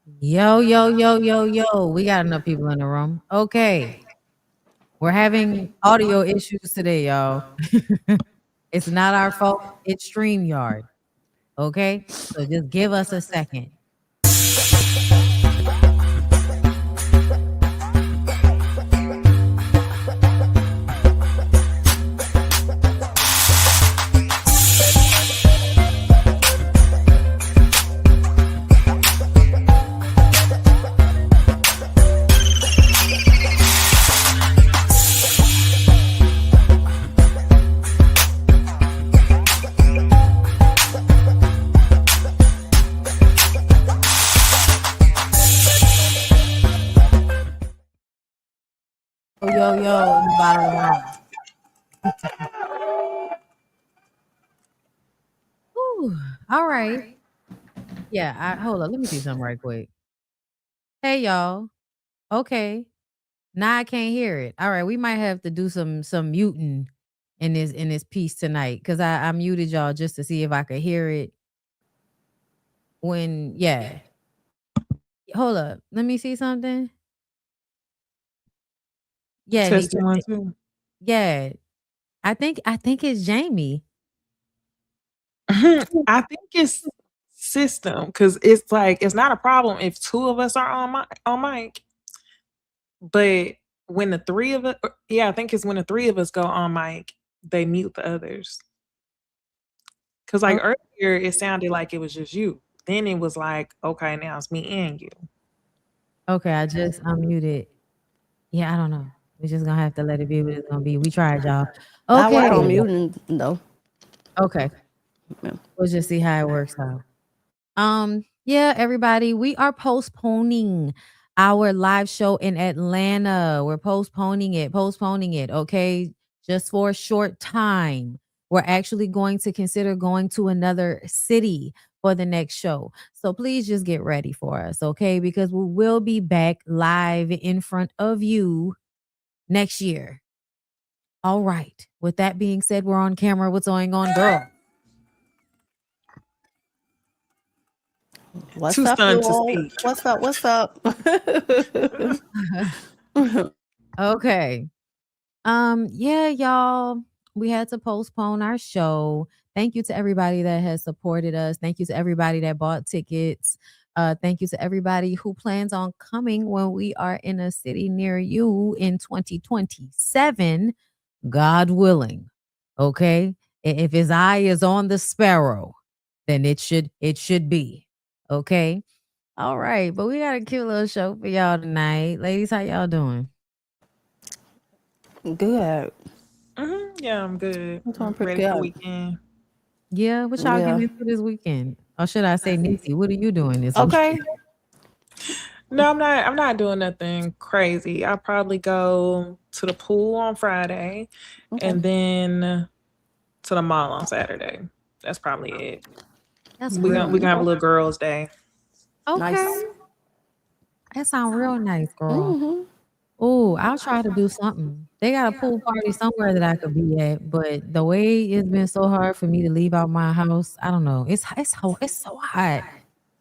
Yo, yo, yo, yo, yo. We got enough people in the room. Okay. We're having audio issues today, y'all. It's not our fault. It's StreamYard. Okay. So just give us a second. Yo, yo, yo, in the bottom of the room. Ooh, all right. Yeah, hold on. Let me see something right quick. Hey, y'all. Okay. Now I can't hear it. All right, we might have to do some muting in this piece tonight because I muted y'all just to see if I could hear it. When hold up, let me see something. Yeah, Testing 1 2. Yeah, I think it's Jami. I think it's system because it's like it's not a problem if 2 of us are on mic, but when the 3 of us, I think it's when the 3 of us go on mic, they mute the others. Because like earlier, it sounded like it was just you. Then it was like, okay, now it's me and you. Okay, I just unmuted. Yeah, I don't know. We're just gonna have to let it be what it's gonna be. We tried, y'all. I work Okay. on muting though. Okay. Yeah. We'll just see how it works out. Yeah, everybody, we are postponing our live show in Atlanta. We're postponing it, okay? Just for a short time. We're actually going to consider going to another city for the next show. So please just get ready for us, okay? Because we will be back live in front of you next year. All right. With that being said, we're on camera. What's going on, girl? What's Too up, stunned you to all? speak. What's up? Okay. Yeah, y'all, we had to postpone our show. Thank you to everybody that has supported us. Thank you to everybody that bought tickets. Thank you to everybody who plans on coming when we are in a city near you in 2027, God willing. Okay? If his eye is on the sparrow, then it should be. Okay? All right, but we got a cute little show for y'all tonight. Ladies, how y'all doing? Good. Yeah, I'm good. I'm doing pretty Ready good. for weekend. Yeah, what y'all getting into this weekend? Or should I say, Necey, what are you doing this Okay. weekend? No, I'm not doing nothing crazy. I'll probably go to the pool on Friday and then to the mall on Saturday. That's probably it. That's We real. gonna have a little girls' day. Okay. Nice. That sounds real nice, girl. Mm-hmm. Oh, I'll try to do something. They got a pool party somewhere that I could be at, but the way it's been so hard for me to leave out my house, I don't know. It's so hot.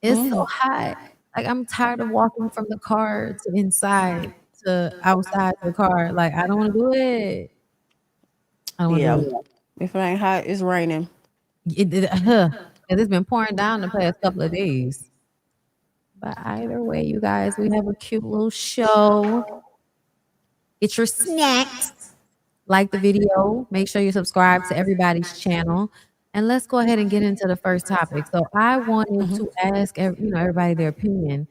It's so hot. Like I'm tired of walking from the car to inside to outside the car. Like I don't want to do it. I don't want to Yeah. do it. If it ain't hot, it's raining. It's been pouring down the past couple of days. But either way, you guys, we have a cute little show. Get your snacks. Like the video. Make sure you subscribe to everybody's channel. And let's go ahead and get into the first topic. So I wanted to ask everybody their opinion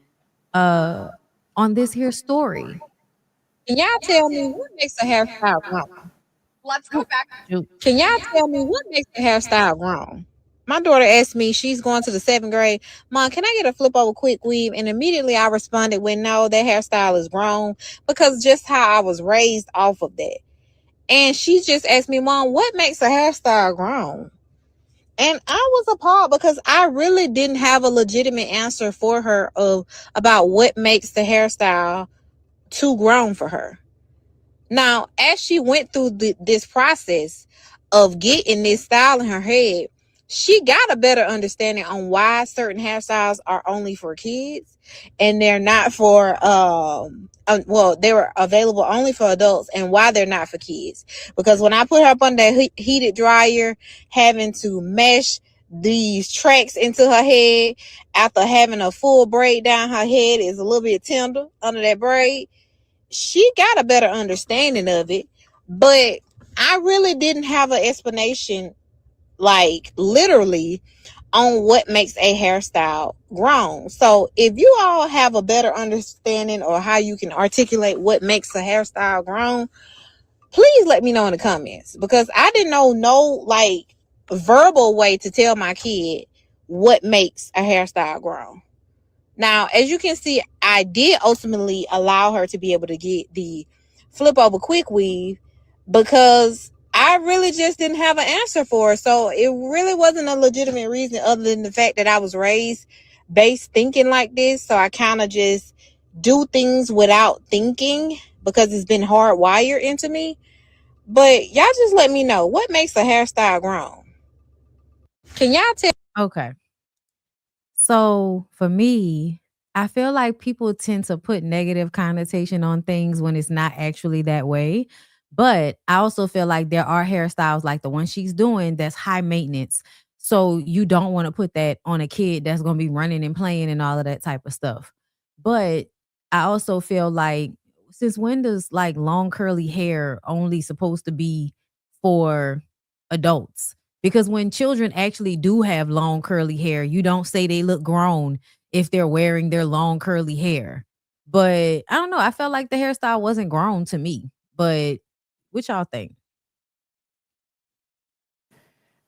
on this here story. Can y'all tell me what makes a hairstyle wrong? Let's go back. Can y'all tell me what makes a hairstyle wrong? My daughter asked me, she's going to the 7th grade, Mom, can I get a flip over quick weave? And immediately I responded with, no, that hairstyle is wrong, because just how I was raised off of that. And she just asked me, Mom, what makes a hairstyle wrong? And I was appalled because I really didn't have a legitimate answer for her about what makes the hairstyle too grown for her. Now, as she went through this process of getting this style in her head, she got a better understanding on why certain hairstyles are only for kids and they're not for well, they were available only for adults, and why they're not for kids. Because when I put her up on that heated dryer, having to mesh these tracks into her head after having a full braid down, her head is a little bit tender under that braid. She got a better understanding of it, but I really didn't have an explanation, like literally, on what makes a hairstyle grown. So if you all have a better understanding or how you can articulate what makes a hairstyle grown, please let me know in the comments, because I didn't know no like verbal way to tell my kid what makes a hairstyle grown. Now, as you can see, I did ultimately allow her to be able to get the flip over quick weave because I really just didn't have an answer for her. So it really wasn't a legitimate reason other than the fact that I was raised based thinking like this. So I kind of just do things without thinking because it's been hardwired into me. But y'all just let me know, what makes a hairstyle grown? Can y'all tell? Okay. So for me, I feel like people tend to put negative connotation on things when it's not actually that way. But I also feel like there are hairstyles like the one she's doing that's high maintenance. So you don't want to put that on a kid that's going to be running and playing and all of that type of stuff. But I also feel like, since when does like long curly hair only supposed to be for adults? Because when children actually do have long curly hair, you don't say they look grown if they're wearing their long curly hair. But I don't know. I felt like the hairstyle wasn't grown to me. But what y'all think?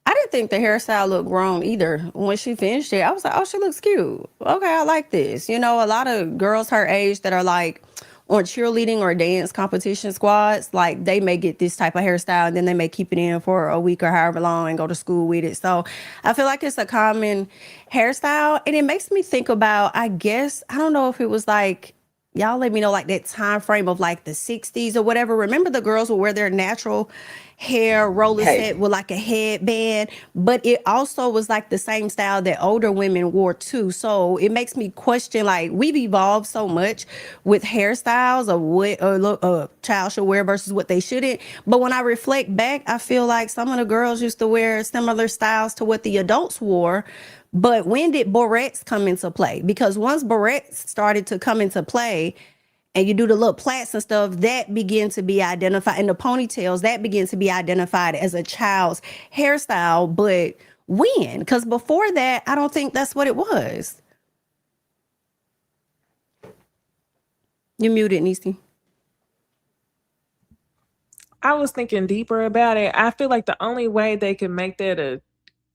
I didn't think the hairstyle looked grown either. When she finished it, I was like, oh, she looks cute. Okay, I like this. You know, a lot of girls her age that are like on cheerleading or dance competition squads, like they may get this type of hairstyle and then they may keep it in for a week or however long and go to school with it. So I feel like it's a common hairstyle. And it makes me think about, I guess, I don't know if it was like, y'all let me know, like that time frame of like the 60s or whatever. Remember the girls would wear their natural hair roller set with like a headband, but it also was like the same style that older women wore too. So it makes me question, like, we've evolved so much with hairstyles of what a child should wear versus what they shouldn't. But when I reflect back, I feel like some of the girls used to wear similar styles to what the adults wore. But when did barrettes come into play? Because once barrettes started to come into play, and you do the little plaits and stuff, that begin to be identified, and the ponytails, that begins to be identified as a child's hairstyle. But when? Because before that, I don't think that's what it was. You muted, Necey. I was thinking deeper about it. I feel like the only way they can make that a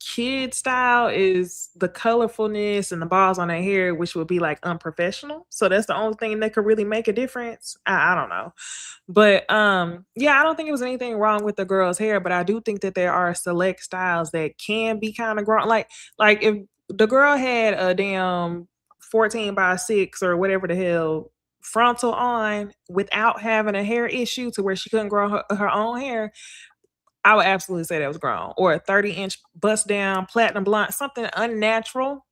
kid style is the colorfulness and the balls on their hair, which would be like unprofessional. So that's the only thing that could really make a difference. I don't know. But yeah, I don't think it was anything wrong with the girl's hair, but I do think that there are select styles that can be kind of grown. Like if the girl had a damn 14x6 or whatever the hell frontal on without having a hair issue to where she couldn't grow her own hair, I would absolutely say that was grown. Or a 30-inch bust down, platinum blonde, something unnatural,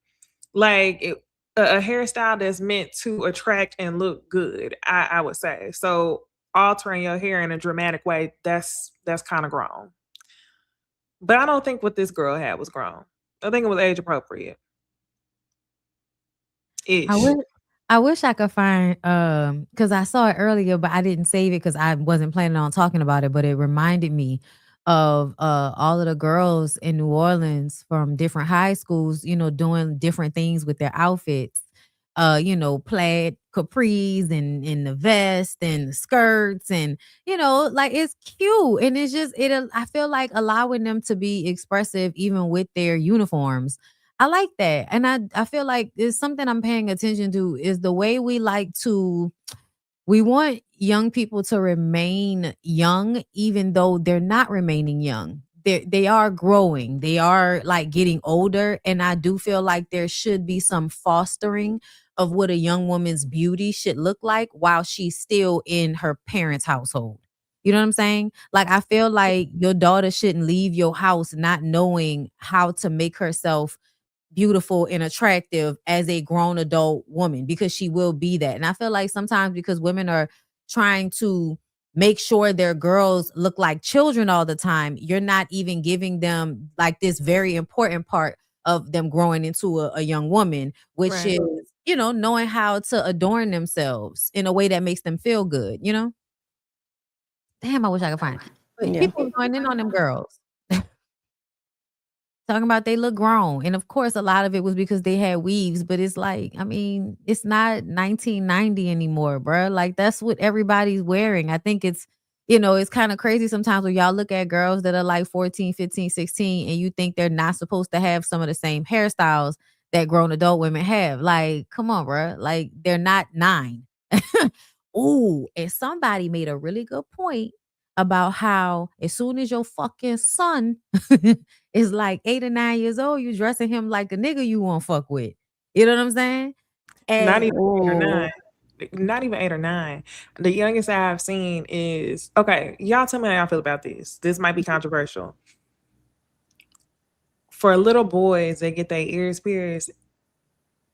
like a hairstyle that's meant to attract and look good, I would say. So altering your hair in a dramatic way, that's kind of grown. But I don't think what this girl had was grown. I think it was age appropriate. Ish. I wish I could find because I saw it earlier, but I didn't save it because I wasn't planning on talking about it. But it reminded me of all of the girls in New Orleans from different high schools, doing different things with their outfits. Plaid capris and the vest and the skirts, and like, it's cute, and it's just I feel like allowing them to be expressive even with their uniforms. I like that. And I feel like it's something I'm paying attention to, is the way we want young people to remain young, even though they're not remaining young. They are growing. They are like getting older. And I do feel like there should be some fostering of what a young woman's beauty should look like while she's still in her parents' household. You know what I'm saying? Like, I feel like your daughter shouldn't leave your house not knowing how to make herself beautiful and attractive as a grown adult woman, because she will be that. And I feel like sometimes because women are trying to make sure their girls look like children all the time, you're not even giving them like this very important part of them growing into a young woman, which Right. is, you know, knowing how to adorn themselves in a way that makes them feel good, you know? Damn, I wish I could find it. But Yeah. people going in on them girls. Talking about they look grown. And of course, a lot of it was because they had weaves, but it's like, I mean, it's not 1990 anymore, bruh. Like, that's what everybody's wearing. I think it's, you know, it's kind of crazy sometimes when y'all look at girls that are like 14, 15, 16, and you think they're not supposed to have some of the same hairstyles that grown adult women have. Like, come on, bruh. Like, they're not 9. Ooh, and somebody made a really good point about how as soon as your fucking son is like 8 or 9 years old, you dressing him like a nigga you won't fuck with. You know what I'm saying? Not And even 8 or 9. Ooh. Not even 8 or 9. The youngest I've seen is okay. Y'all tell me how y'all feel about this. This might be controversial. For little boys that get their ears pierced,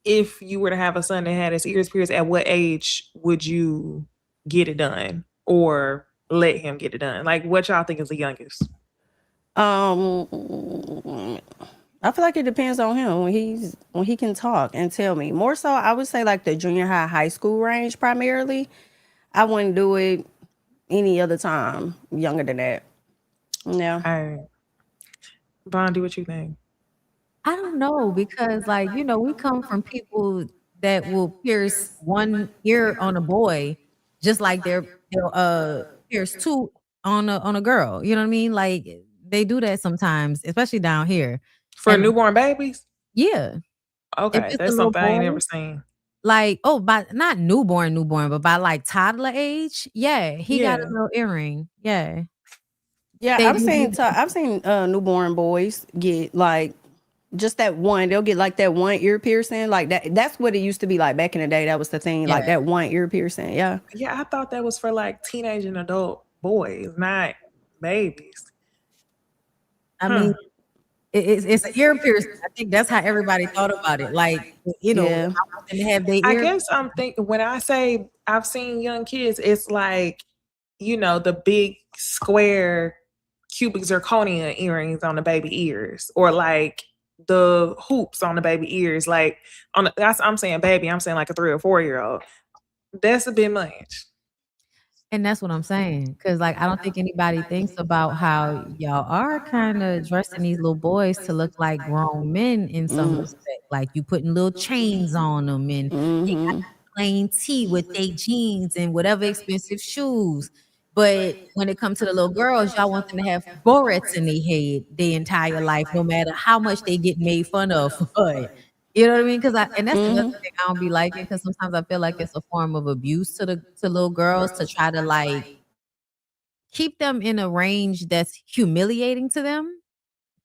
if you were to have a son that had his ears pierced, at what age would you get it done or let him get it done? Like, what y'all think is the youngest? I feel like it depends on him when he can talk and tell me. More so, I would say like the junior high, high school range primarily. I wouldn't do it any other time younger than that. Yeah. Bondy, what you think? I don't know because, like, you know, we come from people that will pierce one ear on a boy just like they'll pierce two on a girl. You know what I mean? Like, they do that sometimes, especially down here. For And newborn babies? yeah, if Okay, it's a that's little something I ain't boy, never seen. like, oh, by not newborn, but by like toddler age, yeah, he got a Yeah. little earring. Yeah. Yeah, They I've do seen do that. I've seen newborn boys get like just that one. They'll get like that one ear piercing, like that. That's what it used to be like back in the day. That was the thing, Yeah. like that one ear piercing. Yeah. Yeah, I thought that was for like teenage and adult boys, not babies. I Huh. mean, it's an ear piercing. I think that's how everybody thought about it. Like, you know, Yeah. I want them to have their I ear. guess I'm thinking when I say I've seen young kids, it's like, the big square cubic zirconia earrings on the baby ears, or like the hoops on the baby ears. Like that's I'm saying baby, I'm saying like a 3 or 4 year old. That's a bit much. And that's what I'm saying. Cause like I don't think anybody thinks about how y'all are kind of dressing these little boys to look like grown men in some respect. Like you putting little chains on them and they got Mm-hmm. plain tee with their jeans and whatever expensive shoes. But when it comes to the little girls, y'all want them to have barrettes in their head their entire life, no matter how much they get made fun of for it. You know what I mean? And that's another thing I don't be liking, because sometimes I feel like it's a form of abuse to little girls to try to like keep them in a range that's humiliating to them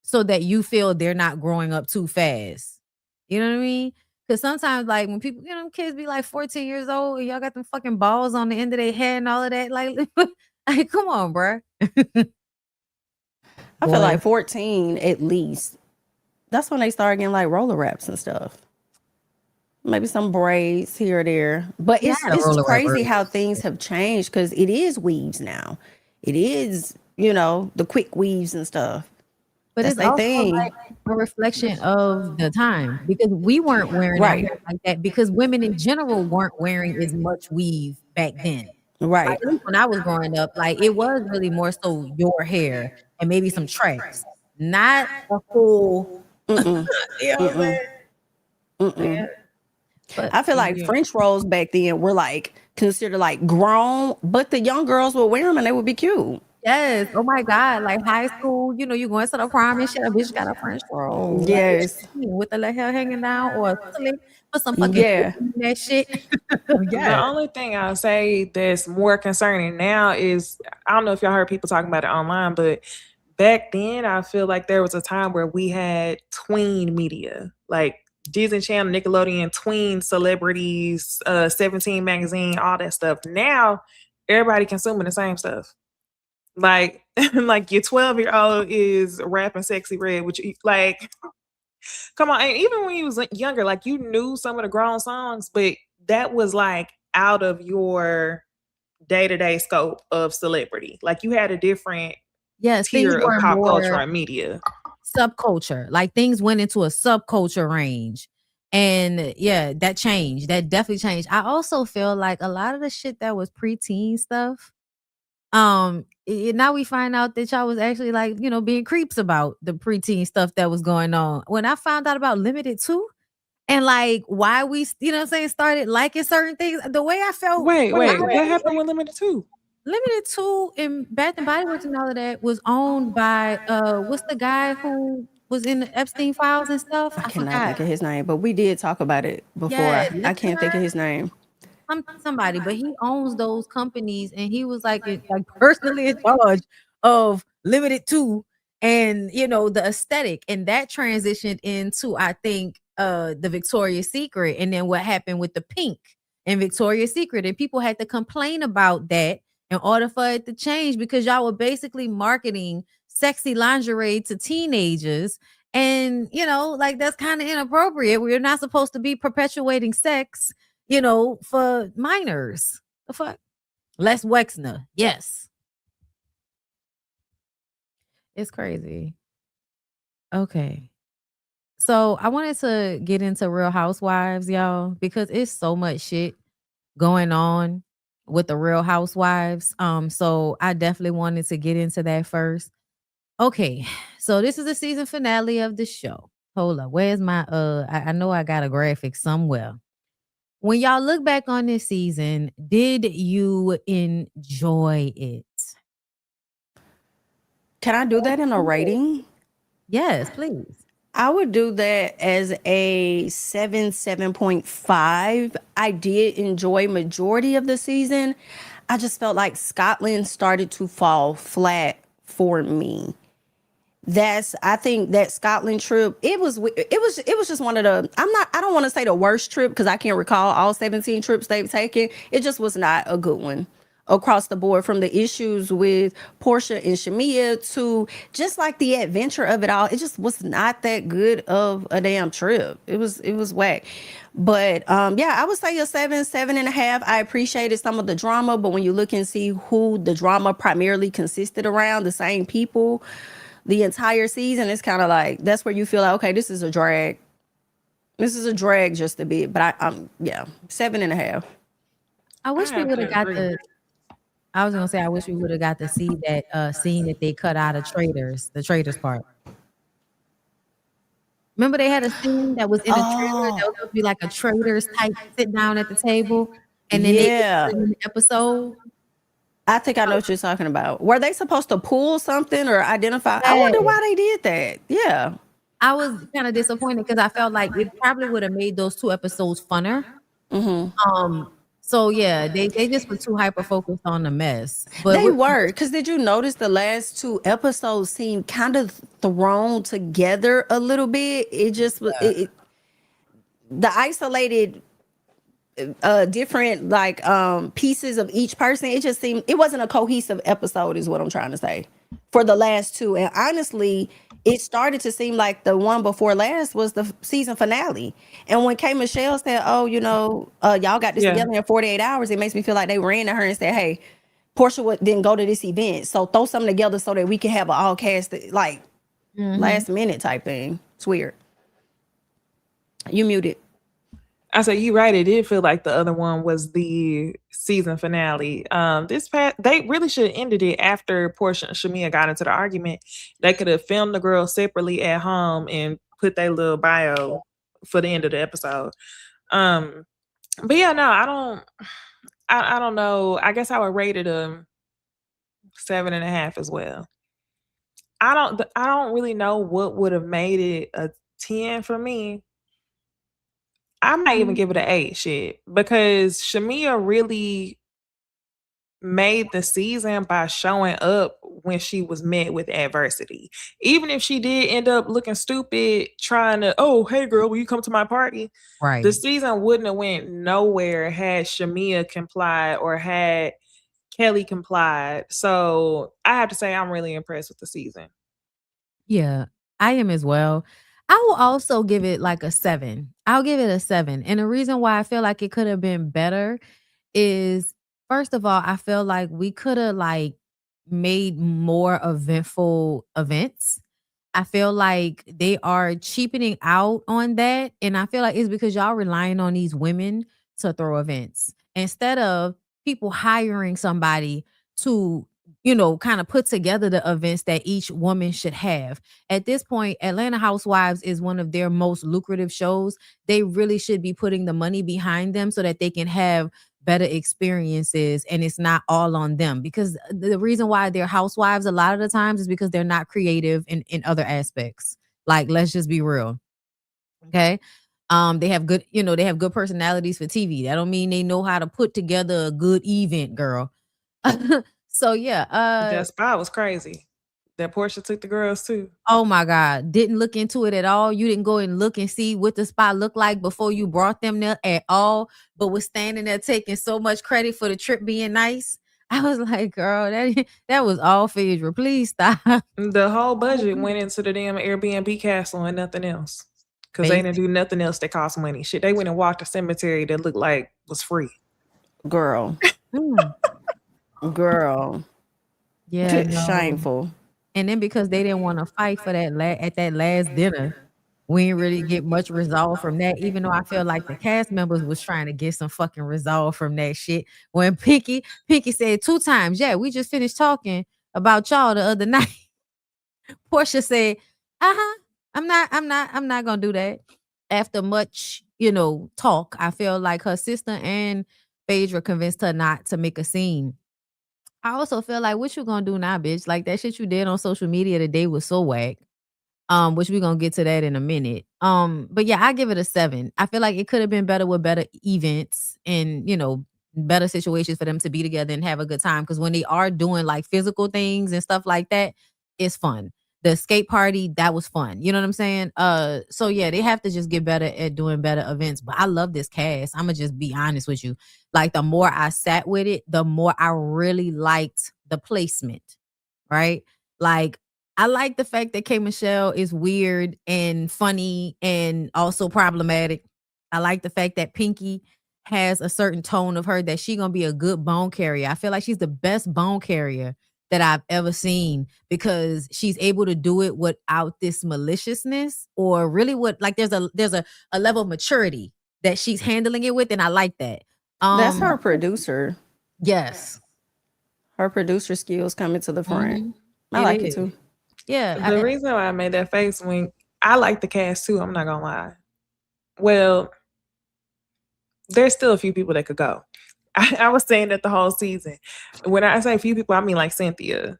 so that you feel they're not growing up too fast. You know what I mean? Because sometimes, like, when people, kids be like 14 years old and y'all got them fucking balls on the end of their head and all of that, like, like come on, bruh. I feel Boy, like 14 at least. That's when they start getting like roller wraps and stuff. Maybe some braids here or there. But yeah, I had a it's roller wrap crazy earlier. how things have changed because it is weaves now. It is, the quick weaves and stuff. But That's it's their also thing. like a reflection of the time, because we weren't wearing our Right. hair like that, because women in general weren't wearing as much weave back then. Like, Right. at least when I was growing up, like, it was really more so your hair and maybe some tracks, not a full Mm-mm. you know what I'm Mm-mm. saying? Mm-mm. Yeah, but I feel like Yeah. French rolls back then were like considered like grown, but the young girls would wear them and they would be cute. yes, oh my God, like high school, you going to the prom and shit, a bitch got a French roll, like, what Yes. you mean, with the little hair hanging down or put some fucking Yeah. in that shit. The Yes. only thing I'll say that's more concerning now is I don't know if y'all heard people talking about it online, but back then I feel like there was a time where we had tween media, like Disney Channel, Nickelodeon, tween celebrities, 17 magazine, all that stuff. Now everybody consuming the same stuff. Like, like your 12-year-old is rapping Sexy Red, which like, come on. And even when you was younger, like you knew some of the grown songs, but that was like out of your day-to-day scope of celebrity. Like you had a different Yes, things tier of were pop culture more and media. subculture. Like things went into a subculture range. And yeah, that changed. That definitely changed. I also feel like a lot of the shit that was preteen stuff, now we find out that y'all was actually like, being creeps about the preteen stuff that was going on. When I found out about Limited 2 and like why we, what I'm saying, started liking certain things, the way I felt Wait, when I what happened with Limited 2? Limited 2 and Bath and Body Works and all of that was owned by what's the guy who was in the Epstein files and stuff? I I cannot forgot. think of his name, but we did talk about it before. Yeah, I can't think of his name. somebody, but he owns those companies and he was like personally in charge of Limited 2 and the aesthetic, and that transitioned into, I think, the Victoria's Secret, and then what happened with the pink and Victoria's Secret, and people had to complain about that in order for it to change because y'all were basically marketing sexy lingerie to teenagers. And like that's kind of inappropriate. We're not supposed to be perpetuating sex for minors. The fuck? Les Wexner. Yes. It's crazy. Okay. So I wanted to get into Real Housewives, y'all, because it's so much shit going on with the Real Housewives. So I definitely wanted to get into that first. Okay. So this is the season finale of the show. Hold up. Where's my I know I got a graphic somewhere. When y'all look back on this season, did you enjoy it? Can I do that in a rating? Yes, please. I would do that as a 7.5. I did enjoy majority of the season. I just felt like Scotland started to fall flat for me. I think that Scotland trip, it was just one of the, I don't want to say the worst trip because I can't recall all 17 trips they've taken. It just was not a good one across the board, from the issues with Portia and Shamia to just like the adventure of it all. It just was not that good of a damn trip. It was whack. But yeah, I would say a 7.5. I appreciated some of the drama, but when you look and see who the drama primarily consisted around, the same people the entire season, it's kind of like that's where you feel like, okay, this is a drag. This is a drag just a bit. But I'm 7.5. I wish we would have got the. I was gonna say I wish we would have got to see that scene that they cut out of the Traitors part. Remember they had a scene that was in a trailer that was supposed to be like a Traitors type sit down at the table, and then they put it in the episode. I think I know what you're talking about. Were they supposed to pull something or identify? Yes. I wonder why they did that. Yeah. I was kind of disappointed because I felt like it probably would have made those 2 episodes funner. So yeah, they just were too hyper focused on the mess. But they were, because did you notice the last 2 episodes seemed kind of thrown together a little bit? It just was the isolated different like pieces of each person. It just seemed it wasn't a cohesive episode is what I'm trying to say for the last 2. And honestly, it started to seem like the one before last was the season finale. And when K Michelle said, oh, y'all got this together in 48 hours, it makes me feel like they ran to her and said, hey, Portia didn't go to this event, so throw something together so that we can have an all cast like last minute type thing. It's weird. You muted. I said, you're right. It did feel like the other one was the season finale. They really should have ended it after Portia and Shamia got into the argument. They could have filmed the girls separately at home and put their little bio for the end of the episode. But yeah, no, I don't know. I guess I would rate it a 7.5 as well. I don't really know what would have made it a 10 for me. I might even give it an 8 shit, because Shamia really made the season by showing up when she was met with adversity. Even if she did end up looking stupid trying to, oh, hey girl, will you come to my party? The season wouldn't have went nowhere had Shamia complied or had Kelly complied. So I have to say I'm really impressed with the season. Yeah, I am as well. I will also give it like a 7. I'll give it a 7. And the reason why I feel like it could have been better is first of all, I feel like we could have like made more eventful events. I feel like they are cheapening out on that. And I feel like it's because y'all relying on these women to throw events instead of people hiring somebody to, kind of put together the events that each woman should have. At this point, Atlanta Housewives is one of their most lucrative shows. They really should be putting the money behind them so that they can have better experiences and it's not all on them, because the reason why they're housewives a lot of the times is because they're not creative in other aspects. Like, let's just be real. Okay. They have good, they have good personalities for TV. That don't mean they know how to put together a good event, girl. So yeah, That spot was crazy. That Portia took the girls too. oh my God. Didn't look into it at all. You didn't go and look and see what the spot looked like before you brought them there at all, but was standing there taking so much credit for the trip being nice. I was like, girl, that was all Phaedra. Please stop. The whole budget went into the damn Airbnb castle and nothing else. Because they didn't do nothing else that cost money. Shit, they went and walked a cemetery that looked like was free. Girl. Girl. Yeah. No. Shameful. And then because they didn't want to fight for that at that last dinner, we didn't really get much resolve from that, even though I feel like the cast members was trying to get some fucking resolve from that shit. When Pinky said 2 times, yeah, we just finished talking about y'all the other night. Portia said, I'm not gonna do that. After much, talk, I feel like her sister and Phaedra convinced her not to make a scene. I also feel like, what you gonna do now, bitch? Like that shit you did on social media today was so whack. Which we're gonna get to that in a minute. But yeah, I give it a 7. I feel like it could have been better with better events and better situations for them to be together and have a good time. Because when they are doing like physical things and stuff like that, it's fun. The escape party, that was fun. You know what I'm saying? So yeah, they have to just get better at doing better events. But I love this cast. I'm gonna just be honest with you. Like the more I sat with it, the more I really liked the placement. Right? Like I like the fact that K. Michelle is weird and funny and also problematic. I like the fact that Pinky has a certain tone of her that she gonna be a good bone carrier. I feel like she's the best bone carrier that I've ever seen because she's able to do it without this maliciousness or really there's a level of maturity that she's handling it with, and I like that. That's her producer. Yes. Her producer skills coming to the front. I like it too. Yeah. The reason why I made that face when I like the cast too, I'm not gonna lie. Well, there's still a few people that could go. I was saying that the whole season. When I say a few people, I mean like Cynthia.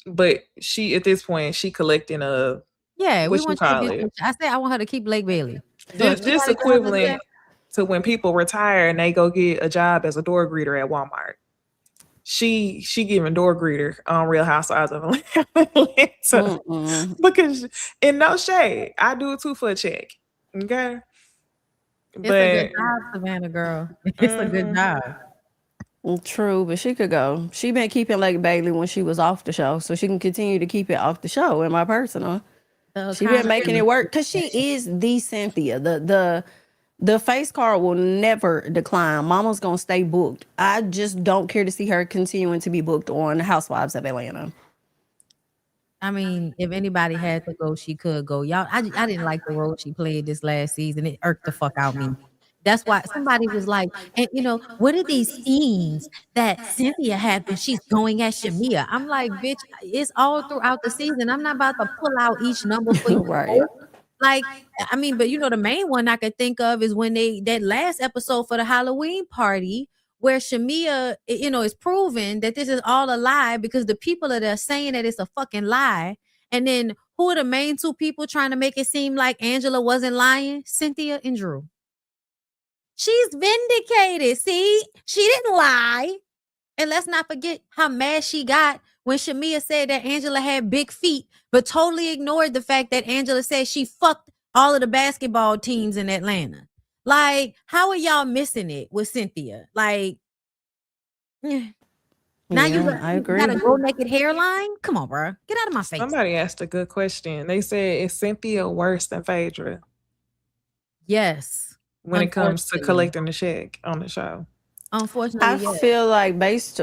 But she, at this point, she collecting a we want you. I said I want her to keep Blake Bailey. This equivalent to when people retire and they go get a job as a door greeter at Walmart. She giving door greeter on Real Housewives of Atlanta. Because in no shade, I do it too for a check. Okay. It's a good job, Savannah girl. It's a good job. True, but she could go. She been keeping Lake Bailey when she was off the show, so she can continue to keep it off the show. In my personal, she been making it work because she is the Cynthia. The face card will never decline. Mama's gonna stay booked. I just don't care to see her continuing to be booked on Housewives of Atlanta. I mean, if anybody had to go, she could go. Y'all, I didn't like the role she played this last season. It irked the fuck out me. That's why somebody was like, and what are these scenes that Cynthia had when she's going at Shamia? I'm like, bitch, it's all throughout the season. I'm not about to pull out each number for you. Right. Like, I mean, but the main one I could think of is when that last episode for the Halloween party where Shamia, is proven that this is all a lie because the people that are saying that it's a fucking lie. And then who are the main 2 people trying to make it seem like Angela wasn't lying? Cynthia and Drew. She's vindicated. See, she didn't lie. And let's not forget how mad she got when Shamia said that Angela had big feet, but totally ignored the fact that Angela said she fucked all of the basketball teams in Atlanta. Like, how are y'all missing it with Cynthia? Like, Now you Yeah, got I you got agree. a grow naked hairline? Come on, bro. Get out of my face. Somebody asked a good question. They said, is Cynthia worse than Phaedra Yes. when it comes to Unfortunately. collecting the check on the show? Unfortunately, I yes. feel like based.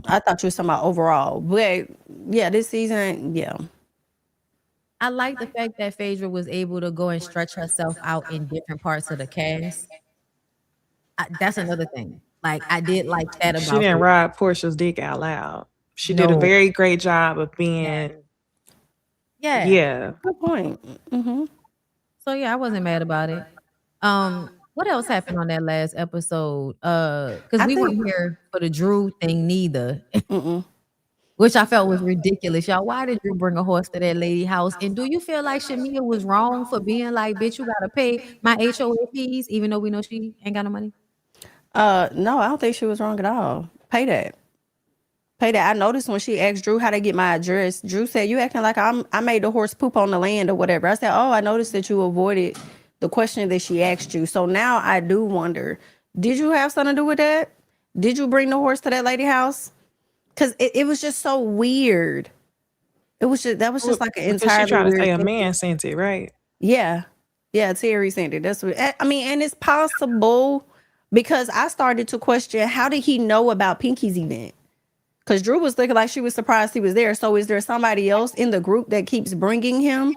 I thought you were talking about overall, but yeah, this season, yeah. I like the fact that Phaedra was able to go and stretch herself out in different parts of the cast. That's another thing. Like, I did like that She about didn't Phaedra. ride Portia's dick out loud. She did a No. very great job of Yeah. being, Yeah. yeah. Good point. Mm-hmm. So yeah, I wasn't mad about it. What else happened on that last episode? Because I we think. weren't here for the Drew thing neither, Mm-mm. which I felt was ridiculous. Y'all, why did Drew bring a horse to that lady house? And do you feel like Shamia was wrong for being like, bitch, you gotta pay my HOA fees, even though we know she ain't got no money? No, I don't think she was wrong at all. Pay that. Pay that. I noticed when she asked Drew how to get my address, Drew said, "You acting like I made the horse poop on the land or whatever." I said, "Oh, I noticed that you avoided the question that she asked you." So now I do wonder, did you have something to do with that? Did you bring the horse to that lady house? Because it was just so weird. It was just, that was just like an Because she entirely tried to weird say a thing. man sent it, right? Yeah. Yeah, Terry sent it. That's what I mean, and it's possible because I started to question, how did he know about Pinky's event? Because Drew was looking like she was surprised he was there. So is there somebody else in the group that keeps bringing him?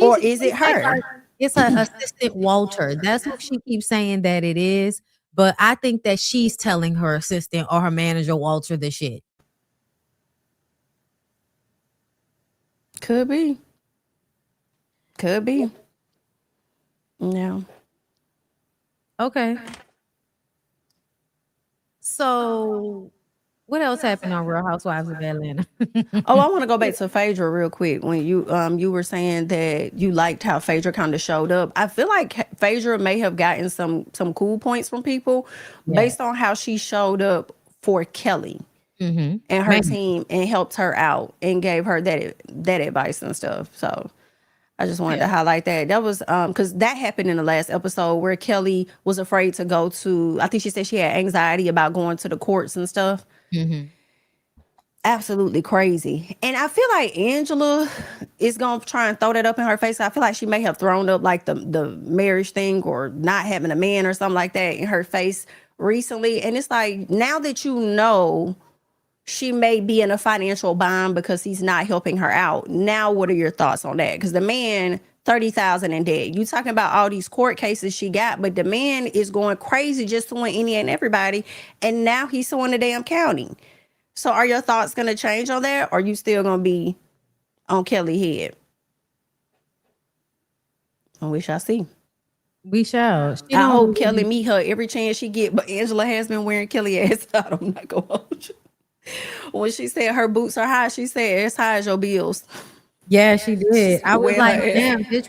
Or is it It's like her? it's her assistant Walter. That's who she keeps saying that it is. But I think that she's telling her assistant or her manager Walter the shit. Could be. Could be. Yeah. Okay. So what else happened on Real Housewives of Atlanta? Oh, I want to go back to Phaedra real quick. When you were saying that you liked how Phaedra kind of showed up. I feel like Phaedra may have gotten some cool points from people based on how she showed up for Kelly Mm-hmm. and her team and helped her out and gave her that advice and stuff. So I just wanted to highlight that. That was because that happened in the last episode where Kelly was afraid to go to, I think she said she had anxiety about going to the courts and stuff. Mm-hmm. Absolutely crazy. And I feel like Angela is gonna try and throw that up in her face. I feel like she may have thrown up like the marriage thing or not having a man or something like that in her face recently. And it's like, now that you know she may be in a financial bind because he's not helping her out. Now, what are your thoughts on that? Because the man, 30,000 in debt. You talking about all these court cases she got, but the man is going crazy just suing any and everybody. And now he's suing the damn county. So are your thoughts going to change on that? Or are you still going to be on Kelly head? We shall see. We shall. I hope Kelly meet her every chance she get, but Angela has been wearing Kelly ass out. I'm not going to hold you. When she said her boots are high, she said as high as your bills. Yeah, she did. I was like, Wear her damn, bitch,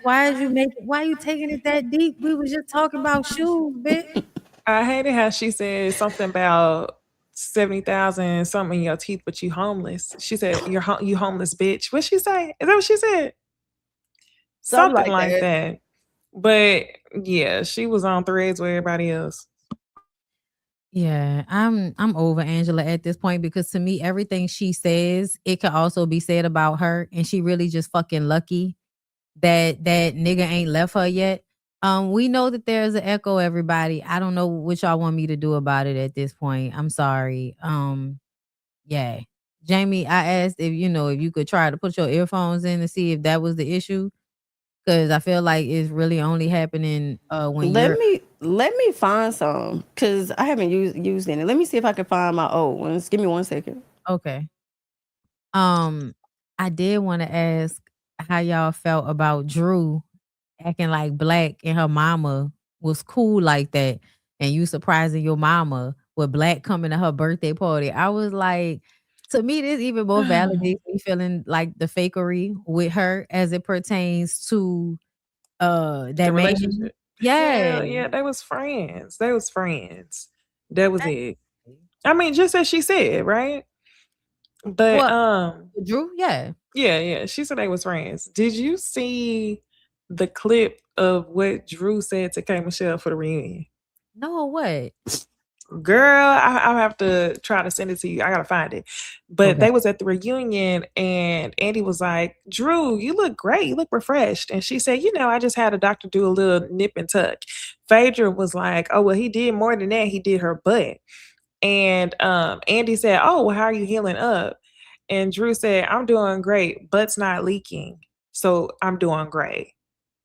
why you taking it that deep? We was just talking about shoes, bitch. I hated how she said something about 70,000 something in your teeth, but you homeless. She said, you homeless bitch. What she say? Is that what she said? Something like that. But yeah, she was on threads with everybody else. Yeah, I'm over Angela at this point because to me, everything she says, it could also be said about her, and she really just fucking lucky that nigga ain't left her yet. We know that there's an echo, everybody. I don't know what y'all want me to do about it at this point. I'm sorry. Yeah. Jamie, I asked if you could try to put your earphones in to see if that was the issue. Cause I feel like it's really only happening when let me find some, because I haven't used any. Let me see if I can find my old ones. Give me 1 second. Okay. I did want to ask how y'all felt about Drew acting like Black and her mama was cool like that, and you surprising your mama with Black coming to her birthday party. I was like, to me, this even more validates me feeling like the fakery with her as it pertains to that The man. relationship. Yeah. Yeah, they was friends. That was it. I mean, just as she said, right? But Drew, yeah. Yeah, she said they was friends. Did you see the clip of what Drew said to K Michelle for the reunion? No, what? Girl, I'll have to try to send it to you. I gotta find it. But Okay. they was at the reunion and Andy was like, Drew, you look great. You look refreshed. And she said, I just had a doctor do a little nip and tuck. Phaedra was like, oh, well, he did more than that. He did her butt. And Andy said, oh, well, how are you healing up? And Drew said, I'm doing great. Butt's not leaking. So I'm doing great.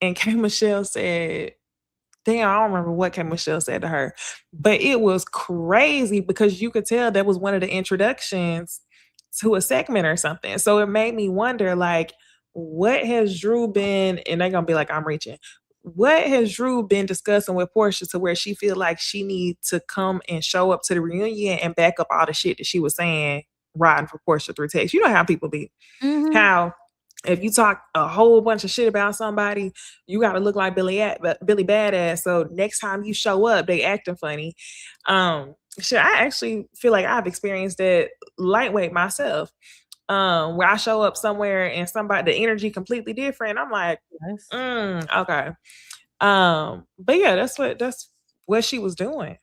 And K. Michelle said, damn, I don't remember what K. Michelle said to her, but it was crazy because you could tell that was one of the introductions to a segment or something. So it made me wonder, like, what has Drew been, and they're gonna be like, I'm reaching. What has Drew been discussing with Portia to where she feel like she needs to come and show up to the reunion and back up all the shit that she was saying riding for Portia through text? You know how people be. Mhm. How if you talk a whole bunch of shit about somebody, you got to look like Billy Badass. So next time you show up, they acting funny. Shit, I actually feel like I've experienced that lightweight myself. Where I show up somewhere and somebody, the energy completely different. I'm like, Yes. okay. But yeah, that's what she was doing.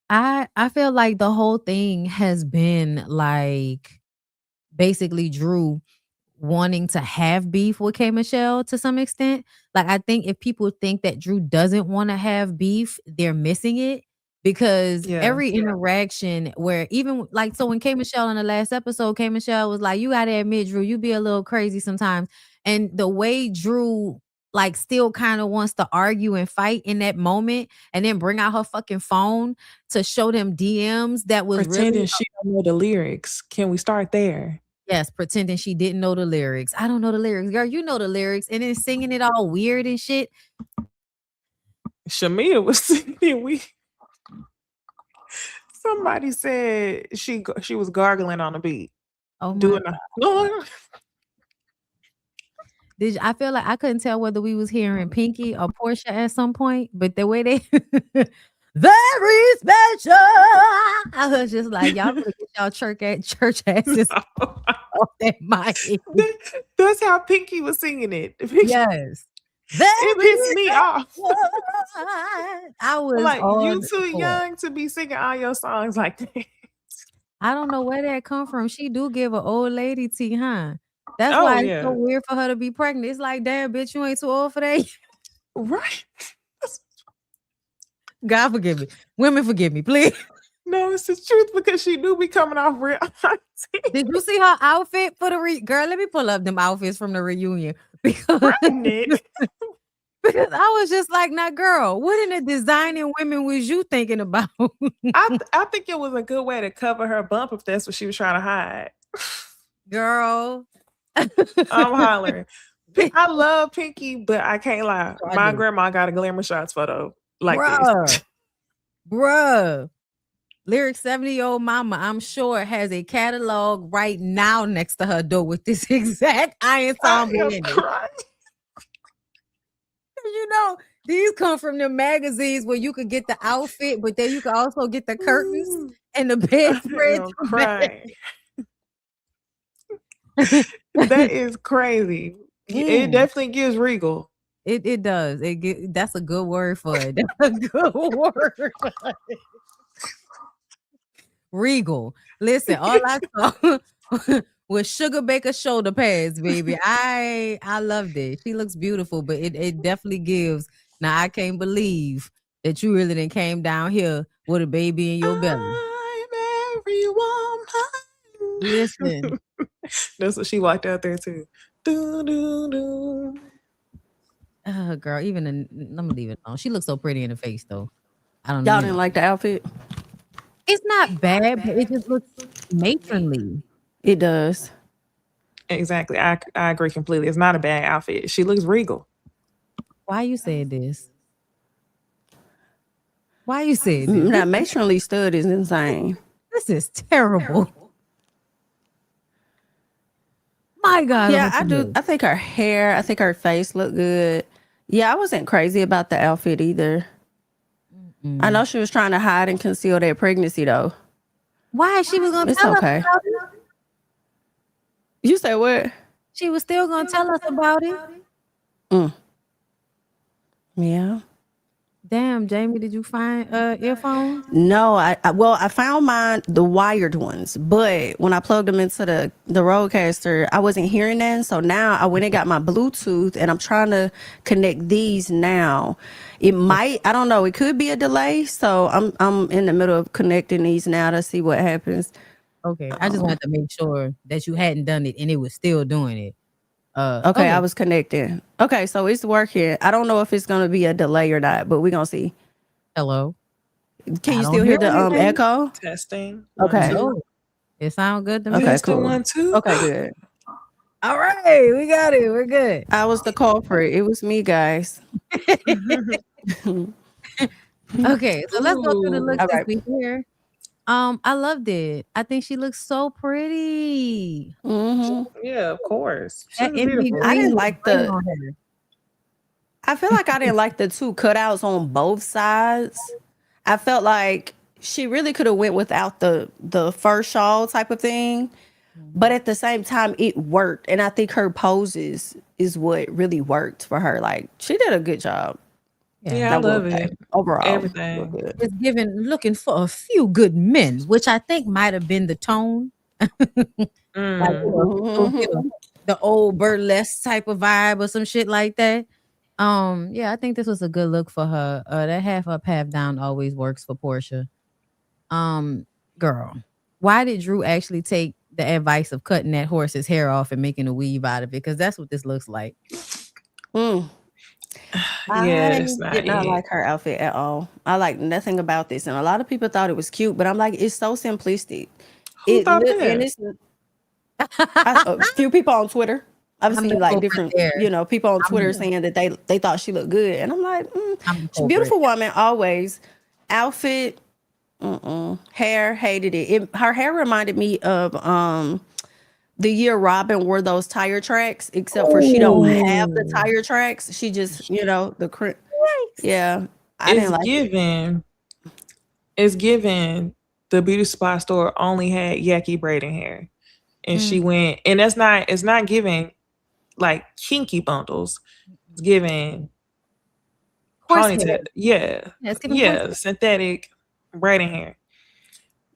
I feel like the whole thing has been like basically Drew wanting to have beef with K. Michelle to some extent. Like, I think if people think that Drew doesn't want to have beef, they're missing it because Yeah. every interaction where even like, so when K. Michelle in the last episode, K. Michelle was like, you got to admit, Drew, you be a little crazy sometimes. And the way Drew like still kind of wants to argue and fight in that moment and then bring out her fucking phone to show them DMs that was really Pretending she don't know the lyrics. Can we start there? yes, pretending she didn't know the lyrics. I don't know the lyrics. Girl, you know the lyrics. And then singing it all weird and shit. Shamia was singing. Somebody said she was gargling on the beat. Oh my Doing God. I feel like I couldn't tell whether we was hearing Pinky or Portia at some point, but the way they very special. I was just like, y'all better get y'all church asses off that mic. That's how Pinky was singing it. Yes. It pissed me off. I was like, you on too board. young to be singing all your songs like that. I don't know where that come from. She do give an old lady tea, huh? That's Oh why it's yeah. so weird for her to be pregnant. It's like, damn, bitch, you ain't too old for that. Right. God forgive me. Women forgive me, please. No, it's the truth because she do be coming off real. Did you see her outfit for the girl? Let me pull up them outfits from the reunion because because I was just like, nah, girl, what in the designing women was you thinking about? I think it was a good way to cover her bump if that's what she was trying to hide. Girl. I'm hollering. I love Pinky, but I can't lie. My grandma got a Glamour Shots photo like this. Bruh. Lyric 70-year-old mama, I'm sure, has a catalog right now next to her door with this exact ensemble in it. You know, these come from the magazines where you could get the outfit, but then you could also get the curtains and the bedspread. That is crazy. It definitely gives regal. It does. That's a good word for it. That's a good word. Regal. Listen, all I saw was Sugar Baker shoulder pads, baby. I loved it. She looks beautiful, but it definitely gives. Now I can't believe that you really done came down here with a baby in your belly. I'm every woman. Listen. That's what she walked out there too. Girl, let me leave it alone. She looks so pretty in the face though. I don't know. Y'all didn't like the outfit? It's not bad, but it just looks matronly. It does. Exactly. I agree completely. It's not a bad outfit. She looks regal. Why you said this? Why you said this? That matronly stud is insane. This is terrible. My God. Yeah, I do. I think her hair, I think her face looked good. Yeah, I wasn't crazy about the outfit either. I know she was trying to hide and conceal that pregnancy though. Why? She was gonna tell us about it. You said what? She was still gonna tell us about it. Yeah. Damn, Jamie, did you find earphones? No, I found mine, the wired ones, but when I plugged them into the Rodecaster, I wasn't hearing that. So now I went and got my Bluetooth, and I'm trying to connect these now. It might, I don't know, it could be a delay. So I'm in the middle of connecting these now to see what happens. Okay. I just wanted to make sure that you hadn't done it and it was still doing it. Okay, I Okay. was connecting. Okay, so it's working. I don't know if it's gonna be a delay or not, but we're gonna see. Hello. Can I you don't still hear hear the anything. echo? Testing. 1, Okay. 2. No. It sounds good to me. Okay, Testing cool. 1, 2. Okay, good. All right, we got it. We're good. I was the culprit. It was me, guys. Okay, so let's go through the Ooh. looks All since right. we here. I loved it. I think she looks so pretty. Yeah, of course. She That was envy beautiful. I green didn't was like great the. on her. I feel like I didn't like the two cutouts on both sides. I felt like she really could have went without the fur shawl type of thing, but at the same time, it worked, and I think her poses is what really worked for her. Like she did a good job. Yeah, I Yeah. I will love say it. overall, real Everything. good. It's given looking for a few good men, which I think might have been the tone. Like, the old burlesque type of vibe or some shit like that. Yeah, I think this was a good look for her. That half up, half down always works for Portia. Girl, why did Drew actually take the advice of cutting that horse's hair off and making a weave out of it? Because that's what this looks like. Mm. Yeah, I that's not did not it. like her outfit at all. I like nothing about this, and a lot of people thought it was cute, but I'm like, it's so simplistic. Who thought And that? it's a few people on Twitter. I've I'm the seen like culprit different, there. people on I'm Twitter the, saying that they thought she looked good, and I'm like, I'm the she's a culprit. beautiful woman always. Outfit, hair, hated it. Her hair reminded me of the year Robin wore those tire tracks, except for she don't have the Oh, tire tracks. She just, the yikes. yeah. I It's didn't like it. given. It's given. The beauty supply store only had Yaki braiding hair, and she went. And that's not. It's not giving like kinky bundles. It's giving Horsehair. ponytail. Yeah, Yeah, it's giving horsehair. synthetic braiding hair.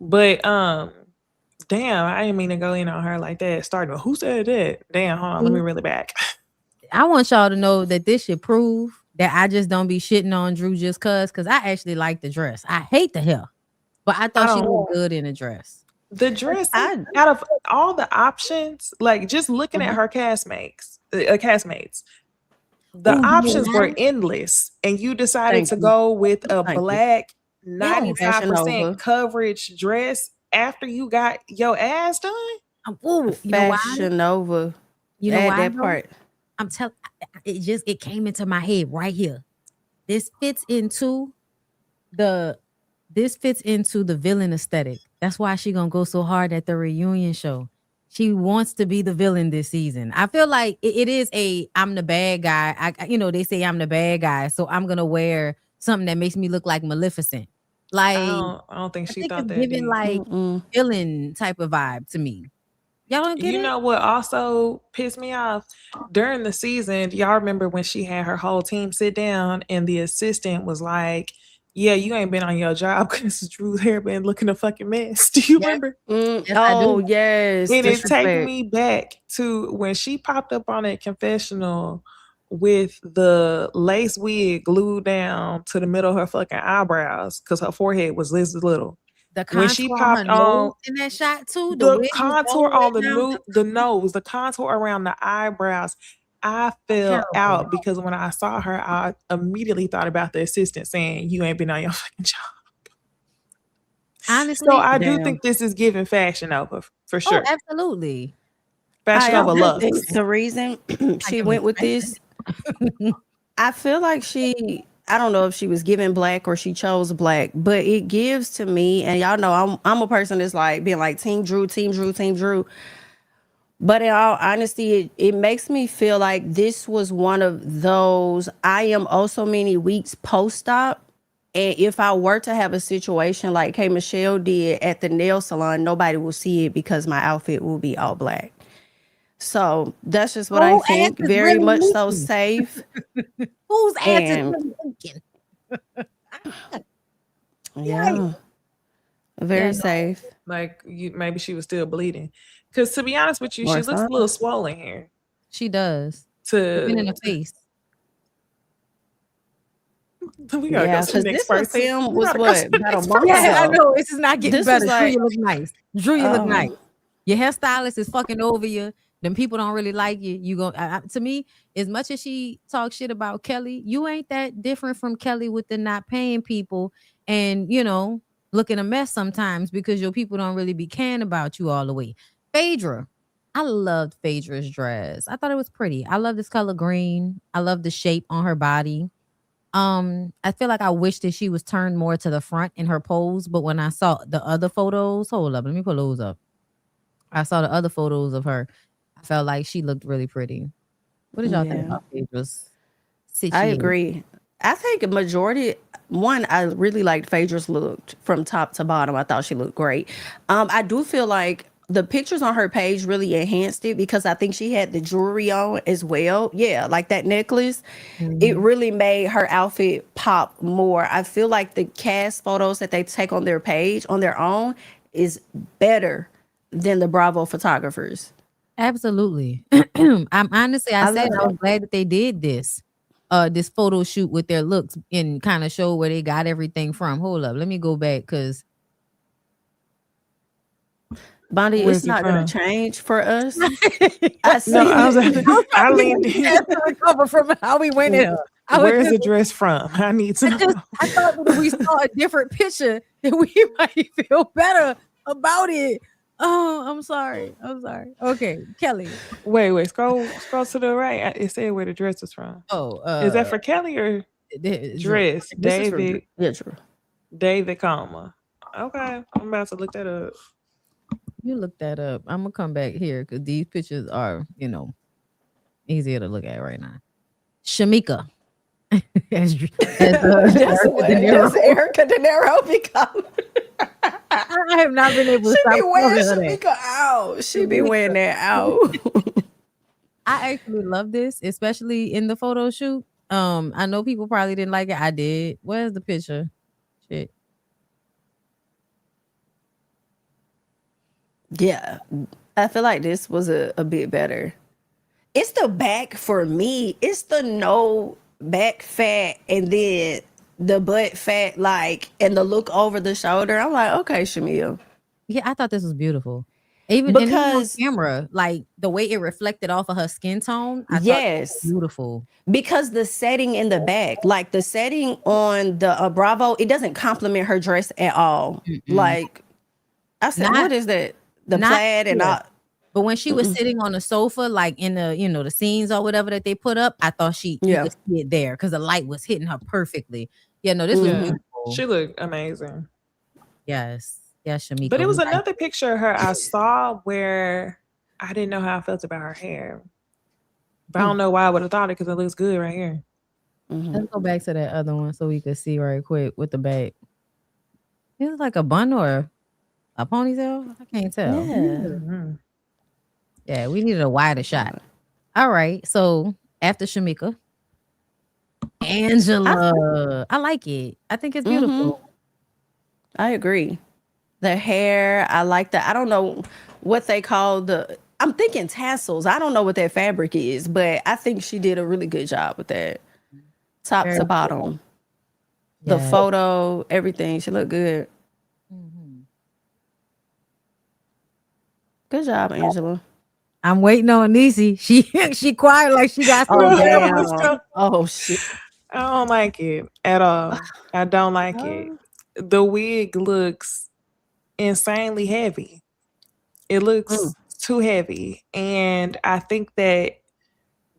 But damn, I didn't mean to go in on her like that. Starting with who said that? Damn, hold on, let me reel it back. I want y'all to know that this should prove that I just don't be shitting on Drew just cause I actually like the dress. I hate the hair, but I thought she looked good in a dress. The dress I out of all the options, like just looking at her castmates, the Ooh, you know options were why? endless, and you decided thank to you. go with a Thank you. black Fashion 95% Nova. coverage dress after you got your ass done. Ooh, you know why? Fashion Nova. You know Add why? that Though? part. I'm telling. It came into my head right here. This fits into the villain aesthetic. That's why she gonna go so hard at the reunion show. She wants to be the villain this season. I feel like it is I'm the bad guy. They say I'm the bad guy, so I'm gonna wear something that makes me look like Maleficent. Like I don't think I she think thought it's that giving deep. like villain type of vibe to me. Y'all don't get You it? know what also pissed me off? During the season, y'all remember when she had her whole team sit down and the assistant was like, yeah, you ain't been on your job because Drew's hair been looking a fucking mess. Do you Yes, remember? yes, I Oh do. yes, And it take disrespect. me back to when she popped up on that confessional with the lace wig glued down to the middle of her fucking eyebrows because her forehead was this little. The When she contour on her popped nose on in that shot too. The the wig was all contour the way on the down. the nose, the contour around the eyebrows, I fell Terrible. out because when I saw her, I immediately thought about the assistant saying, "You ain't been on your fucking job." Honestly, So I do Damn. think this is giving Fashion Over for oh, sure. absolutely. Fashion I Over also think looks. the reason she went with this, I feel like I don't know if she was given black or she chose black, but it gives to me, and y'all know I'm a person that's like being like Team Drew, Team Drew, Team Drew. But in all honesty, it makes me feel like this was one of those I am also many weeks post-op. And if I were to have a situation like K Michelle did at the nail salon, nobody will see it because my outfit will be all black. So that's just what I Whose ass think. is Very really much so leaking? safe. Whose ass is And really leaking? Yeah. Very Yeah, no, safe. Like maybe she was still bleeding. Because to be honest with you, Or she looks a little something. swollen here. she does. Even in To the face. we gotta go Yeah, to the because next this was person. filmed We was gotta go what to the about a next month person. Yeah, I ago. know. This is not getting This better. was Drew, like, you look nice. Drew, you look nice. oh Your hairstylist is fucking over you. Them people don't really like you. You go to me, as much as she talks shit about Kelly, you ain't that different from Kelly with the not paying people and looking a mess sometimes because your people don't really be caring about you all the way. Phaedra. I loved Phaedra's dress. I thought it was pretty. I love this color green. I love the shape on her body. I feel like I wish that she was turned more to the front in her pose, but when I saw the other photos, hold up, let me pull those up. I saw the other photos of her. I felt like she looked really pretty. What did y'all think yeah. about Phaedra's I situation? agree. I think a majority one, I really liked Phaedra's look from top to bottom. I thought she looked great. I do feel like the pictures on her page really enhanced it because I think she had the jewelry on as well. Yeah, like that necklace. It Mhm. really made her outfit pop more. I feel like the cast photos that they take on their page on their own is better than the Bravo photographers. Absolutely. I'm honestly, I I said love I it. was glad that they did this photo shoot with their looks and kind of show where they got everything from. Hold up, let me go back because Bonnie, it's Where's it not gonna from? change for us. I I No, seen I was it. I was leaned in. trying to recover from how we went in. I was Where's just the dress from? I need to know. I thought that if we saw a different picture, that we might feel better about it. Oh, I'm sorry. I'm sorry. Okay, Kelly. Wait, scroll to the right. It said where the dress is from. Oh, Is that for Kelly or Drew. dress? This is from Drew. Yeah, Drew. David, comma. Okay, I'm about to look that up. You look that up. I'm gonna come back here because these pictures are, easier to look at right now. Shamika as, as That's Erica De what Niro. that's Erica De Niro become. I have not been able to She stop be wearing calling her that. Shamika out. She be wearing Shamika. that out. I actually love this, especially in the photo shoot. I know people probably didn't like it. I did. Where's the picture? Shit. Yeah. I feel like this was a bit better. It's the back for me. It's the no back fat and then the butt fat, like, and the look over the shoulder. I'm like, okay, Shamil. Yeah, I thought this was beautiful. Even on Because camera, like the way it reflected off of her skin tone, I thought it was yes, beautiful. because the setting in the back, like the setting on the Bravo, it doesn't complement her dress at all. Mm-mm. Like I said, Not what is that? The not plaid and here. all. But when she was Mm-mm. sitting on the sofa, like in the scenes or whatever that they put up, I thought you Yeah. could see it there because the light was hitting her perfectly. Yeah, no, this was Yeah, Mm-hmm. beautiful. she looked amazing. Yes. Yes, But Shamika. it We was like another picture of her I saw where I didn't know how I felt about her hair. But I don't know why I would have thought it because it looks good right here. Mm-hmm. let's go back to that other one so we could see right quick with the back. It was like a bun or a ponytail. I can't tell. Yeah. Mm-hmm. Yeah, we needed a wider shot. All right. So after Shamika, Angela. I like it. I think it's Mm-hmm. beautiful. I agree. The hair, I like that. I don't know what they call I'm thinking tassels. I don't know what that fabric is, but I think she did a really good job with that. Top Very to cool. bottom. The Yeah. photo, everything. She looked good. Mhm. Good job, Angela. I'm waiting on Necey. She quiet like she got Oh, something No, to let's say. damn. go. Oh, shit. I don't like it at all. I don't like it. Oh. The wig looks insanely heavy. It Mm. looks too heavy. And I think that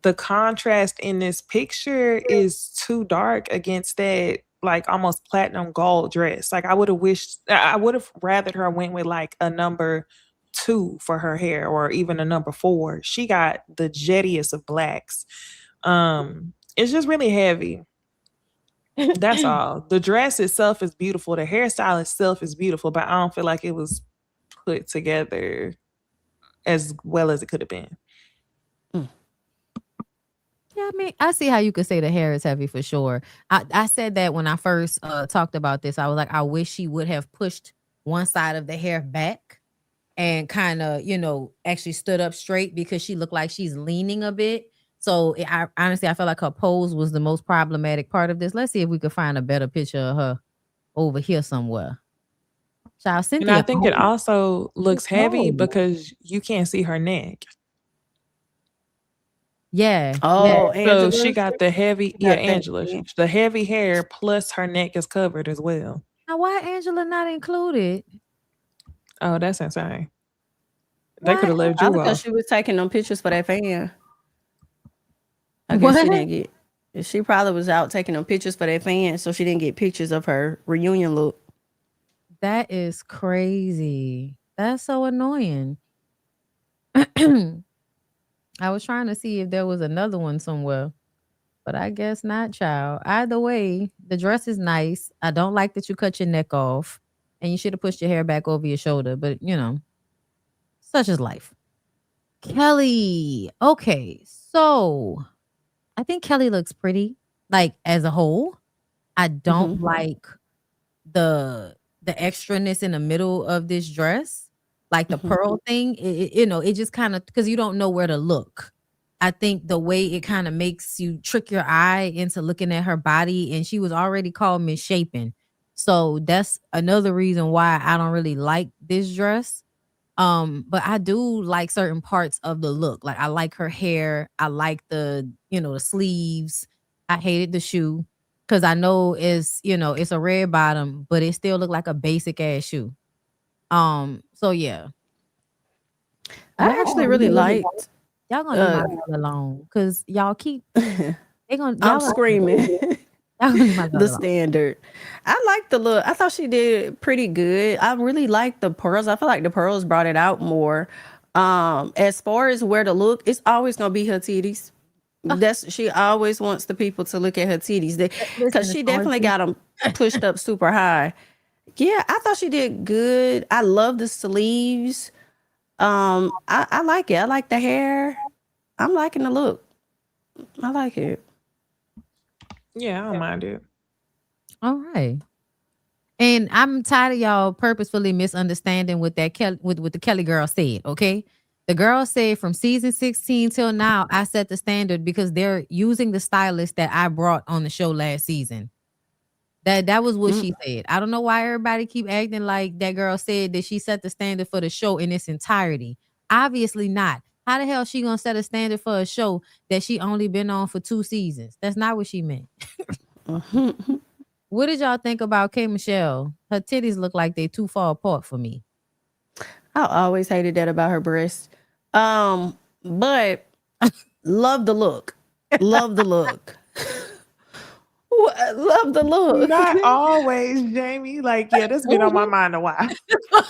the contrast in this picture is too dark against that like almost platinum gold dress. Like I would have rathered her went with like a number 2 for her hair or even a number 4. She got the jettiest of blacks. It's just really heavy. That's all. The dress itself is beautiful. The hairstyle itself is beautiful, but I don't feel like it was put together as well as it could have been. Mm. Yeah, I mean, I see how you could say the hair is heavy for sure. I said that when I first talked about this. I was like, I wish she would have pushed one side of the hair back and kind of, actually stood up straight because she looked like she's leaning a bit. So I honestly, I felt like her pose was the most problematic part of this. Let's see if we could find a better picture of her over here somewhere. Child And I Cynthia. think it also looks heavy No. because you can't see her neck. Yeah. Oh, So she Angela. got the heavy, Got that Angela, thing. the heavy hair plus her neck is covered as well. Now, why Angela not included? Oh, that's insane. They Why? could have left Probably you because off. she was taking them pictures for that fan. I guess she What? didn't get. She probably was out taking them pictures for that fan, so she didn't get pictures of her reunion look. That is crazy. That's so annoying. I was trying to see if there was another one somewhere, but I guess not, child. Either way, the dress is nice. I don't like that you cut your neck off and you should have pushed your hair back over your shoulder, but such is life. Kelly. Okay. So I think Kelly looks pretty, like as a whole. I don't like the extraness in the middle of this dress, like the pearl thing. It just kind of, because you don't know where to look. I think the way it kind of makes you trick your eye into looking at her body, and she was already called misshapen. So that's another reason why I don't really like this dress. But I do like certain parts of the look. Like I like her hair. I like the sleeves. I hated the shoe because I know it's a red bottom, but it still looked like a basic ass shoe. So yeah. I actually really liked. Y'all gonna leave my girl alone. Cause y'all keep they gonna I'm y'all screaming. y'all gonna leave my girl The alone. standard. I like the look. I thought she did pretty good. I really like the pearls. I feel like the pearls brought it out more. As far as where to look, it's always gonna be her titties. She always wants the people to look at her titties because Listen, she it's hard definitely to- got them pushed up super high. Yeah, I thought she did good. I love the sleeves. I like it. I like the hair. I'm liking the look. I like it. Yeah, I don't mind it. All right. And I'm tired of y'all purposefully misunderstanding what that what the Kelly girl said, okay? The girl said from season 16 till now, I set the standard because they're using the stylist that I brought on the show last season. That was what she said. I don't know why everybody keep acting like that girl said that she set the standard for the show in its entirety. Obviously not. How the hell she gonna set a standard for a show that she only been on for 2 seasons? That's not what she meant. What did y'all think about K Michelle? Her titties look like they too far apart for me. I always hated that about her breasts. But love the look. Love the look. Love the look. Not always, Jamie. Like, yeah, that's been on my mind a while.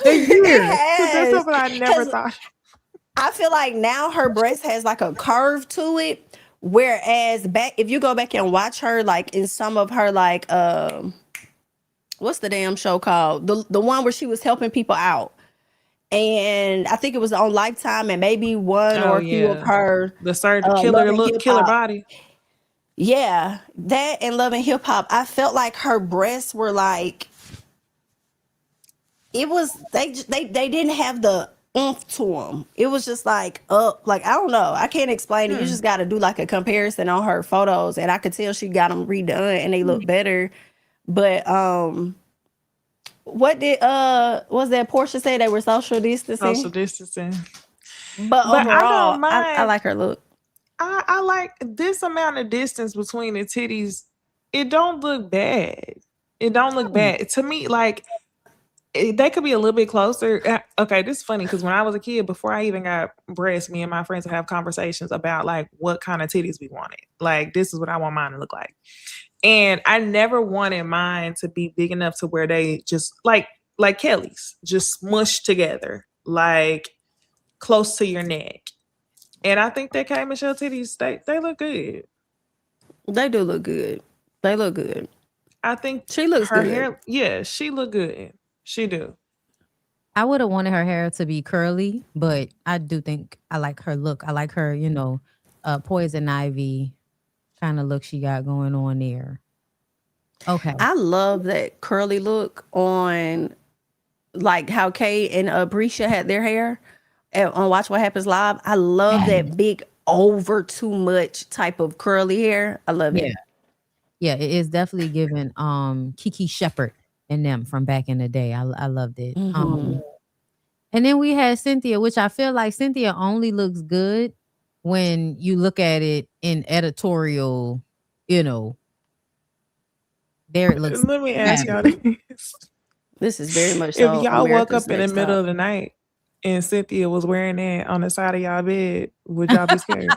It Because that's has. something I never 'Cause thought. I feel like now her breast has like a curve to it. Whereas back, if you go back and watch her, like in some of her like what's the damn show called? The one where she was helping people out. And I think it was on Lifetime and maybe one Oh or a few of yeah, her the surgery, Love killer and look, Hip killer Hop. body. Yeah, that and Love and Hip Hop. I felt like her breasts were like it was they didn't have the oomph to them. It was just like up, like I don't know. I can't explain it. You just got to do like a comparison on her photos, and I could tell she got them redone and they look better. But what did was that Portia say they were social distancing? Social distancing. But But I overall, don't I mind. like her look. I like this amount of distance between the titties. It don't look bad. It don't look bad to me. Like they could be a little bit closer. Okay, this is funny because when I was a kid, before I even got breasts, me and my friends would have conversations about like what kind of titties we wanted. Like this is what I want mine to look like. And I never wanted mine to be big enough to where they just like Kelly's, just smushed together, like close to your neck. And I think that K Michelle titties, they look good. They do look good. They look good. I think She looks her good. hair, yeah, she look good. She do. I would have wanted her hair to be curly, but I do think I like her look. I like her, poison ivy kind of look she got going on there. Okay. I love that curly look on like how Kay and Brescia had their hair on Watch What Happens Live. I love that big over too much type of curly hair. I love Yeah. it. Yeah, it is definitely giving Kiki Shepherd and them from back in the day. I loved it. And then we had Cynthia, which I feel like Cynthia only looks good when you look at it in editorial, there it looks Let me ask y'all fabulous. this. This is very much If so y'all woke America's up in the Next middle Top. of the night and Cynthia was wearing that on the side of y'all bed, would y'all be scared?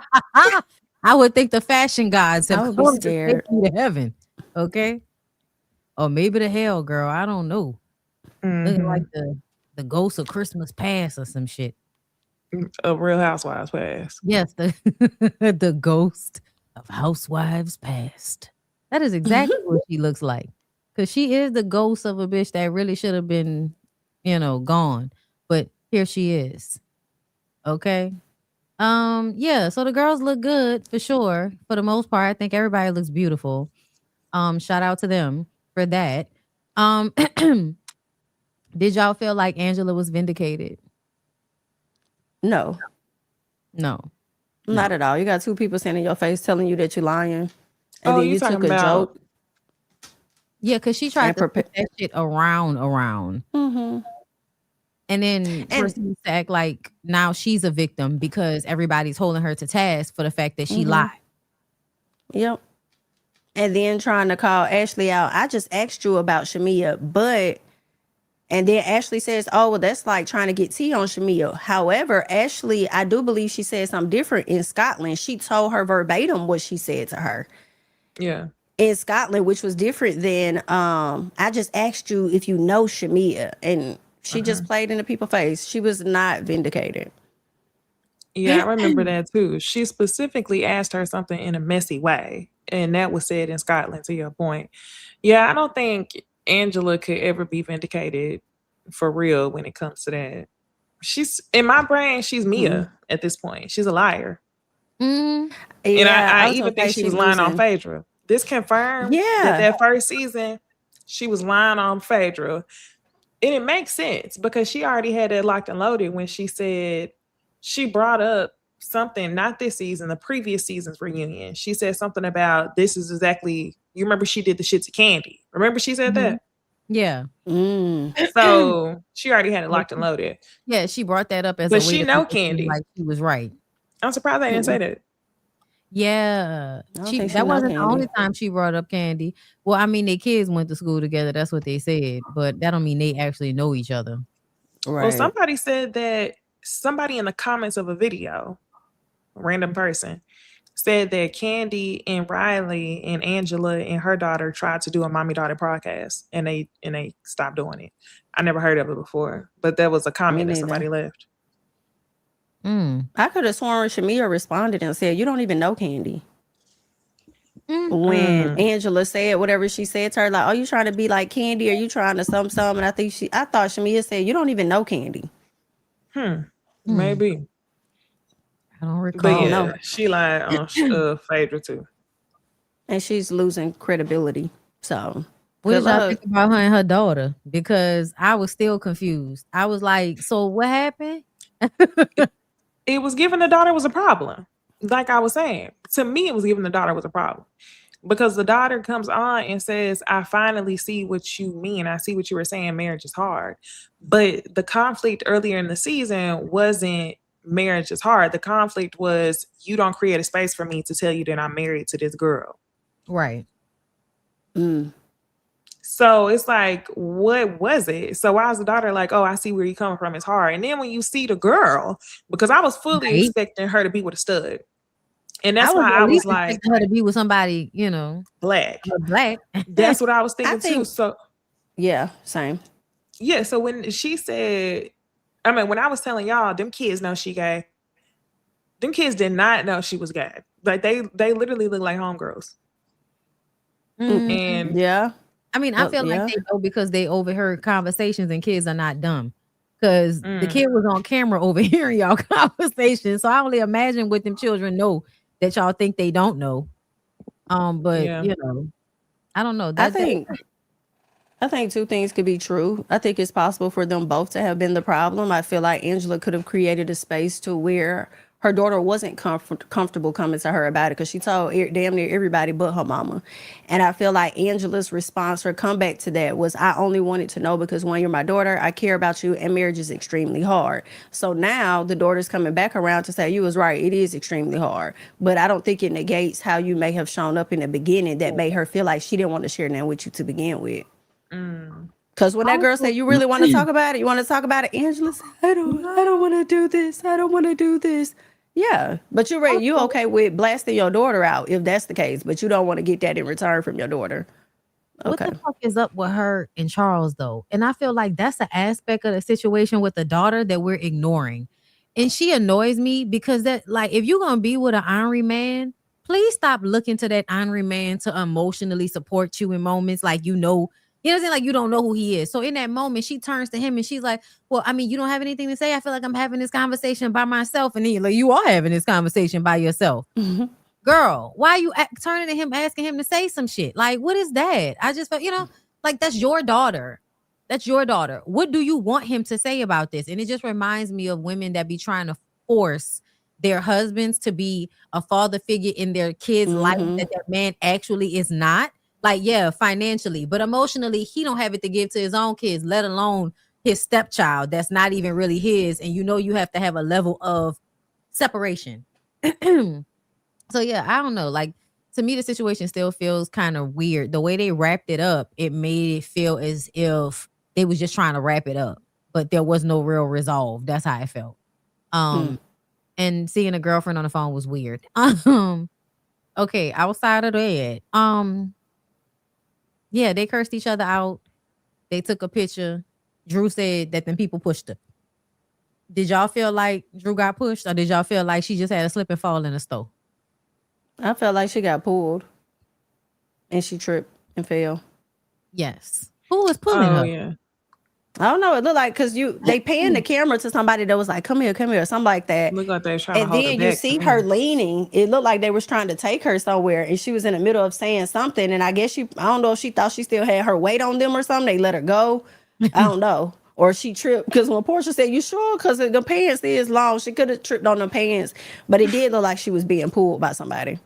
I would think the fashion gods I have would be come to take scared. you to heaven. Okay. Or maybe to hell, girl. I don't know. Looking like the ghost of Christmas past or some shit. A Real Housewives pass. Yes, the ghost of housewives past. That is exactly what she looks like. Cause she is the ghost of a bitch that really should have been, gone. But here she is. Okay. Yeah, so the girls look good for sure. For the most part, I think everybody looks beautiful. Shout out to them for that. Did y'all feel like Angela was vindicated? No, No. not at all. You got two people standing in your face telling you that you're lying. And Oh, then you you talking took a about joke. Yeah, because she tried And to flip that shit around. And then proceeds to act like now she's a victim because everybody's holding her to task for the fact that she lied. Yep. And then trying to call Ashley out. I just asked you about Shamia, but and then Ashley says, oh, well, that's like trying to get tea on Shamia. However, Ashley, I do believe she said something different in Scotland. She told her verbatim what she said to her. Yeah. In Scotland, which was different than I just asked you if you know Shamia, and she just played in the people's face. She was not vindicated. Yeah, I remember that too. She specifically asked her something in a messy way, and that was said in Scotland, to your point. Yeah, I don't think Angela could ever be vindicated for real when it comes to that. She's in my brain, she's Mia at this point. She's a liar. And Yeah, I I was gonna even think say she she was lying on losing. Phaedra. This confirmed Yeah. that first season, she was lying on Phaedra. And it makes sense because she already had that locked and loaded when she said she brought up something, not this season, the previous season's reunion. She said something about this is exactly, you remember she did the shit to KANDI. Remember she said that? Yeah. So she already had it locked and loaded. Yeah, she brought that up as But a way she to know make it seem KANDI. like she was right. I'm surprised they didn't say that. Yeah, I don't think she that know wasn't the only KANDI. time she brought up KANDI. Well, I mean, their kids went to school together. That's what they said, but that don't mean they actually know each other. Well, Right. somebody said that somebody in the comments of a video, a random person, said that KANDI and Riley and Angela and her daughter tried to do a mommy daughter podcast and they stopped doing it. I never heard of it before, but that was a comment that somebody left. I could have sworn Shamia responded and said, "You don't even know KANDI." When Angela said whatever she said to her, like, "Oh, you trying to be like KANDI? Or you trying to some?" And I thought Shamia said, "You don't even know KANDI." Maybe. I don't recall. But yeah, she lied on Phaedra too. And she's losing credibility. So What good did y'all luck. think about her and her daughter? Because I was still confused. I was like, so what happened? It was given the daughter was a problem. Like I was saying, to me, it was given the daughter was a problem. Because the daughter comes on and says, I finally see what you mean. I see what you were saying. Marriage is hard. But the conflict earlier in the season wasn't marriage is hard. The conflict was you don't create a space for me to tell you that I'm married to this girl. Right. So it's like, what was it? So why is the daughter like, oh, I see where you coming from. It's hard. And then when you see the girl, because I was fully expecting her to be with a stud. And that's why I was like, her to be with somebody, black. Black. That's what I was thinking too. So yeah, same. Yeah, so when she said, I mean, when I was telling y'all, them kids know she gay. Them kids did not know she was gay. Like they literally look like homegirls. And yeah. I mean, I feel like they know because they overheard conversations and kids are not dumb. Because the kid was on camera overhearing y'all conversations. So I only imagine what them children know that y'all think they don't know. But Yeah. I don't know. I That think I think two things could be true. I think it's possible for them both to have been the problem. I feel like Angela could have created a space to where her daughter wasn't comfortable coming to her about it because she told damn near everybody but her mama. And I feel like Angela's response, her comeback to that was, I only wanted to know because one, you're my daughter, I care about you, and marriage is extremely hard. So now the daughter's coming back around to say, you was right, it is extremely hard. But I don't think it negates how you may have shown up in the beginning that made her feel like she didn't want to share that with you to begin with. Because when that girl said, you really want to talk about it? You want to talk about it? Angela said, I don't want to do this. I don't want to do this. Yeah. But you're right. You okay with blasting your daughter out if that's the case, but you don't want to get that in return from your daughter. What Okay. the fuck is up with her and Charles though? And I feel like that's an aspect of the situation with the daughter that we're ignoring. And she annoys me because that, like, if you're gonna be with an ornery man, please stop looking to that ornery man to emotionally support you in moments like what I'm saying? Like you don't know who he is. So in that moment, she turns to him and she's like, well, I mean, you don't have anything to say. I feel like I'm having this conversation by myself. And then you're like, you are having this conversation by yourself. Girl, why are you turning to him, asking him to say some shit? Like, what is that? I just felt, like that's your daughter. That's your daughter. What do you want him to say about this? And it just reminds me of women that be trying to force their husbands to be a father figure in their kids' life that that man actually is not. Like, yeah, financially, but emotionally, he don't have it to give to his own kids, let alone his stepchild that's not even really his. And you have to have a level of separation. So yeah, I don't know. Like to me, the situation still feels kind of weird. The way they wrapped it up, it made it feel as if they was just trying to wrap it up, but there was no real resolve. That's how I felt. And seeing a girlfriend on the phone was weird. Okay, outside of that, yeah, they cursed each other out. They took a picture. Drew said that them people pushed her. Did y'all feel like Drew got pushed, or did y'all feel like she just had a slip and fall in the store? I felt like she got pulled and she tripped and fell. Yes. Who was pulling her? Yeah. I don't know. It looked like because they panned the camera to somebody that was like, come here, or something like that. Look like they were trying to And hold then it you back see to her me. leaning. It looked like they was trying to take her somewhere, and she was in the middle of saying something. And I guess I don't know if she thought she still had her weight on them or something. They let her go. I don't know. Or she tripped because when Portia said, "You sure?" Because the pants is long, she could have tripped on the pants, but it did look like she was being pulled by somebody.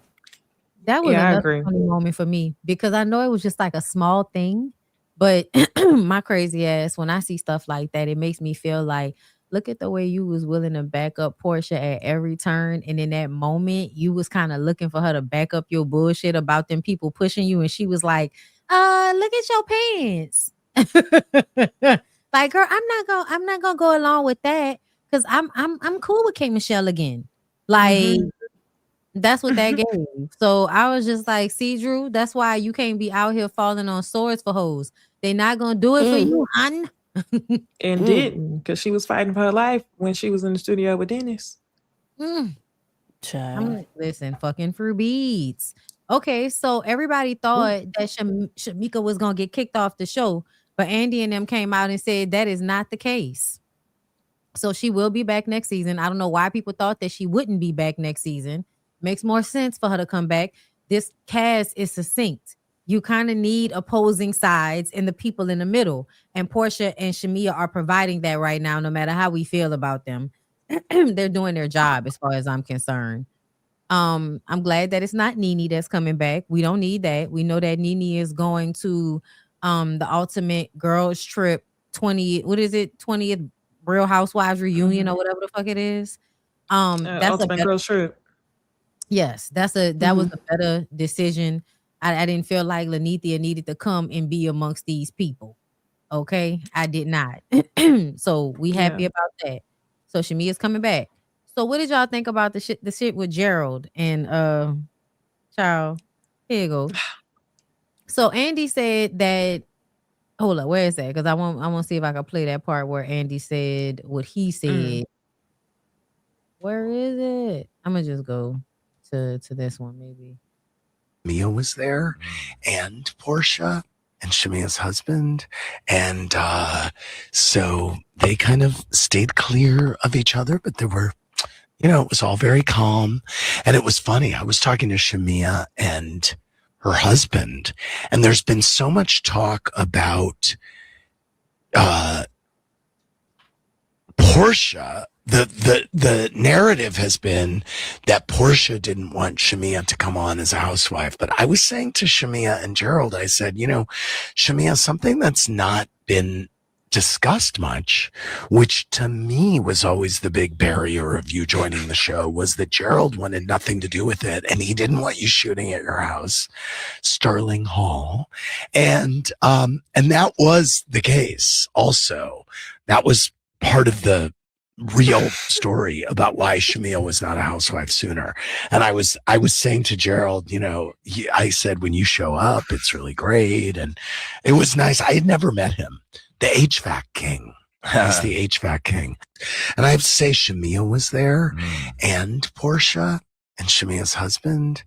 That was Yeah, I another agree. funny moment for me because I know it was just like a small thing, but my crazy ass, when I see stuff like that, it makes me feel like, look at the way you was willing to back up Portia at every turn. And in that moment, you was kind of looking for her to back up your bullshit about them people pushing you. And she was like, look at your pants. Like, girl, I'm not gonna go along with that because I'm cool with K Michelle again. Like, that's what that gave. So I was just like, see, Drew, that's why you can't be out here falling on swords for hoes. They not gonna do it for you, hon. And didn't, because she was fighting for her life when she was in the studio with Dennis. Listen, fucking fruit beads. Okay, so everybody thought that Shamika was gonna get kicked off the show, but Andy and them came out and said that is not the case. So she will be back next season. I don't know why people thought that she wouldn't be back next season. Makes more sense for her to come back. This cast is succinct. You kind of need opposing sides and the people in the middle. And Portia and Shamia are providing that right now, no matter how we feel about them. They're doing their job as far as I'm concerned. I'm glad that it's not Nene that's coming back. We don't need that. We know that Nene is going to the ultimate girls trip 20th Real Housewives reunion or whatever the fuck it is. That's Ultimate Girls Trip. Yes, that was a better decision. I didn't feel like Lanithia needed to come and be amongst these people. Okay, I did not. So we happy about that. So Shamia's coming back. So what did y'all think about the shit with Gerald and Child? Here you go. So Andy said that. Hold up, where is that? Because I want to see if I can play that part where Andy said what he said. Where is it? I'm gonna just go to this one maybe. Mia was there, and Portia and Shamia's husband, and so they kind of stayed clear of each other, but there were, it was all very calm, and it was funny. I was talking to Shamia, and her husband. And there's been so much talk about Portia. The narrative has been that Portia didn't want Shamia to come on as a housewife. But I was saying to Shamia and Gerald, I said, Shamia, something that's not been discussed much, which to me was always the big barrier of you joining the show, was that Gerald wanted nothing to do with it, and he didn't want you shooting at your house, Sterling Hall, and that was the case. Also, that was part of the real story about why Shamia was not a housewife sooner. And I was saying to Gerald, I said, when you show up, it's really great, and it was nice. I had never met him. The HVAC king. He's the HVAC king. And I have to say, Shamia was there, and Portia, and Shamia's husband.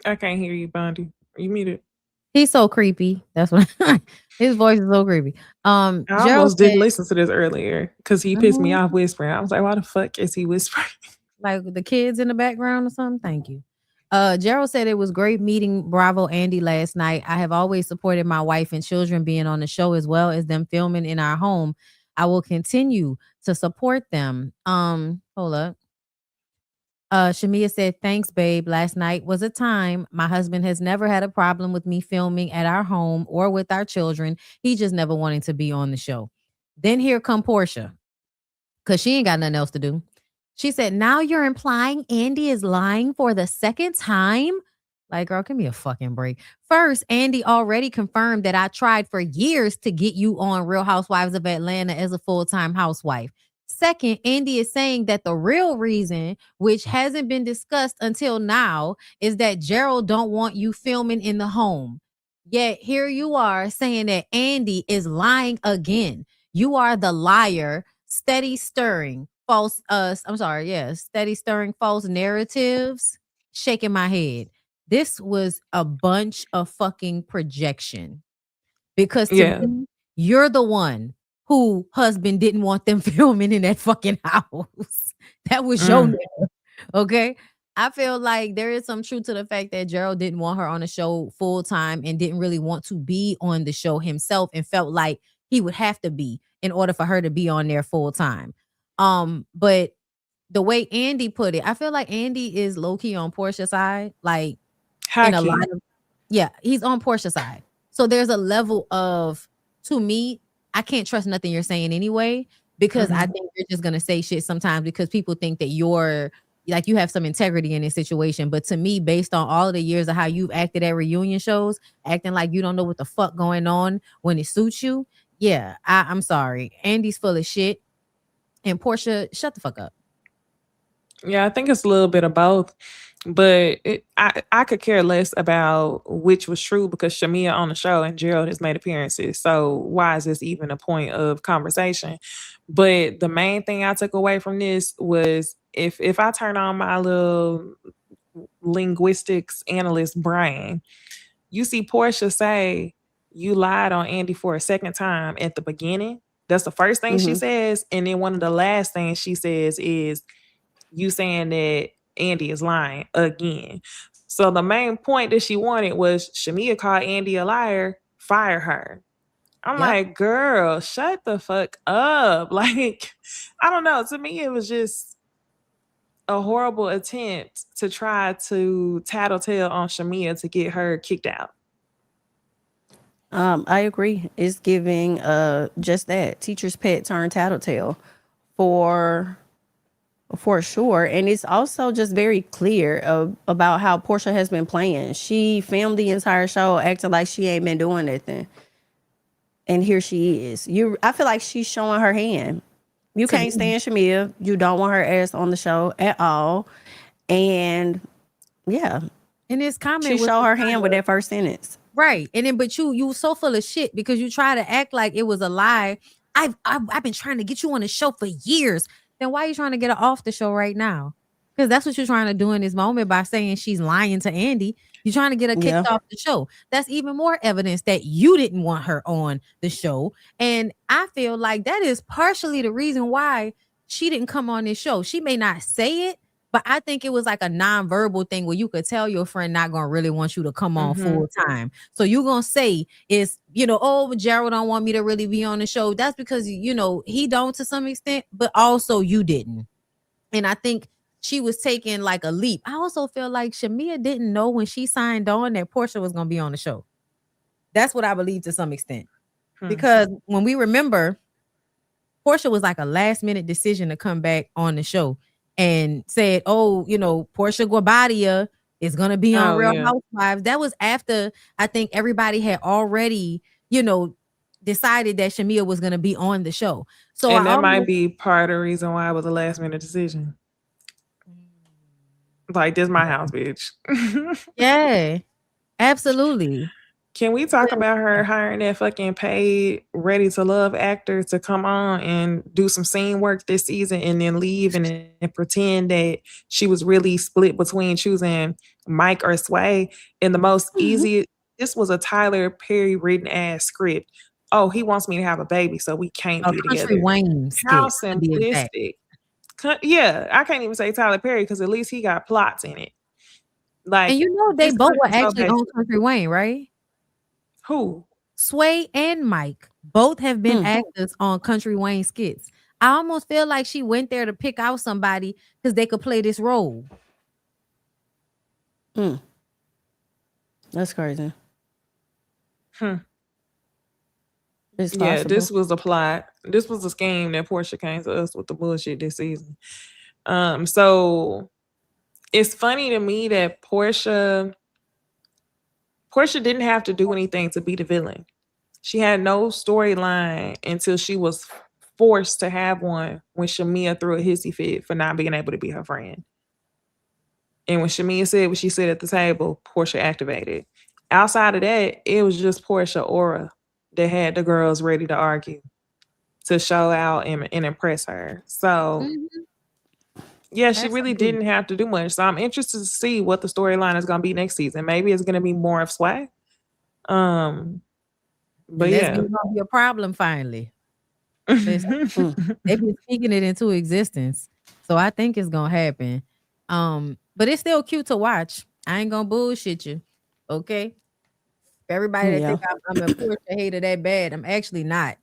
I can't hear you, Bondy. You muted. He's so creepy. That's what his voice is so creepy. I Gerald almost said, didn't listen to this earlier because he pissed me off whispering. I was like, why the fuck is he whispering? like the kids in the background or something. Thank you. Gerald said it was great meeting Bravo Andy last night. I have always supported my wife and children being on the show as well as them filming in our home. I will continue to support them. Hold up. Shamia said, thanks, babe. Last night was a time. My husband has never had a problem with me filming at our home or with our children. He just never wanted to be on the show. Then here come Portia, because she ain't got nothing else to do. She said, now you're implying Andy is lying for the second time? Like, girl, give me a fucking break. First, Andy already confirmed that I tried for years to get you on Real Housewives of Atlanta as a full-time housewife. Second, Andy is saying that the real reason, which hasn't been discussed until now, is that Gerald don't want you filming in the home. Yet here you are saying that Andy is lying again. You are the liar, steady stirring false steady stirring false narratives, shaking my head. This was a bunch of fucking projection. Because to me, you're the one who husband didn't want them filming in that fucking house. That was your name. Okay. I feel like there is some truth to the fact that Gerald didn't want her on the show full time and didn't really want to be on the show himself and felt like he would have to be in order for her to be on there full time. But the way Andy put it, I feel like Andy is low key on Portia's side. Like, in a lot of, he's on Portia's side. So there's a level of, to me, I can't trust nothing you're saying anyway, because I think you're just gonna say shit sometimes because people think that you're like you have some integrity in this situation. But to me, based on all of the years of how you've acted at reunion shows, acting like you don't know what the fuck going on when it suits you, I'm sorry. Andy's full of shit. And Portia, shut the fuck up. Yeah, I think it's a little bit of both. But I could care less about which was true because Shamia on the show and Gerald has made appearances. So why is this even a point of conversation? But the main thing I took away from this was if I turn on my little linguistics analyst brain, you see Portia say you lied on Andy for a second time at the beginning. That's the first thing she says. And then one of the last things she says is you saying that Andy is lying again. So the main point that she wanted was Shamia called Andy a liar, fire her. I'm like, girl, shut the fuck up. Like, I don't know. To me, it was just a horrible attempt to try to tattletale on Shamia to get her kicked out. I agree. It's giving just that teacher's pet turned tattletale for sure. And it's also just very clear about how Portia has been playing. She filmed the entire show acting like she ain't been doing nothing. And here she is. I feel like she's showing her hand. You can't stand Shamia. You don't want her ass on the show at all. And in this comment, she showed her hand with that first sentence. Right. And then, but you so full of shit because you try to act like it was a lie. I've been trying to get you on the show for years. Then why are you trying to get her off the show right now? Because that's what you're trying to do in this moment by saying she's lying to Andy. You're trying to get her kicked off the show. That's even more evidence that you didn't want her on the show. And I feel like that is partially the reason why she didn't come on this show. She may not say it, But I think it was like a nonverbal thing where you could tell your friend not gonna really want you to come on full time. So you gonna say is, oh, Gerald don't want me to really be on the show. That's because he don't to some extent, but also you didn't. And I think she was taking like a leap. I also feel like Shamia didn't know when she signed on that Portia was gonna be on the show. That's what I believe to some extent. Because when we remember, Portia was like a last minute decision to come back on the show and said, oh, Portia Guabadia is going to be on Real Housewives. That was after I think everybody had already, decided that Shamia was going to be on the show. So and that might be part of the reason why it was a last minute decision. Like, this my house, bitch. Yeah, absolutely. Can we talk about her hiring that fucking paid Ready to Love actor to come on and do some scene work this season and then leave and pretend that she was really split between choosing Mike or Sway? And the most easy, this was a Tyler Perry written ass script. Oh, he wants me to have a baby, so we can't be together. Country Wayne How simplistic. Yeah, I can't even say Tyler Perry because at least he got plots in it. Like, and they both were actually on Country Wayne, right? Who? Sway and Mike both have been actors on Country Wayne skits. I almost feel like she went there to pick out somebody because they could play this role. That's crazy. Yeah, this was a plot. This was a scheme that Portia came to us with the bullshit this season. So it's funny to me that Portia didn't have to do anything to be the villain. She had no storyline until she was forced to have one when Shamia threw a hissy fit for not being able to be her friend. And when Shamia said what she said at the table, Portia activated. Outside of that, it was just Portia aura that had the girls ready to argue, to show out and impress her. So yeah, she really didn't have to do much. So I'm interested to see what the storyline is going to be next season. Maybe it's going to be more of Sway. But yeah, it's gonna be a problem finally. They've been speaking it into existence, so I think it's gonna happen. But it's still cute to watch. I ain't gonna bullshit you, okay? For everybody that think I'm a Portia hater that bad, I'm actually not.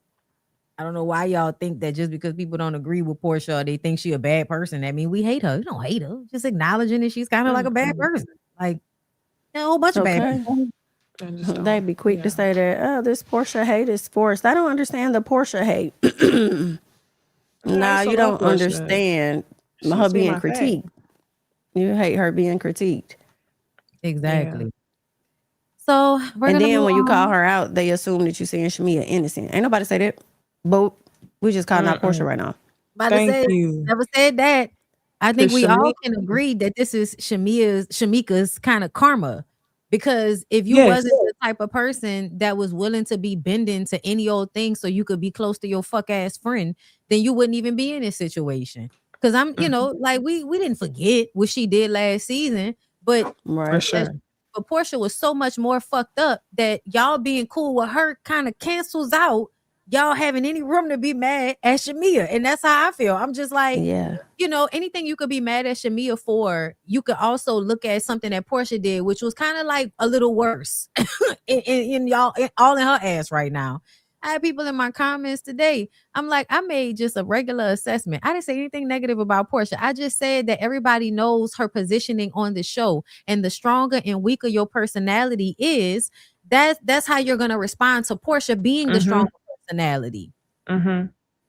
I don't know why y'all think that just because people don't agree with Portia, they think she a bad person. I mean, we hate her. We don't hate her. Just acknowledging that she's kind of like a bad person, like a whole bunch of bad people. They'd be quick to say that, oh, this Portia hate is forced. I don't understand the Portia hate. Nah, you don't understand her being critiqued. You hate her being critiqued. Exactly. Yeah. So and then when you call her out, they assume that you're saying Shamia innocent. Ain't nobody say that. But we just calling out Portia right now. Thank you. Never said that. I think we all can agree that this is Shamika's kind of karma. Because if you wasn't the type of person that was willing to be bending to any old thing so you could be close to your fuck ass friend, then you wouldn't even be in this situation. Because I'm, like we didn't forget what she did last season, but for sure. But Portia was so much more fucked up that y'all being cool with her kind of cancels out y'all having any room to be mad at Shamia. And that's how I feel. I'm just like, anything you could be mad at Shamia for, you could also look at something that Portia did, which was kind of like a little worse in y'all, all in her ass right now. I had people in my comments today. I'm like, I made just a regular assessment. I didn't say anything negative about Portia. I just said that everybody knows her positioning on the show, and the stronger and weaker your personality is, that's how you're going to respond to Portia being the stronger personality,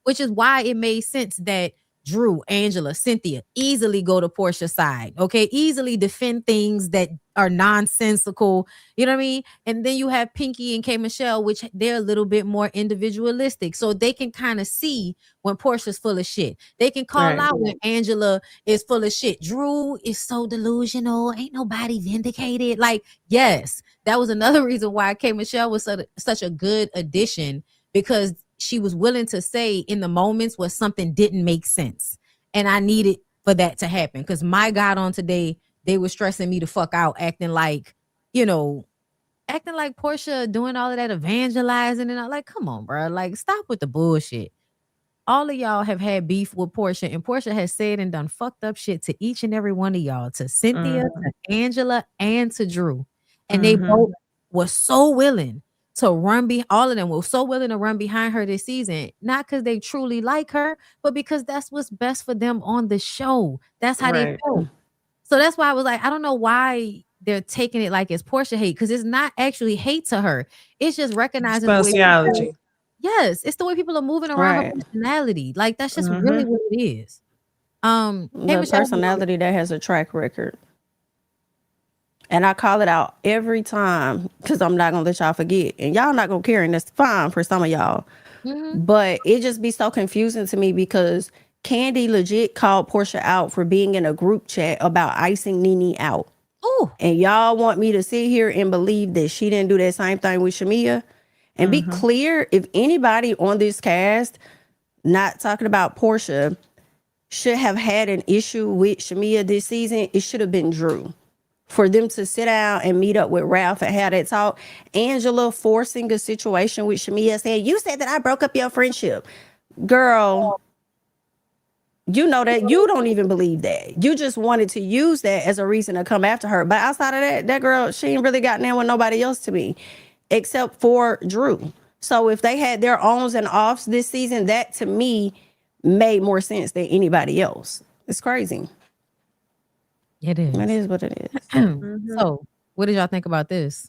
which is why it made sense that Drew, Angela, Cynthia easily go to Portia's side, okay? Easily defend things that are nonsensical, you know what I mean? And then you have Pinky and K. Michelle, which they're a little bit more individualistic, so they can kind of see when Portia's full of shit. They can call out when Angela is full of shit. Drew is so delusional, ain't nobody vindicated. Like, yes, that was another reason why K. Michelle was such a good addition, because she was willing to say in the moments where something didn't make sense. And I needed for that to happen, because my God, on today, they were stressing me the fuck out, acting like Portia doing all of that evangelizing. And I'm like, come on, bro. Like, stop with the bullshit. all of y'all have had beef with Portia, and Portia has said and done fucked up shit to each and every one of y'all, to Cynthia, to Angela, and to Drew. And they both were so willing to all of them were so willing to run behind her this season, not because they truly like her, but because that's what's best for them on the show. That's how they felt. So that's why I was like, I don't know why they're taking it like it's Portia hate, because it's not actually hate to her. It's just recognizing the way sociology. Yes, it's the way people are moving around her personality. Like that's just really what it is. The personality that has a track record. And I call it out every time because I'm not gonna let y'all forget. And y'all not gonna care, and that's fine for some of y'all. But it just be so confusing to me because KANDI legit called Portia out for being in a group chat about icing Nene out. Oh, and y'all want me to sit here and believe that she didn't do that same thing with Shamia? And be clear, if anybody on this cast, not talking about Portia, should have had an issue with Shamia this season, it should have been Drew. For them to sit down and meet up with Ralph and have that talk. Angela forcing a situation with Shamia, saying, you said that I broke up your friendship. Girl, you know that you don't even believe that. You just wanted to use that as a reason to come after her. But outside of that, that girl, she ain't really gotten in with nobody else to me, except for Drew. So if they had their ons and offs this season, that to me made more sense than anybody else. It's crazy. It is. It is what it is. So what did y'all think about this?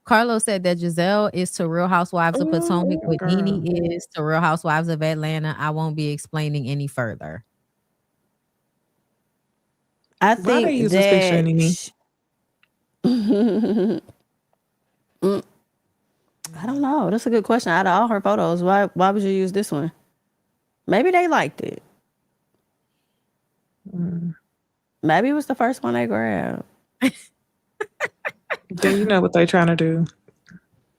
Carlos said that Giselle is to Real Housewives of Potomac what Nene is to Real Housewives of Atlanta. I won't be explaining any further. I think they use this picture of Nene? I don't know. That's a good question. Out of all her photos, why would you use this one? Maybe they liked it. Maybe it was the first one they grabbed. Then you know what they're trying to do.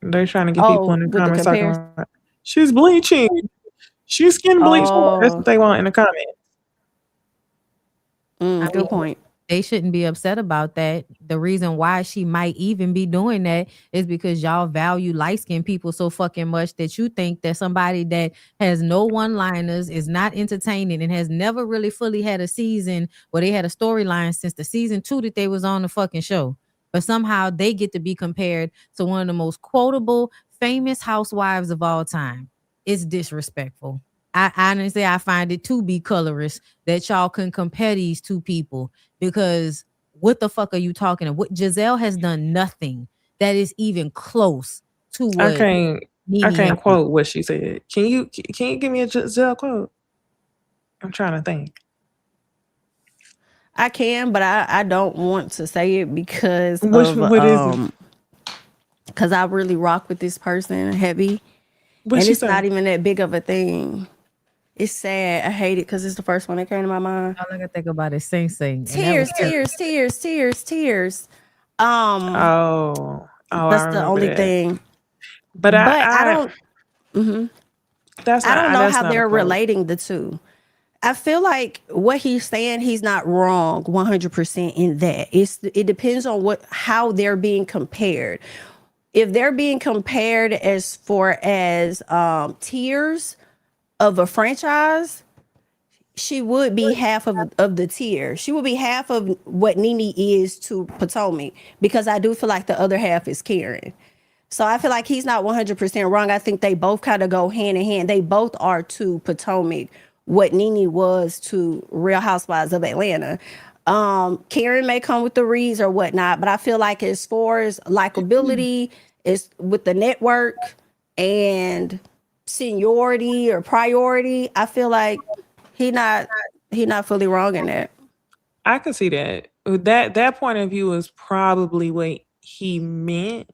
They're trying to get people in the with comments the talking about, she's bleaching. She's skin bleached. That's what they want in the comments. Good point. They shouldn't be upset about that. The reason why she might even be doing that is because y'all value light-skinned people so fucking much that you think that somebody that has no one-liners, is not entertaining, and has never really fully had a season where they had a storyline since the season 2 that they was on the fucking show. But somehow they get to be compared to one of the most quotable, famous housewives of all time. It's disrespectful. I honestly, I find it to be colorist that y'all can compare these two people, because what the fuck are you talking about? What Giselle has done nothing that is even close to what I can't quote what she said. Can you give me a Giselle quote? I'm trying to think. I can, but I don't want to say it because what is it? Because I really rock with this person heavy. What and it's say? Not even that big of a thing. It's sad. I hate it because it's the first one that came to my mind. All I can think about is Sing Sing. Tears. Oh, that's the only thing. But I don't. That's I don't know how they're relating relating the two. I feel like what he's saying, he's not wrong 100% in that. It depends on how they're being compared. If they're being compared as far as tiers of a franchise, she would be half of the tier. She would be half of what Nene is to Potomac, because I do feel like the other half is Karen. So I feel like he's not 100% wrong. I think they both kind of go hand in hand. They both are to Potomac what Nene was to Real Housewives of Atlanta. Karen may come with the reads or whatnot, but I feel like as far as likability, is with the network and seniority or priority, I feel like he not fully wrong in that. I can see that. That point of view is probably what he meant.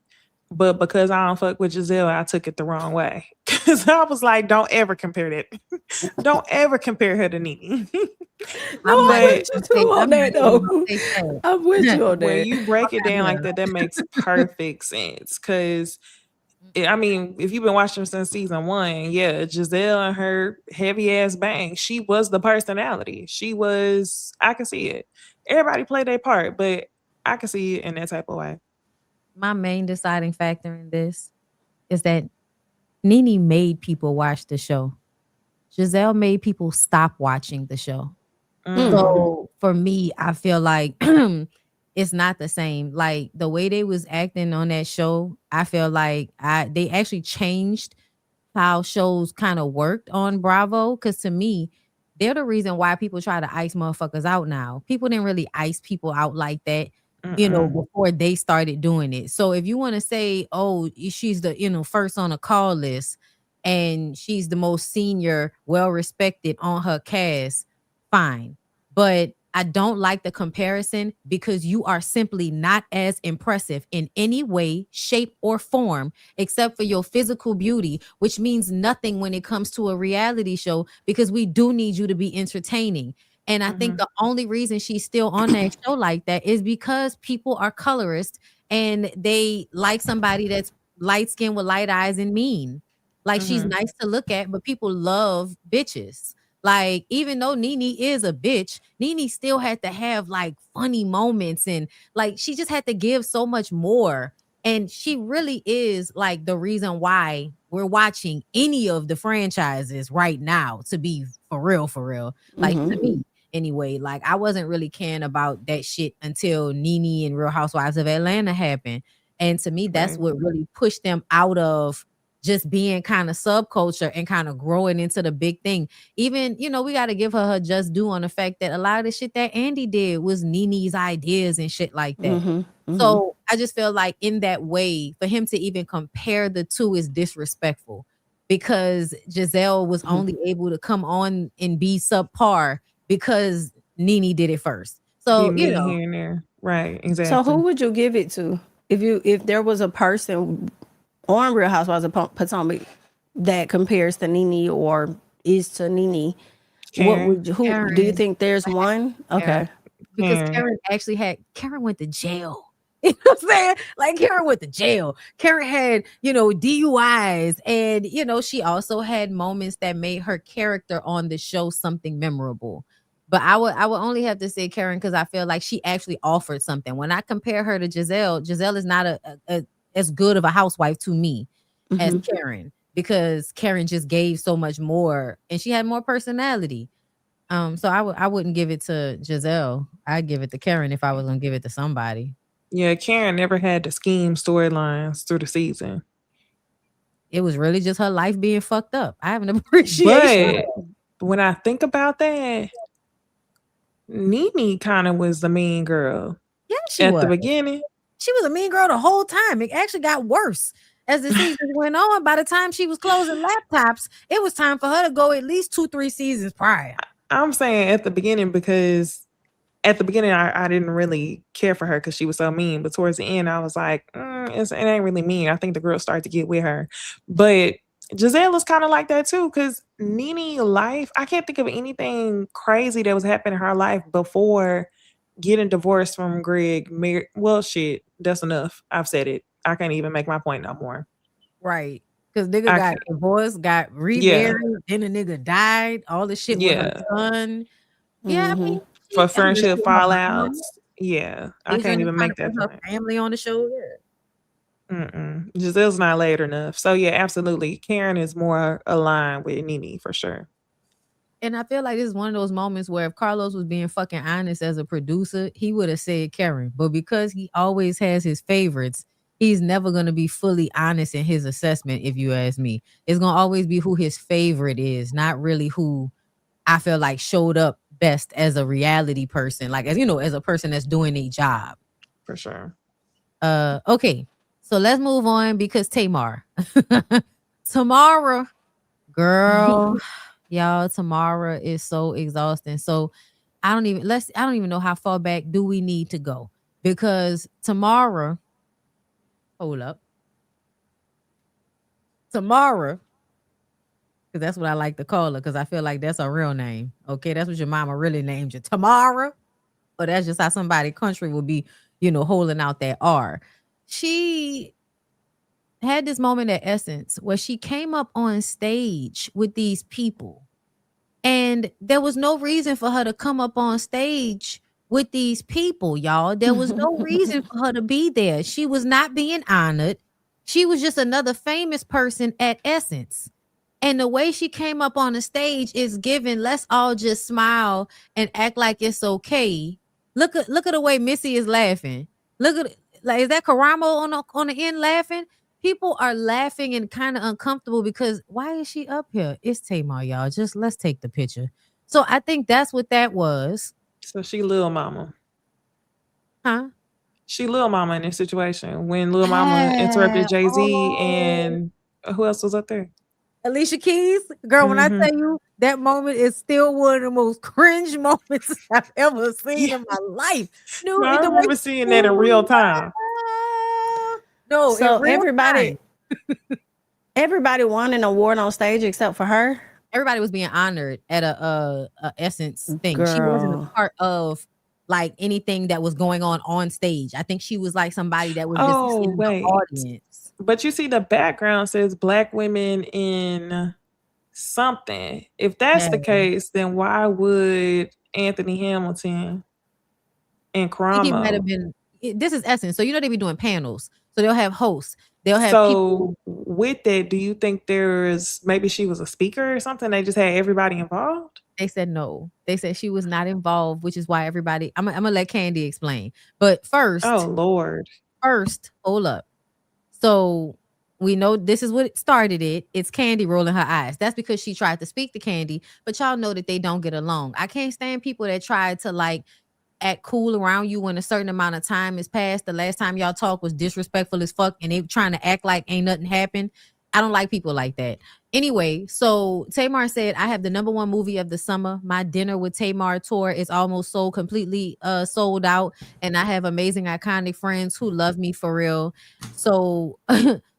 But because I don't fuck with Giselle, I took it the wrong way. Because I was like, don't ever compare that. Don't ever compare her to Nene. I'm with you on that, though. I'm with you on that. When you break it down like that makes perfect sense. Because, I mean, if you've been watching since season 1, yeah, Giselle and her heavy-ass bang, she was the personality. I can see it. Everybody played their part, but I can see it in that type of way. My main deciding factor in this is that Nene made people watch the show. Giselle made people stop watching the show. Mm. So for me, I feel like it's not the same. Like the way they was acting on that show, I feel like they actually changed how shows kind of worked on Bravo. Cause to me, they're the reason why people try to ice motherfuckers out now. People didn't really ice people out like that, before they started doing it. So if you want to say, oh, she's the, first on a call list and she's the most senior, well respected on her cast, fine. But I don't like the comparison because you are simply not as impressive in any way, shape, or form except for your physical beauty, which means nothing when it comes to a reality show because we do need you to be entertaining. And I think the only reason she's still on that show like that is because people are colorist and they like somebody that's light skinned with light eyes and mean. Like she's nice to look at, but people love bitches. Like, even though Nene is a bitch, Nene still had to have like funny moments and like she just had to give so much more. And she really is like the reason why we're watching any of the franchises right now, to be for real, for real. Like to me, anyway, like I wasn't really caring about that shit until Nene and Real Housewives of Atlanta happened. And to me, that's what really pushed them out of just being kind of subculture and kind of growing into the big thing. Even, we got to give her just due on the fact that a lot of the shit that Andy did was Nene's ideas and shit like that. So I just feel like in that way, for him to even compare the two is disrespectful because Giselle was only able to come on and be subpar because Nene did it first. So, here and there. Right, exactly. So who would you give it to if there was a person on Real Housewives of Potomac that compares to Nene or is to Nene? Karen. Who do you think there's one? Okay. Because Karen went to jail. You know what I'm saying? Like Karen went to jail. Karen had, DUIs and, she also had moments that made her character on the show something memorable. But I would only have to say Karen because I feel like she actually offered something. When I compare her to Giselle is not a as good of a housewife to me as Karen because Karen just gave so much more and she had more personality. So I wouldn't give it to Giselle. I'd give it to Karen if I was gonna give it to somebody. Yeah, Karen never had the scheme storylines through the season. It was really just her life being fucked up. I have an appreciation. But when I think about that, Nene kind of was the mean girl. Yeah, she at was. the beginning. She was a mean girl the whole time. It actually got worse as the season went on. By the time she was closing laptops, it was time for her to go at least 2-3 seasons prior. I'm saying at the beginning because at the beginning I didn't really care for her because she was so mean. But towards the end, I was like, it ain't really mean. I think the girls started to get with her. But Giselle is kind of like that too because Nene life, I can't think of anything crazy that was happening in her life before getting divorced from Greg. Well, shit, that's enough. I've said it. I can't even make my point no more. Right. Because nigga got divorced, got remarried, then the nigga died, all the shit with her son. Yeah, I mean, for friendship fallouts. Yeah, I can't even make that point. Her family on the show. Giselle's not later enough. So yeah, absolutely. Karen is more aligned with Nene for sure. And I feel like this is one of those moments where if Carlos was being fucking honest as a producer, he would have said Karen. But because he always has his favorites, he's never going to be fully honest in his assessment, if you ask me. It's going to always be who his favorite is, not really who I feel like showed up best as a reality person, like as as a person that's doing a job. For sure. Okay. So let's move on because Tamar. Tamara, girl. Y'all, Tamara is so exhausting. So I don't even know how far back do we need to go because Tamara, hold up. Tamara, because that's what I like to call her because I feel like that's her real name. Okay, that's what your mama really named you, Tamara. But that's just how somebody country will be, holding out that R. She had this moment at Essence where she came up on stage with these people. And there was no reason for her to come up on stage with these people, y'all. There was no reason for her to be there. She was not being honored. She was just another famous person at Essence. And the way she came up on the stage is giving, let's all just smile and act like it's okay. Look at the way Missy is laughing. Look at, like, is that Karamo on the end laughing? People are laughing and kind of uncomfortable because why is she up here? It's Tamar, y'all. Just let's take the picture. So I think that's what that was. So she Lil Mama. Huh? She Lil Mama in this situation when Lil Mama interrupted Jay-Z and who else was up there? Alicia Keys, girl, when I Mhm. tell you that moment is still one of the most cringe moments I've ever seen in my life. No, I remember seeing that in real time. No, So in real everybody time. won an award on stage except for her. Everybody was being honored at a Essence thing. She wasn't a Girl. part of like anything that was going on stage. I think she was like somebody that was Oh, just in wait. the audience. But you see the background says Black women in something. If that's the Yeah. case, then why would Anthony Hamilton and I think he might have Karamo? been. This is Essence, so you know they be doing panels, so they'll have hosts. They'll have people. So with that, do you think there's maybe she was a speaker or something? They just had everybody involved? They said no. They said she was not involved, which is why everybody. I'm gonna let KANDI explain. But first, Oh Lord. hold up. So we know this is what started it. It's KANDI rolling her eyes. That's because she tried to speak to KANDI, but y'all know that they don't get along. I can't stand people that try to like act cool around you when a certain amount of time has passed. The last time y'all talked was disrespectful as fuck, and they trying to act like ain't nothing happened. I don't like people like that. Anyway, so Tamar said, I have the #1 movie of the summer. My Dinner with Tamar tour is almost completely sold out. And I have amazing, iconic friends who love me for real. So,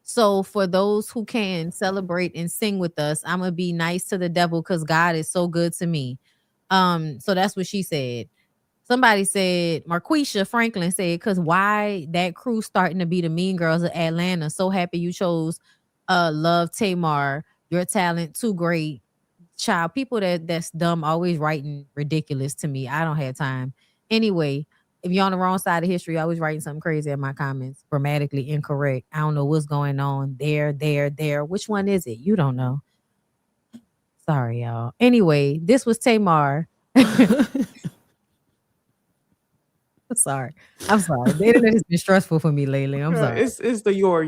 so for those who can celebrate and sing with us, I'm gonna be nice to the devil because God is so good to me. So that's what she said. Somebody said, Marquisha Franklin said, because why that crew starting to be the mean girls of Atlanta. So happy you chose Love Tamar. Your talent too great. Child, people that's dumb always writing ridiculous to me. I don't have time. Anyway, if you're on the wrong side of history, always writing something crazy in my comments, grammatically incorrect. I don't know what's going on there. Which one is it? You don't know. Sorry, y'all. Anyway, this was Tamar. Sorry. I'm sorry. The internet has been stressful for me lately. I'm sorry. It's the your.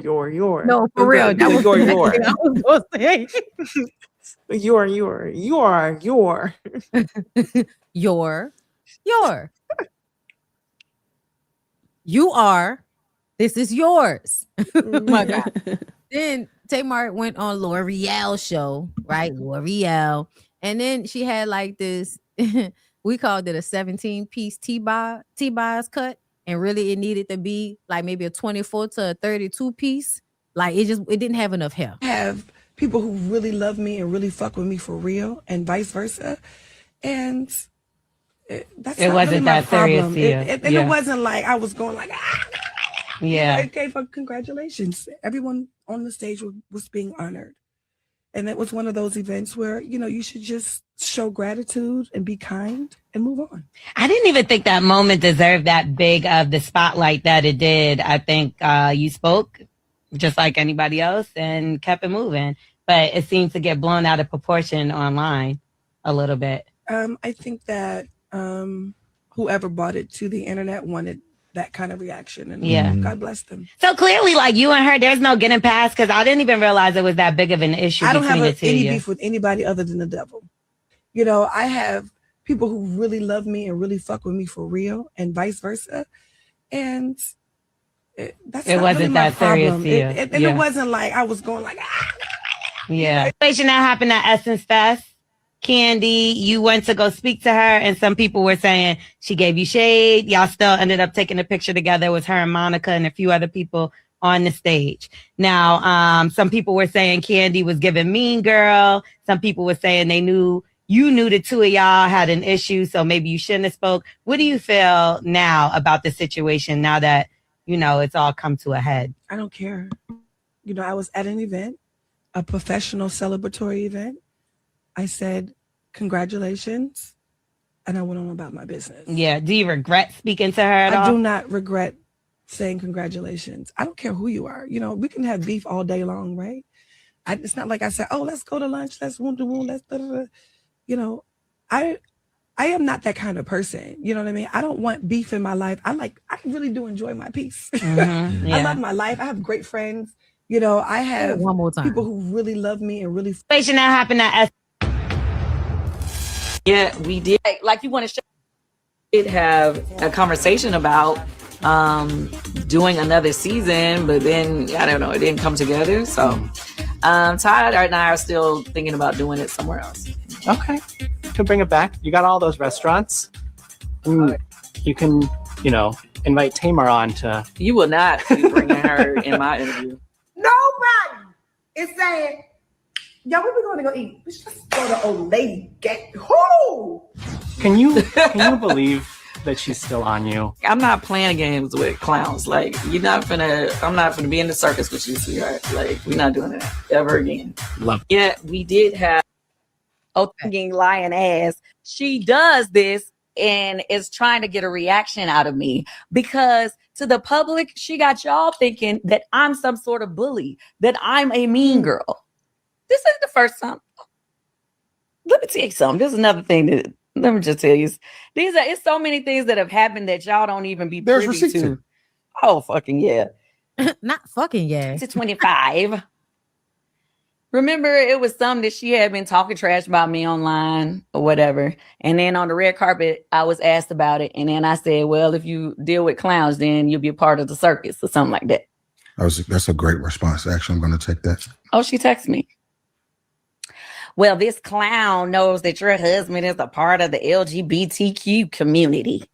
No, for real. That was your. I was gonna say. Your. Your. You are. This is yours. My God. Then Tamar went on L'Oreal show, right? L'Oreal. And then she had like this, we called it a 17-piece T-Boz cut. And really it needed to be like maybe a 24 to a 32 piece. Like it didn't have enough hair. Have people who really love me and really fuck with me for real and vice versa. And it wasn't really that problem. Serious. It wasn't like I was going like, yeah. It gave her congratulations. Everyone on the stage was being honored. And it was one of those events where, you should just show gratitude and be kind and move on. I didn't even think that moment deserved that big of the spotlight that it did. I think you spoke just like anybody else and kept it moving. But it seemed to get blown out of proportion online a little bit. I think that whoever brought it to the internet wanted that kind of reaction, and God bless them. So clearly, like you and her, there's no getting past, because I didn't even realize it was that big of an issue. I don't have any beef with anybody other than the devil. I have people who really love me and really fuck with me for real, and vice versa. And it wasn't really that problem. Serious. It wasn't like I was going like, yeah. Situation that happened at Essence Fest. KANDI, you went to go speak to her, and some people were saying she gave you shade. Y'all still ended up taking a picture together. It was her and Monica and a few other people on the stage. Now, some people were saying KANDI was giving mean girl. Some people were saying you knew the two of y'all had an issue, so maybe you shouldn't have spoke. What do you feel now about the situation now that, it's all come to a head? I don't care. I was at an event, a professional celebratory event. I said, congratulations, and I went on about my business. Yeah. Do you regret speaking to her at all? I do not regret saying congratulations. I don't care who you are. We can have beef all day long, right? It's not like I said, oh, let's go to lunch. Let's let's you know, I am not that kind of person. You know what I mean? I don't want beef in my life. I really do enjoy my peace. Mm-hmm, yeah. I love my life. I have great friends. You know, I have one more time. people who really love me and really. Situation that happened at Yeah, we did. Like you want to did have a conversation about doing another season, but then I don't know, it didn't come together. So Todd and I are still thinking about doing it somewhere else. Okay, could bring it back. You got all those restaurants. You can, invite Tamar on to. You will not be bringing her in my interview. Nobody is saying, yo, where we going to go eat? We should just go to Old Lady. Who? Can you believe that she's still on you? I'm not playing games with clowns. Like I'm not gonna be in the circus with you, sweetheart. Like we're not doing that ever again. Love. Yeah, we did have thinking lying ass. She does this and is trying to get a reaction out of me because to the public, she got y'all thinking that I'm some sort of bully, that I'm a mean girl. This ain't the first time. Let me tell you something. This is another thing that let me just tell you. It's so many things that have happened that y'all don't even be privy to. Oh, fucking yeah. Not fucking yeah. To 25. Remember, it was something that she had been talking trash about me online or whatever. And then on the red carpet, I was asked about it. And then I said, well, if you deal with clowns, then you'll be a part of the circus or something like that. That's a great response. Actually, I'm going to take that. Oh, she texted me. Well, this clown knows that your husband is a part of the LGBTQ community.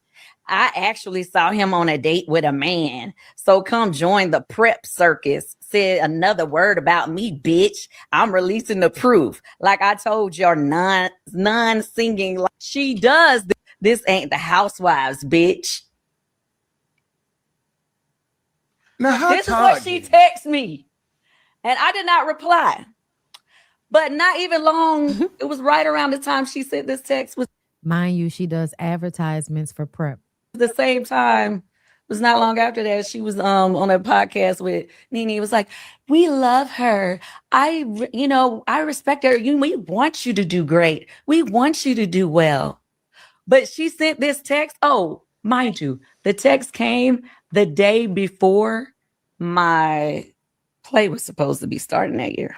I actually saw him on a date with a man. So come join the prep circus. Said another word about me, bitch. I'm releasing the proof. Like I told your non-singing. She does. This ain't the housewives, bitch. Now, this is what she texted me. And I did not reply. But not even long. It was right around the time she sent this text. Mind you, she does advertisements for prep. The same time, it was not long after that, she was on a podcast with Nene. It was like, we love her. I respect her. We want you to do great. We want you to do well. But she sent this text. Oh, mind you, the text came the day before my play was supposed to be starting that year.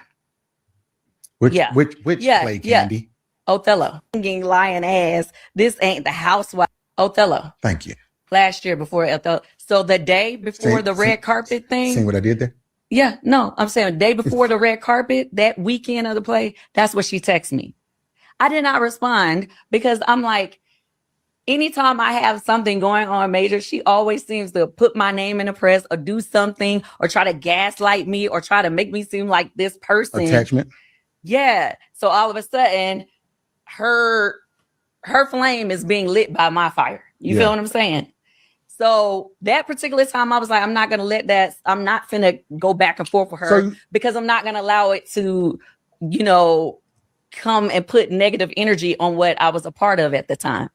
Which play, Kandi? Othello. Singing lying ass. This ain't the housewife. Othello. Thank you. Last year before Othello. So the day before the red carpet thing. See what I did there? Yeah, no, I'm saying the day before the red carpet, that weekend of the play, that's what she texted me. I did not respond because I'm like, anytime I have something going on major, she always seems to put my name in the press or do something or try to gaslight me or try to make me seem like this person. Attachment. Yeah. So all of a sudden, her flame is being lit by my fire. You feel what I'm saying? So that particular time, I was like, I'm not going to let that. I'm not finna go back and forth with her because I'm not going to allow it to, come and put negative energy on what I was a part of at the time.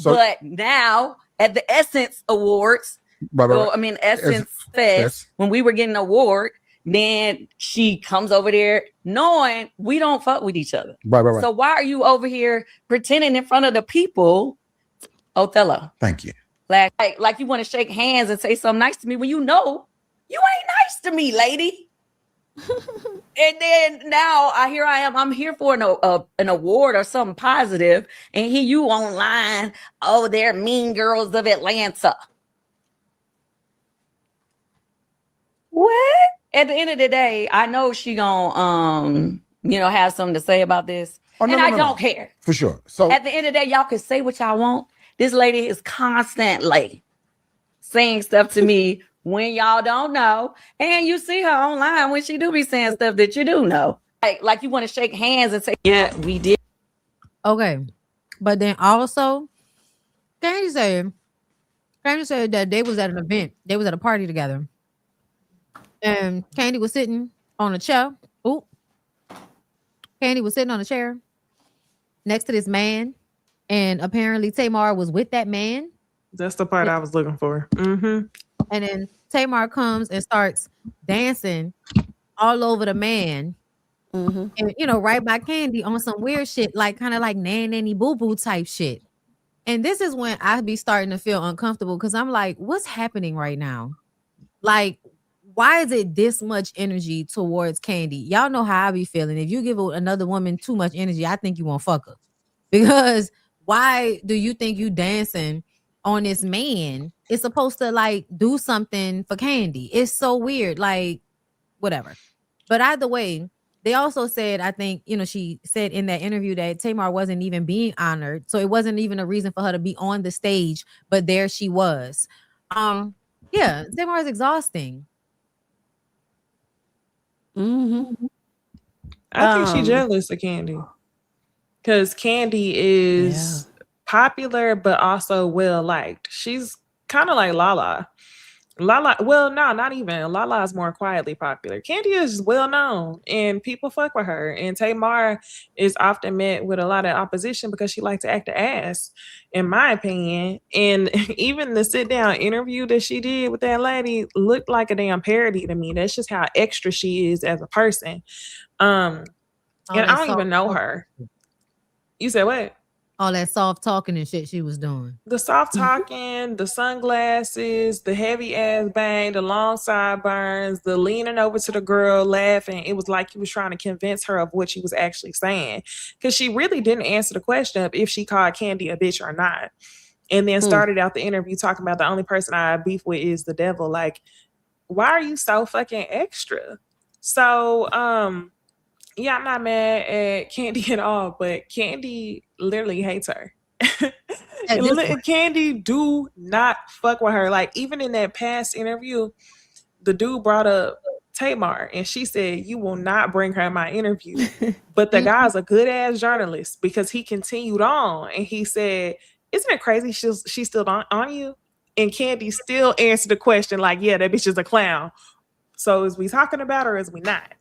But now at the Essence Awards, Essence Fest, when we were getting an award, then she comes over there knowing we don't fuck with each other. Right. So why are you over here pretending in front of the people? Othello. Thank you. Like you want to shake hands and say something nice to me when you know you ain't nice to me, lady. And then now here I am. I'm here for an award or something positive, and here you online. Oh, they're mean girls of Atlanta. What? At the end of the day, I know she gonna have something to say about this. I don't care. For sure. So at the end of the day, y'all can say what y'all want. This lady is constantly saying stuff to me when y'all don't know. And you see her online when she do be saying stuff that you do know. Like you want to shake hands and say, yeah, we did. Okay. But then also, Kandi said that they was at an event. They was at a party together. And Kandi was sitting on a chair. Kandi was sitting on a chair next to this man. And apparently Tamar was with that man. That's the part I was looking for. Mm-hmm. And then Tamar comes and starts dancing all over the man. And, right by Kandi on some weird shit, like kind of like nanny boo boo type shit. And this is when I be starting to feel uncomfortable because I'm like, what's happening right now? Like, why is it this much energy towards Kandi? Y'all know how I be feeling. If you give another woman too much energy, I think you won't fuck her. Because why do you think you dancing on this man? It's supposed to like do something for Kandi. It's so weird. Like, whatever. But either way, they also said, I think, she said in that interview that Tamar wasn't even being honored. So it wasn't even a reason for her to be on the stage, but there she was. Yeah, Tamar is exhausting. I think she's jealous of Kandi. Because Kandi is popular, but also well liked. She's kind of like Lala. Well, no, not even. Lala is more quietly popular. Kandi is well known and people fuck with her. And Tamar is often met with a lot of opposition because she likes to act the ass, in my opinion. And even the sit down interview that she did with that lady looked like a damn parody to me. That's just how extra she is as a person. And I don't even know her. You said what? All that soft talking and shit she was doing. The soft talking, the sunglasses, the heavy ass bang, the long sideburns, the leaning over to the girl laughing. It was like he was trying to convince her of what she was actually saying. Because she really didn't answer the question of if she called Kandi a bitch or not. And then started out the interview talking about the only person I beef with is the devil. Like, why are you so fucking extra? So, yeah, I'm not mad at Kandi at all, but Kandi literally hates her. Kandi do not fuck with her. Like, even in that past interview, the dude brought up Tamar and she said, you will not bring her in my interview. But the guy's a good ass journalist because he continued on and he said, isn't it crazy she's still on you? And Kandi still answered the question like, yeah, that bitch is a clown. So is we talking about her or is we not?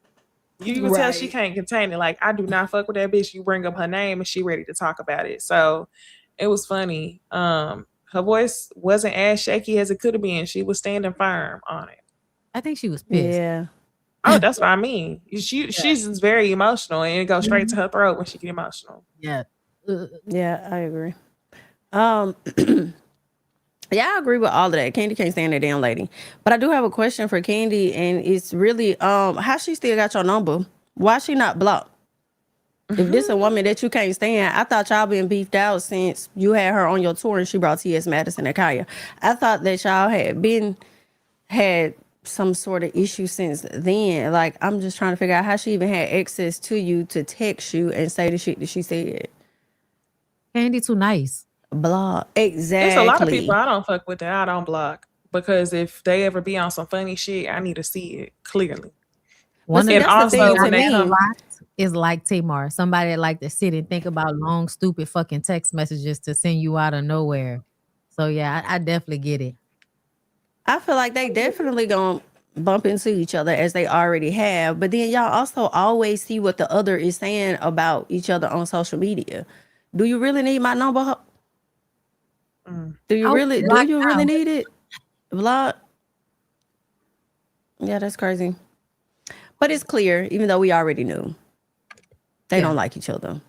You can tell she can't contain it. Like, I do not fuck with that bitch. You bring up her name and she ready to talk about it. So it was funny. Her voice wasn't as shaky as it could have been. She was standing firm on it. I think she was pissed. Yeah. Oh, that's what I mean. She's just very emotional and it goes straight to her throat when she get emotional. Yeah. Yeah, I agree. Yeah, I agree with all of that. Kandi can't stand that damn lady. But I do have a question for Kandi, and it's really how she still got your number? Why she not blocked? If this a woman that you can't stand, I thought y'all been beefed out since you had her on your tour and she brought T.S. Madison and Kaya. I thought that y'all had some sort of issue since then. Like, I'm just trying to figure out how she even had access to you to text you and say the shit that she said. Kandi too nice. Block. Exactly. There's a lot of people I don't fuck with that I don't block because if they ever be on some funny shit, I need to see it clearly. One of also when they come is like Tamar, somebody that like to sit and think about long, stupid fucking text messages to send you out of nowhere. So yeah, I definitely get it. I feel like they definitely gonna bump into each other as they already have, but then y'all also always see what the other is saying about each other on social media. Do you really need my number? Do you really need it? Block? Yeah, that's crazy. But it's clear, even though we already knew. They don't like each other.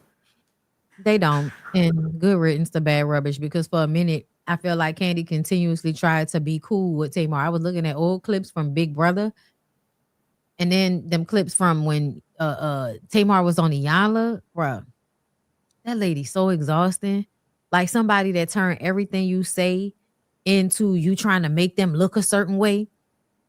They don't. And good riddance to bad rubbish, because for a minute, I feel like Kandi continuously tried to be cool with Tamar. I was looking at old clips from Big Brother. And then them clips from when Tamar was on Iyanla. Bruh, that lady's so exhausting. Like somebody that turned everything you say into you trying to make them look a certain way.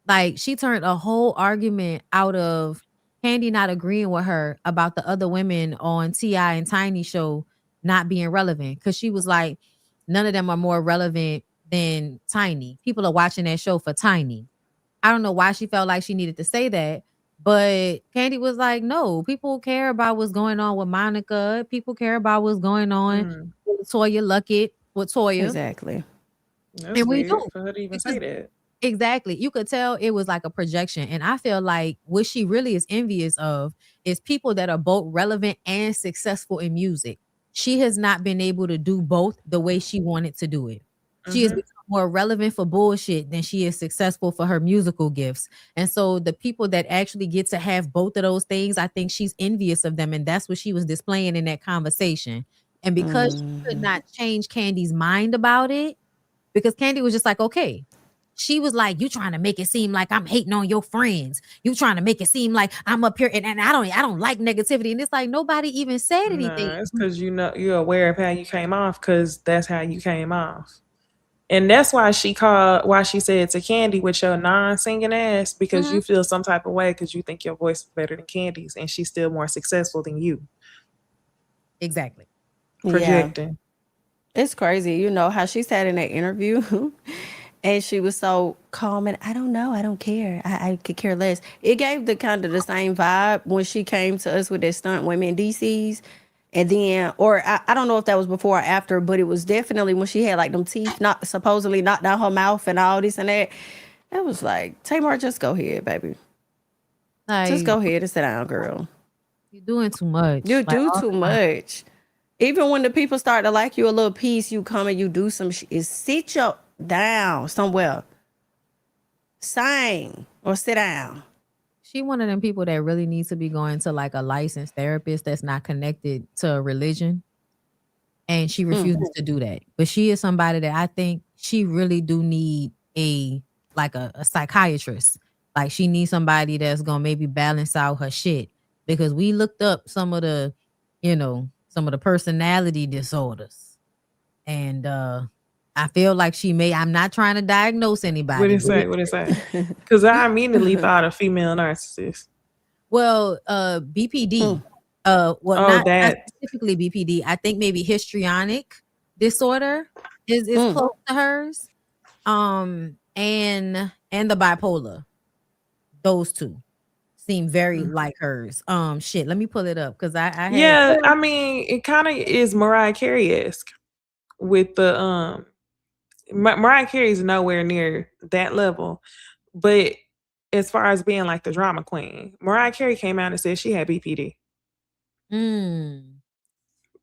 Like she turned a whole argument out of Kandi not agreeing with her about the other women on T.I. and Tiny show not being relevant. Because she was like, none of them are more relevant than Tiny. People are watching that show for Tiny. I don't know why she felt like she needed to say that. But Kandi was like, no, people care about what's going on with Monica. People care about what's going on with Toya Luckett, with Toya. Exactly. That's and we weird do. For her to even say that. Exactly. You could tell it was like a projection. And I feel like what she really is envious of is people that are both relevant and successful in music. She has not been able to do both the way she wanted to do it. She has become more relevant for bullshit than she is successful for her musical gifts. And so the people that actually get to have both of those things, I think she's envious of them. And that's what she was displaying in that conversation. And because she could not change Kandi's mind about it, because Kandi was just like, okay. She was like, you trying to make it seem like I'm hating on your friends. You trying to make it seem like I'm up here and I don't like negativity. And it's like nobody even said anything. It's because you're aware of how you came off, because that's how you came off. And that's why she said to Kandi, with your non-singing ass, because you feel some type of way because you think your voice is better than Kandi's and she's still more successful than you. Exactly. Projecting. Yeah. It's crazy. You know how she said in that interview and she was so calm and I don't know. I don't care. I could care less. It gave the kind of the same vibe when she came to us with that stunt women DCs. And then, or I don't know if that was before or after, but it was definitely when she had like them teeth supposedly knocked down her mouth and all this and that. It was like, Tamar, just go ahead, baby. Just go ahead and sit down, girl. You're doing too much. You do too much. Even when the people start to like you a little piece, you come and you do some shit. Sit your down somewhere. Sing or sit down. She one of them people that really needs to be going to like a licensed therapist that's not connected to a religion. And she refuses to do that. But she is somebody that I think she really do need a psychiatrist. Like she needs somebody that's gonna maybe balance out her shit. Because we looked up some of the personality disorders. And I feel like I'm not trying to diagnose anybody. What is that? Because I immediately thought of female narcissist. Well, BPD. Not specifically BPD. I think maybe histrionic disorder is close to hers. And the bipolar. Those two seem very like hers. Shit, let me pull it up because I mean, it kind of is Mariah Carey-esque with the Mariah Carey's nowhere near that level, but as far as being like the drama queen, Mariah Carey came out and said she had BPD. You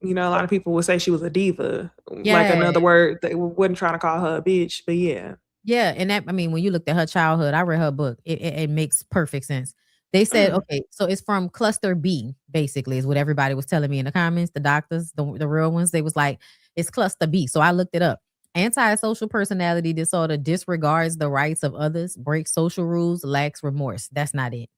know, a lot of people would say she was a diva, like another word that wasn't trying to call her a bitch, but yeah. Yeah, and that, I mean, when you looked at her childhood, I read her book. It makes perfect sense. They said, okay, so it's from cluster B, basically, is what everybody was telling me in the comments. The doctors, the real ones, they was like, it's cluster B. So I looked it up. Antisocial personality disorder disregards the rights of others, breaks social rules, lacks remorse. That's not it.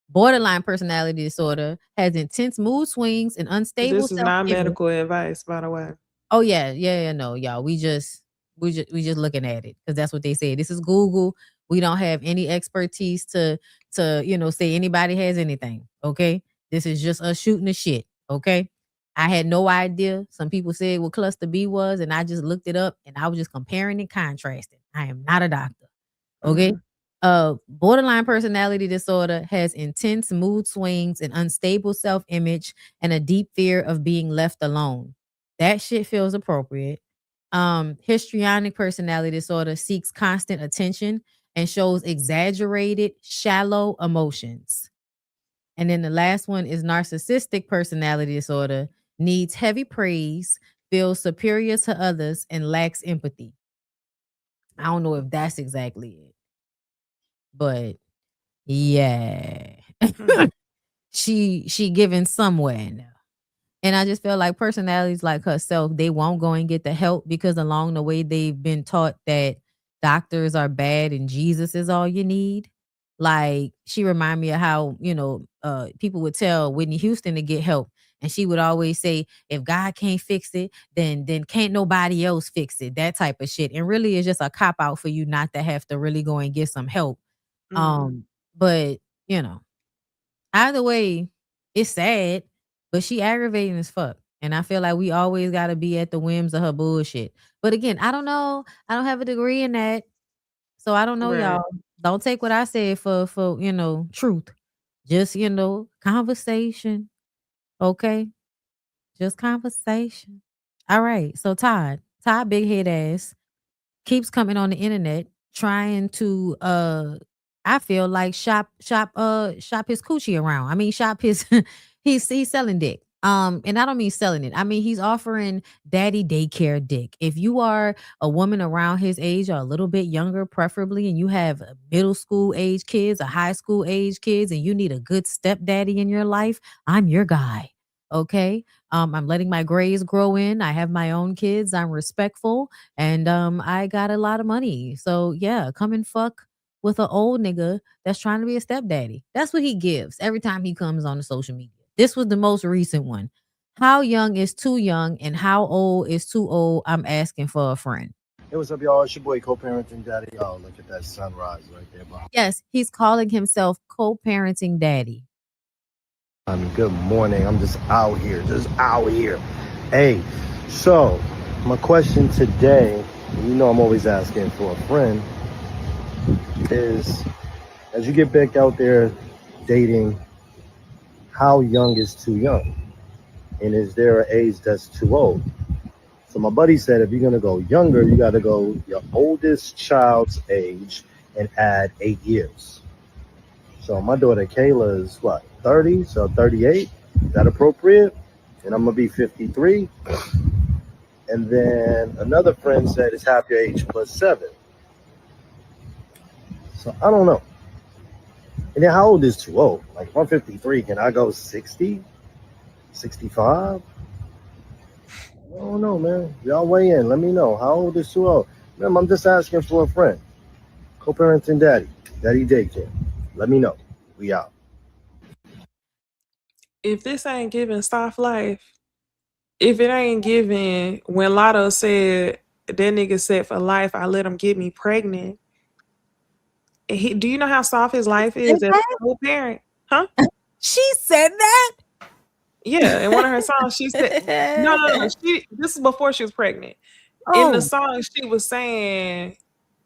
Borderline personality disorder has intense mood swings and unstable. This is not medical advice, by the way. Oh yeah, no, y'all. We just looking at it because that's what they say. This is Google. We don't have any expertise to say anybody has anything. Okay, this is just us shooting the shit. Okay, I had no idea. Some people said what cluster B was, and I just looked it up, and I was just comparing and contrasting. I am not a doctor. Okay. Borderline personality disorder has intense mood swings and unstable self-image and a deep fear of being left alone. That shit feels appropriate. Histrionic personality disorder seeks constant attention and shows exaggerated, shallow emotions. And then the last one is narcissistic personality disorder, needs heavy praise, feels superior to others, and lacks empathy. I don't know if that's exactly it. But yeah, she giving somewhere now. And I just feel like personalities like herself, they won't go and get the help because along the way they've been taught that doctors are bad and Jesus is all you need. Like she remind me of how, people would tell Whitney Houston to get help. And she would always say, if God can't fix it, then can't nobody else fix it. That type of shit. And really it's just a cop out for you not to have to really go and get some help. But either way, it's sad, but she aggravating as fuck. And I feel like we always got to be at the whims of her bullshit. But again, I don't know. I don't have a degree in that. So I don't know, y'all. Don't take what I said for truth. Just, conversation. Okay? Just conversation. All right. So Todd, big head ass, keeps coming on the internet trying to I feel like shop his coochie around. I mean, shop his he's selling dick. And I don't mean selling it. I mean, he's offering daddy daycare dick. If you are a woman around his age or a little bit younger, preferably, and you have middle school age kids or high school age kids, and you need a good stepdaddy in your life, I'm your guy. Okay. I'm letting my grays grow in. I have my own kids. I'm respectful, and I got a lot of money. So yeah, come and fuck with an old nigga that's trying to be a stepdaddy. That's what he gives every time he comes on the social media. This was the most recent one. How young is too young and how old is too old? I'm asking for a friend. Hey, what's up, y'all? It's your boy, co-parenting daddy. Oh, look at that sunrise right there, bro. Yes, he's calling himself co-parenting daddy. Good morning. I'm just out here. Hey, so my question today, you know I'm always asking for a friend, is as you get back out there dating, how young is too young? And is there an age that's too old? So my buddy said, if you're going to go younger, you got to go your oldest child's age and add 8 years. So my daughter Kayla is what, 30? So 38? Is that appropriate? And I'm going to be 53. And then another friend said it's half your age plus 7. So I don't know. And then how old is too old? Like if I'm 53, can I go 60? 65? I don't know, man. Y'all weigh in. Let me know. How old is too old? Remember, I'm just asking for a friend. Co-parenting daddy. Daddy daycare. Let me know. We out. If this ain't giving soft life, if it ain't giving when Lotto said that nigga said for life, I let him get me pregnant. Do you know how soft his life is as a co-parent? Huh? She said that? Yeah, in one of her songs, she said, no. This is before she was pregnant. Oh. In the song, she was saying,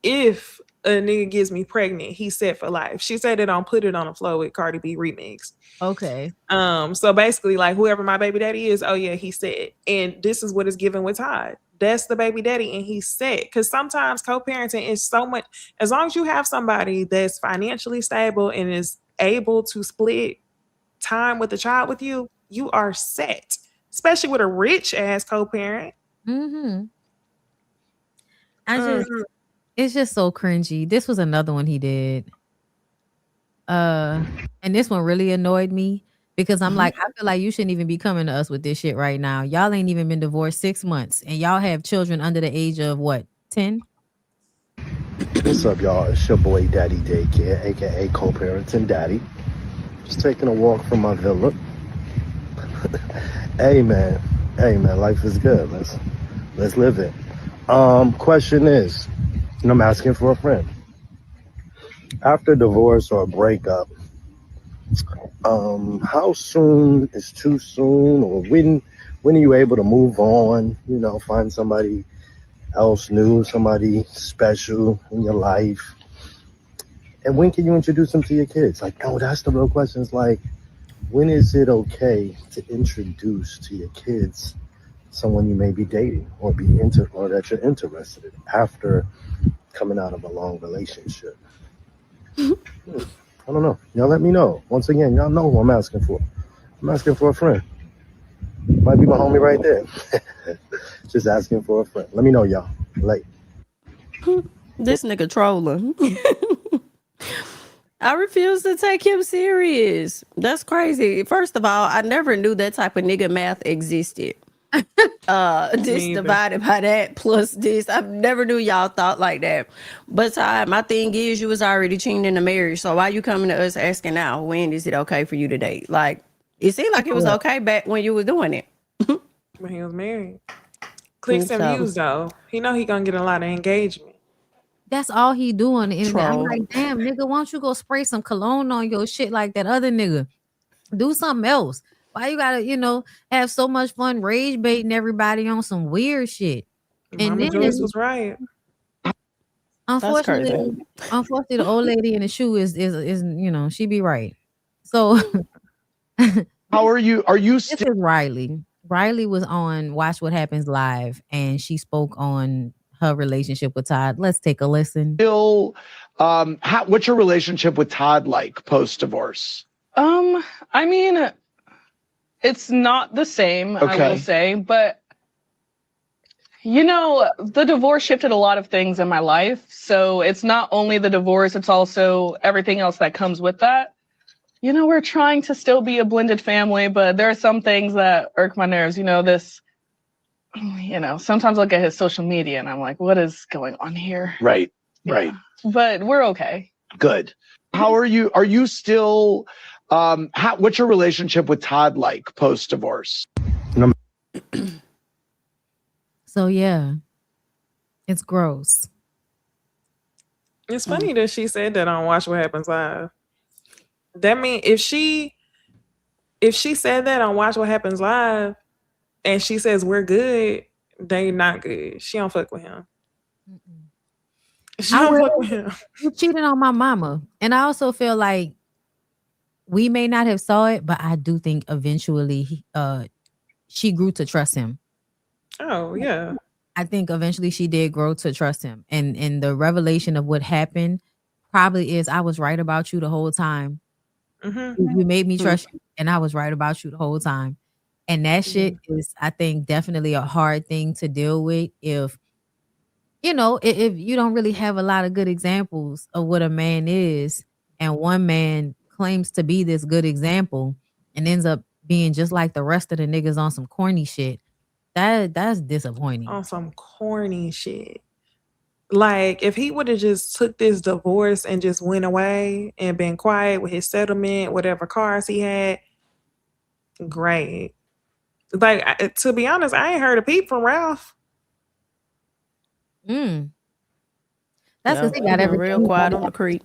if a nigga gets me pregnant, he's set for life. She said it on Put It On the Floor with Cardi B remix. Okay. So basically, like whoever my baby daddy is, oh yeah, he's set. And this is what is given with Todd. That's the baby daddy, and he's set. Because sometimes co-parenting is so much. As long as you have somebody that's financially stable and is able to split time with the child with you, you are set. Especially with a rich ass co-parent. Mm-hmm. It's just so cringy. This was another one he did. And this one really annoyed me because I'm like, I feel like you shouldn't even be coming to us with this shit right now. Y'all ain't even been divorced 6 months and y'all have children under the age of what, 10? What's up, y'all? It's your boy, Daddy Daycare, aka co-parenting daddy. Just taking a walk from my villa. Hey man, life is good. Let's live it. Question is, and I'm asking for a friend. After divorce or a breakup, how soon is too soon, or when are you able to move on? You know, find somebody else new, somebody special in your life. And when can you introduce them to your kids? Like, oh, that's the real question. It's like, when is it okay to introduce to your kids someone you may be dating or that you're interested in after coming out of a long relationship? I don't know. Y'all let me know. Once again, y'all know who I'm asking for. I'm asking for a friend. Might be my homie right there. Just asking for a friend. Let me know, y'all. Late. This nigga trolling. I refuse to take him serious. That's crazy. First of all, I never knew that type of nigga math existed. This divided by that plus this. I never knew y'all thought like that. But Todd, my thing is, you was already cheating in the marriage. So why you coming to us asking now, when is it okay for you to date? Like, it seemed like it was okay back when you was doing it. When he was married. Clicks and views though. He know he gonna get a lot of engagement. That's all he do on the internet. I'm like, damn, nigga, why don't you go spray some cologne on your shit like that other nigga? Do something else. Why you gotta, have so much fun rage baiting everybody on some weird shit? And Mama Joyce was right. Unfortunately, the old lady in the shoe is she be right. So how are you? Are you still? This is Riley. Riley was on Watch What Happens Live, and she spoke on her relationship with Todd. Let's take a listen. Still, what's your relationship with Todd like post divorce? I mean, It's not the same, I will say, but you know, the divorce shifted a lot of things in my life. So it's not only the divorce, it's also everything else that comes with that. You know, we're trying to still be a blended family, but there are some things that irk my nerves. You know, sometimes I'll look at his social media and I'm like, what is going on here? Right. But we're okay. Good. How are you? Are you still, what's your relationship with Todd like post-divorce? So yeah, it's gross. It's funny that she said that on Watch What Happens Live. That mean if she said that on Watch What Happens Live and she says we're good, they not good. She don't fuck with him. She don't fuck with him. You cheated on my mama. And I also feel like we may not have saw it, but I do think eventually she grew to trust him. Oh, yeah. I think eventually she did grow to trust him. And the revelation of what happened probably is I was right about you the whole time. Mm-hmm. You made me trust you, and I was right about you the whole time. And that shit is, I think, definitely a hard thing to deal with if you don't really have a lot of good examples of what a man is, and one man claims to be this good example and ends up being just like the rest of the niggas on some corny shit. That's disappointing. On some corny shit. Like, if he would have just took this divorce and just went away and been quiet with his settlement, whatever cars he had, great. Like, to be honest, I ain't heard a peep from Ralph. That's because he got everything real quiet on the creek.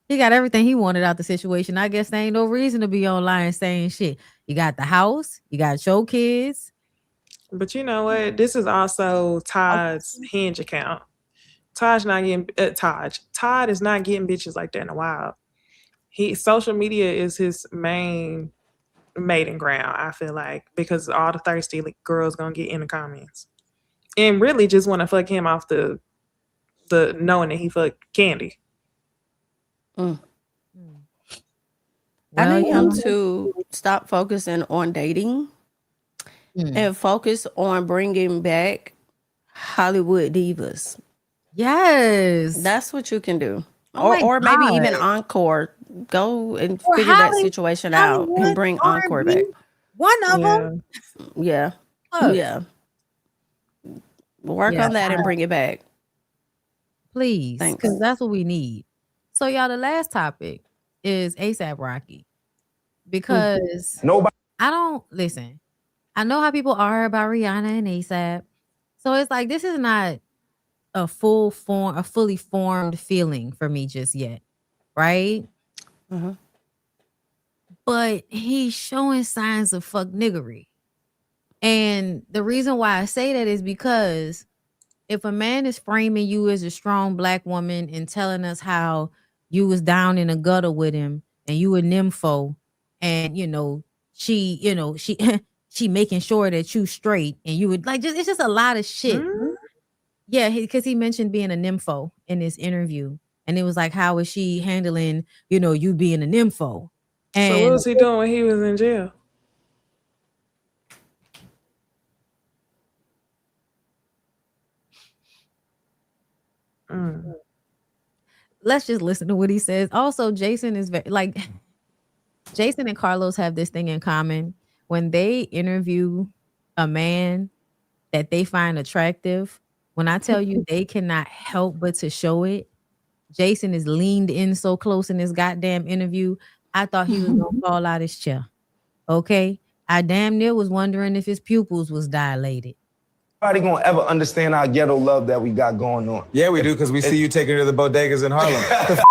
He got everything he wanted out the situation. I guess there ain't no reason to be online saying shit. You got the house, you got your kids. But you know what? This is also Todd's Hinge account. Todd is not getting bitches like that in a while. Social media is his main mating ground, I feel like, because all the thirsty girls gonna get in the comments and really just want to fuck him off the knowing that he fucked KANDI. I need him to stop focusing on dating and focus on bringing back Hollywood divas. Yes. That's what you can do. Oh or maybe even Encore. Go and figure that situation out and bring Encore back. One of them. Yeah. Work on that and bring it back. Please. Because that's what we need. So y'all, the last topic is ASAP Rocky. Because I know how people are about Rihanna and ASAP. So it's like, this is not a fully formed feeling for me just yet. Right? But he's showing signs of fuck niggery. And the reason why I say that is because if a man is framing you as a strong black woman and telling us how you was down in a gutter with him and you a nympho, and she making sure that you straight, and you would like, it's just a lot of shit. Yeah, because he mentioned being a nympho in this interview, and it was like, how is she handling you being a nympho? And so what was he doing when he was in jail? Let's just listen to what he says. Also, Jason is Jason and Carlos have this thing in common. When they interview a man that they find attractive, when I tell you they cannot help but to show it, Jason is leaned in so close in this goddamn interview. I thought he was gonna fall out his chair. Okay. I damn near was wondering if his pupils was dilated. Nobody gonna ever understand our ghetto love that we got going on. Yeah, we do, because we see you taking her to the bodegas in Harlem.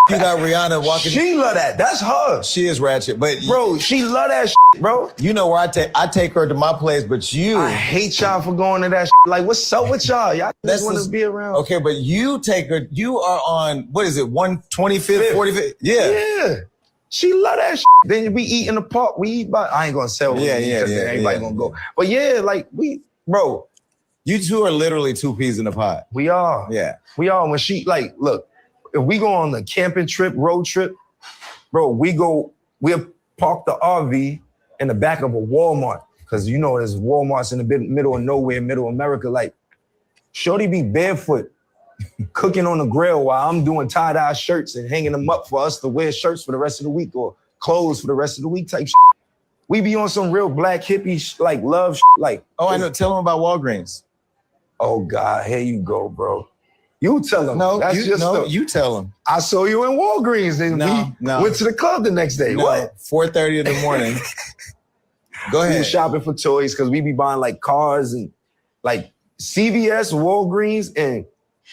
You got Rihanna walking. She love that. That's her. She is ratchet, but bro, she love that bro. You know where I take her to my place, but you. I hate y'all for going to that Like, what's up with y'all? Y'all just want to be around. Okay, but you take her. You are on, what is it, 125th, 45th? Yeah. She love that Then we eat in the park. We eat by. I ain't gonna sell. Everybody gonna go. But yeah, like bro. You two are literally two peas in a pod. We are. Yeah. We are. When she, look, if we go on the camping trip, road trip, bro, we'll park the RV in the back of a Walmart. Cause you know there's Walmarts in the middle of nowhere, middle America. Like, shorty be barefoot, cooking on the grill while I'm doing tie-dye shirts and hanging them up for us to wear shirts for the rest of the week or clothes for the rest of the week type shit. We be on some real black hippie like love shit. Like, oh, I know. Tell them about Walgreens. Oh God, here you go, bro. You tell them. No, that's you tell them. I saw you in Walgreens and we went to the club the next day. No, what? 4:30 in the morning. Go ahead. We were shopping for toys because we be buying like cars and like CVS, Walgreens, and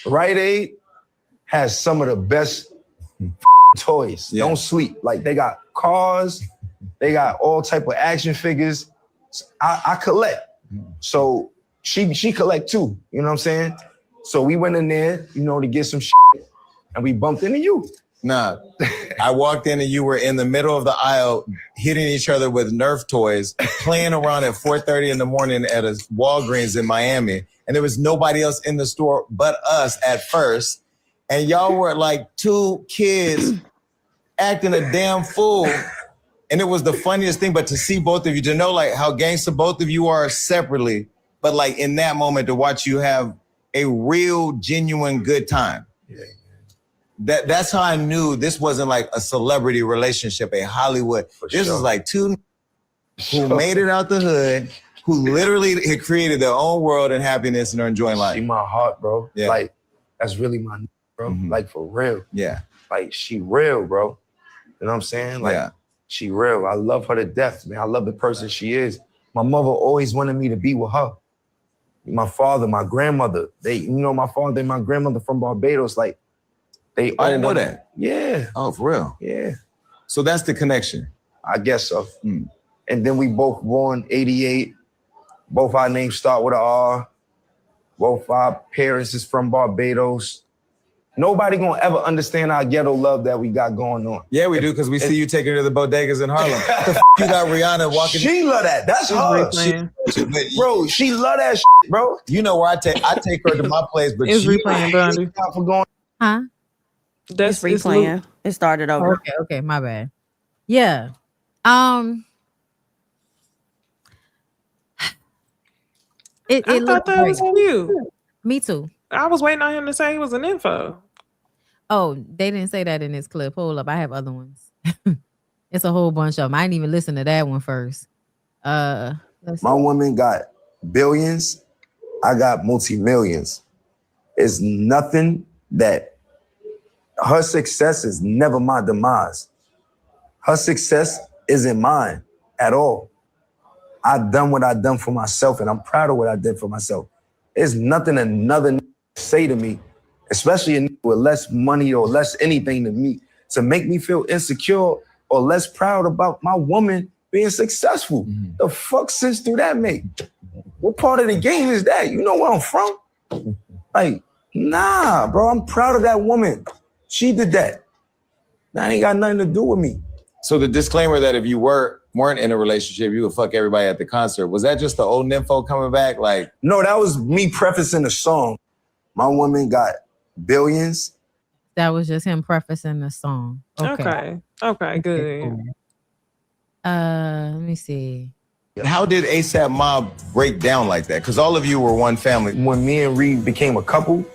Rite Aid has some of the best toys. Yeah. Don't sleep. Like they got cars, they got all type of action figures. I collect. So she collect too. You know what I'm saying? So we went in there, you know, to get some shit, and we bumped into you. Nah, I walked in and you were in the middle of the aisle hitting each other with Nerf toys, playing around at 4:30 in the morning at a Walgreens in Miami. And there was nobody else in the store but us at first. And y'all were like two kids acting a damn fool. And it was the funniest thing, but to see both of you, to know like how gangster both of you are separately, but like in that moment to watch you have a real, genuine good time. Yeah. That's how I knew this wasn't like a celebrity relationship, a Hollywood. This is like two who made it out the hood, who literally had created their own world and happiness and are enjoying life. She my heart, bro. Yeah. Like, that's really my bro. Mm-hmm. Like, for real. Yeah. Like, she real, bro. You know what I'm saying? Like, she real. I love her to death, man. I love the person she is. My mother always wanted me to be with her. My father, my grandmother, my father and my grandmother from Barbados, like, they all I didn't know that. Yeah. Oh, for real? Yeah. So that's the connection. I guess so. Mm. And then we both born 88. Both our names start with an R. Both our parents is from Barbados. Nobody gonna ever understand our ghetto love that we got going on. Yeah, we do, because we see you taking her to the bodegas in Harlem. You got Rihanna walking. She love that. That's her. Bro, she love that shit, bro. You know where I take her to my place, but it's replaying, Bondy. For going. Huh? That's replaying. It started over. Okay, my bad. Yeah. I thought that was cute. Me too. I was waiting on him to say he was an info. Oh, they didn't say that in this clip. Hold up, I have other ones. It's a whole bunch of them. I didn't even listen to that one first. My woman got billions. I got multi-millions. It's nothing that her success is never my demise. Her success isn't mine at all. I've done what I've done for myself, and I'm proud of what I did for myself. There's nothing another say to me, especially with less money or less anything to me, to make me feel insecure or less proud about my woman being successful. Mm-hmm. The fuck sense do that make? What part of the game is that? You know where I'm from? Like, nah, bro, I'm proud of that woman. She did that. That ain't got nothing to do with me. So the disclaimer that if you weren't in a relationship, you would fuck everybody at the concert. Was that just the old nympho coming back? Like, no, that was me prefacing the song. My woman got billions. That was just him prefacing the song. Okay, good. Let me see. How did ASAP Mob break down like that? Because all of you were one family. When me and Reed became a couple,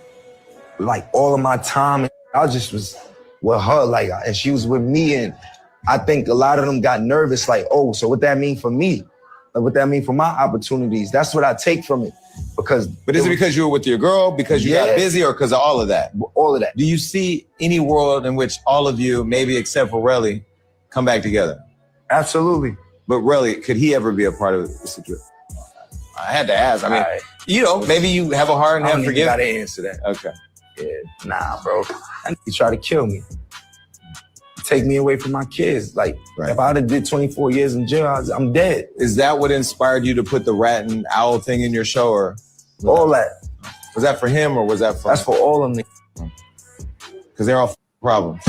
like all of my time, I just was with her, like, and she was with me, and I think a lot of them got nervous, like, oh, so what that mean for me? Like, what that mean for my opportunities? That's what I take from it. But is it because you were with your girl, because you got busy, or because of all of that? All of that. Do you see any world in which all of you, maybe except for Relly, come back together? Absolutely. But Relly, could he ever be a part of the situation? I had to ask. I mean, maybe you have a heart and have forgiveness. I gotta answer that. Okay. Yeah, nah, bro. He tried to kill me. Take me away from my kids. Like, if I'd have did 24 years in jail, I'm dead. Is that what inspired you to put the rat and owl thing in your show? Or all that. Was that for him, or was that for... That's for all of them. Because they're all problems.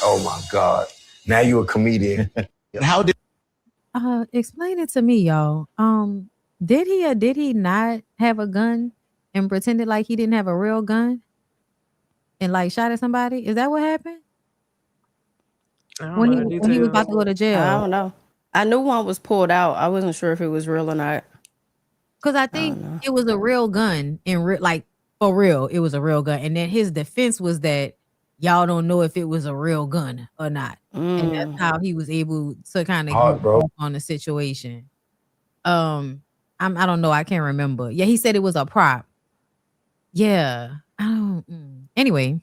Oh my God. Now you a comedian. How did... Explain it to me, y'all. Did he or did he not have a gun and pretended like he didn't have a real gun and like shot at somebody? Is that what happened? When he was about to go to jail? I don't know. I knew one was pulled out. I wasn't sure if it was real or not. Because I think it was a real gun, and like for real, it was a real gun. And then his defense was that y'all don't know if it was a real gun or not, and that's how he was able to kind of get on the situation. I don't know. I can't remember. Yeah, he said it was a prop. Yeah. I don't. Anyway.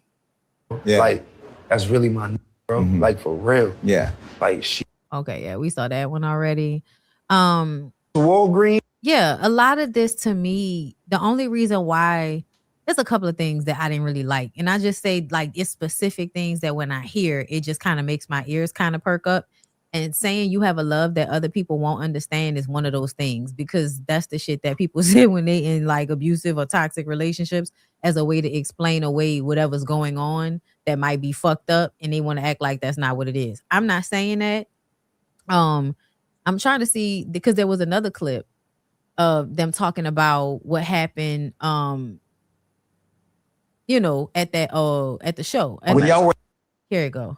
Yeah. Like that's really my bro. Like for real. Yeah. Like shit. Okay. Yeah, we saw that one already. Walgreens. Yeah, a lot of this to me, the only reason why, there's a couple of things that I didn't really like. And I just say like it's specific things that when I hear, it just kind of makes my ears kind of perk up. And saying you have a love that other people won't understand is one of those things, because that's the shit that people say when they in like abusive or toxic relationships as a way to explain away whatever's going on that might be fucked up, and they want to act like that's not what it is. I'm not saying that. I'm trying to see, because there was another clip of them talking about what happened you know, at that at the show. Here you go.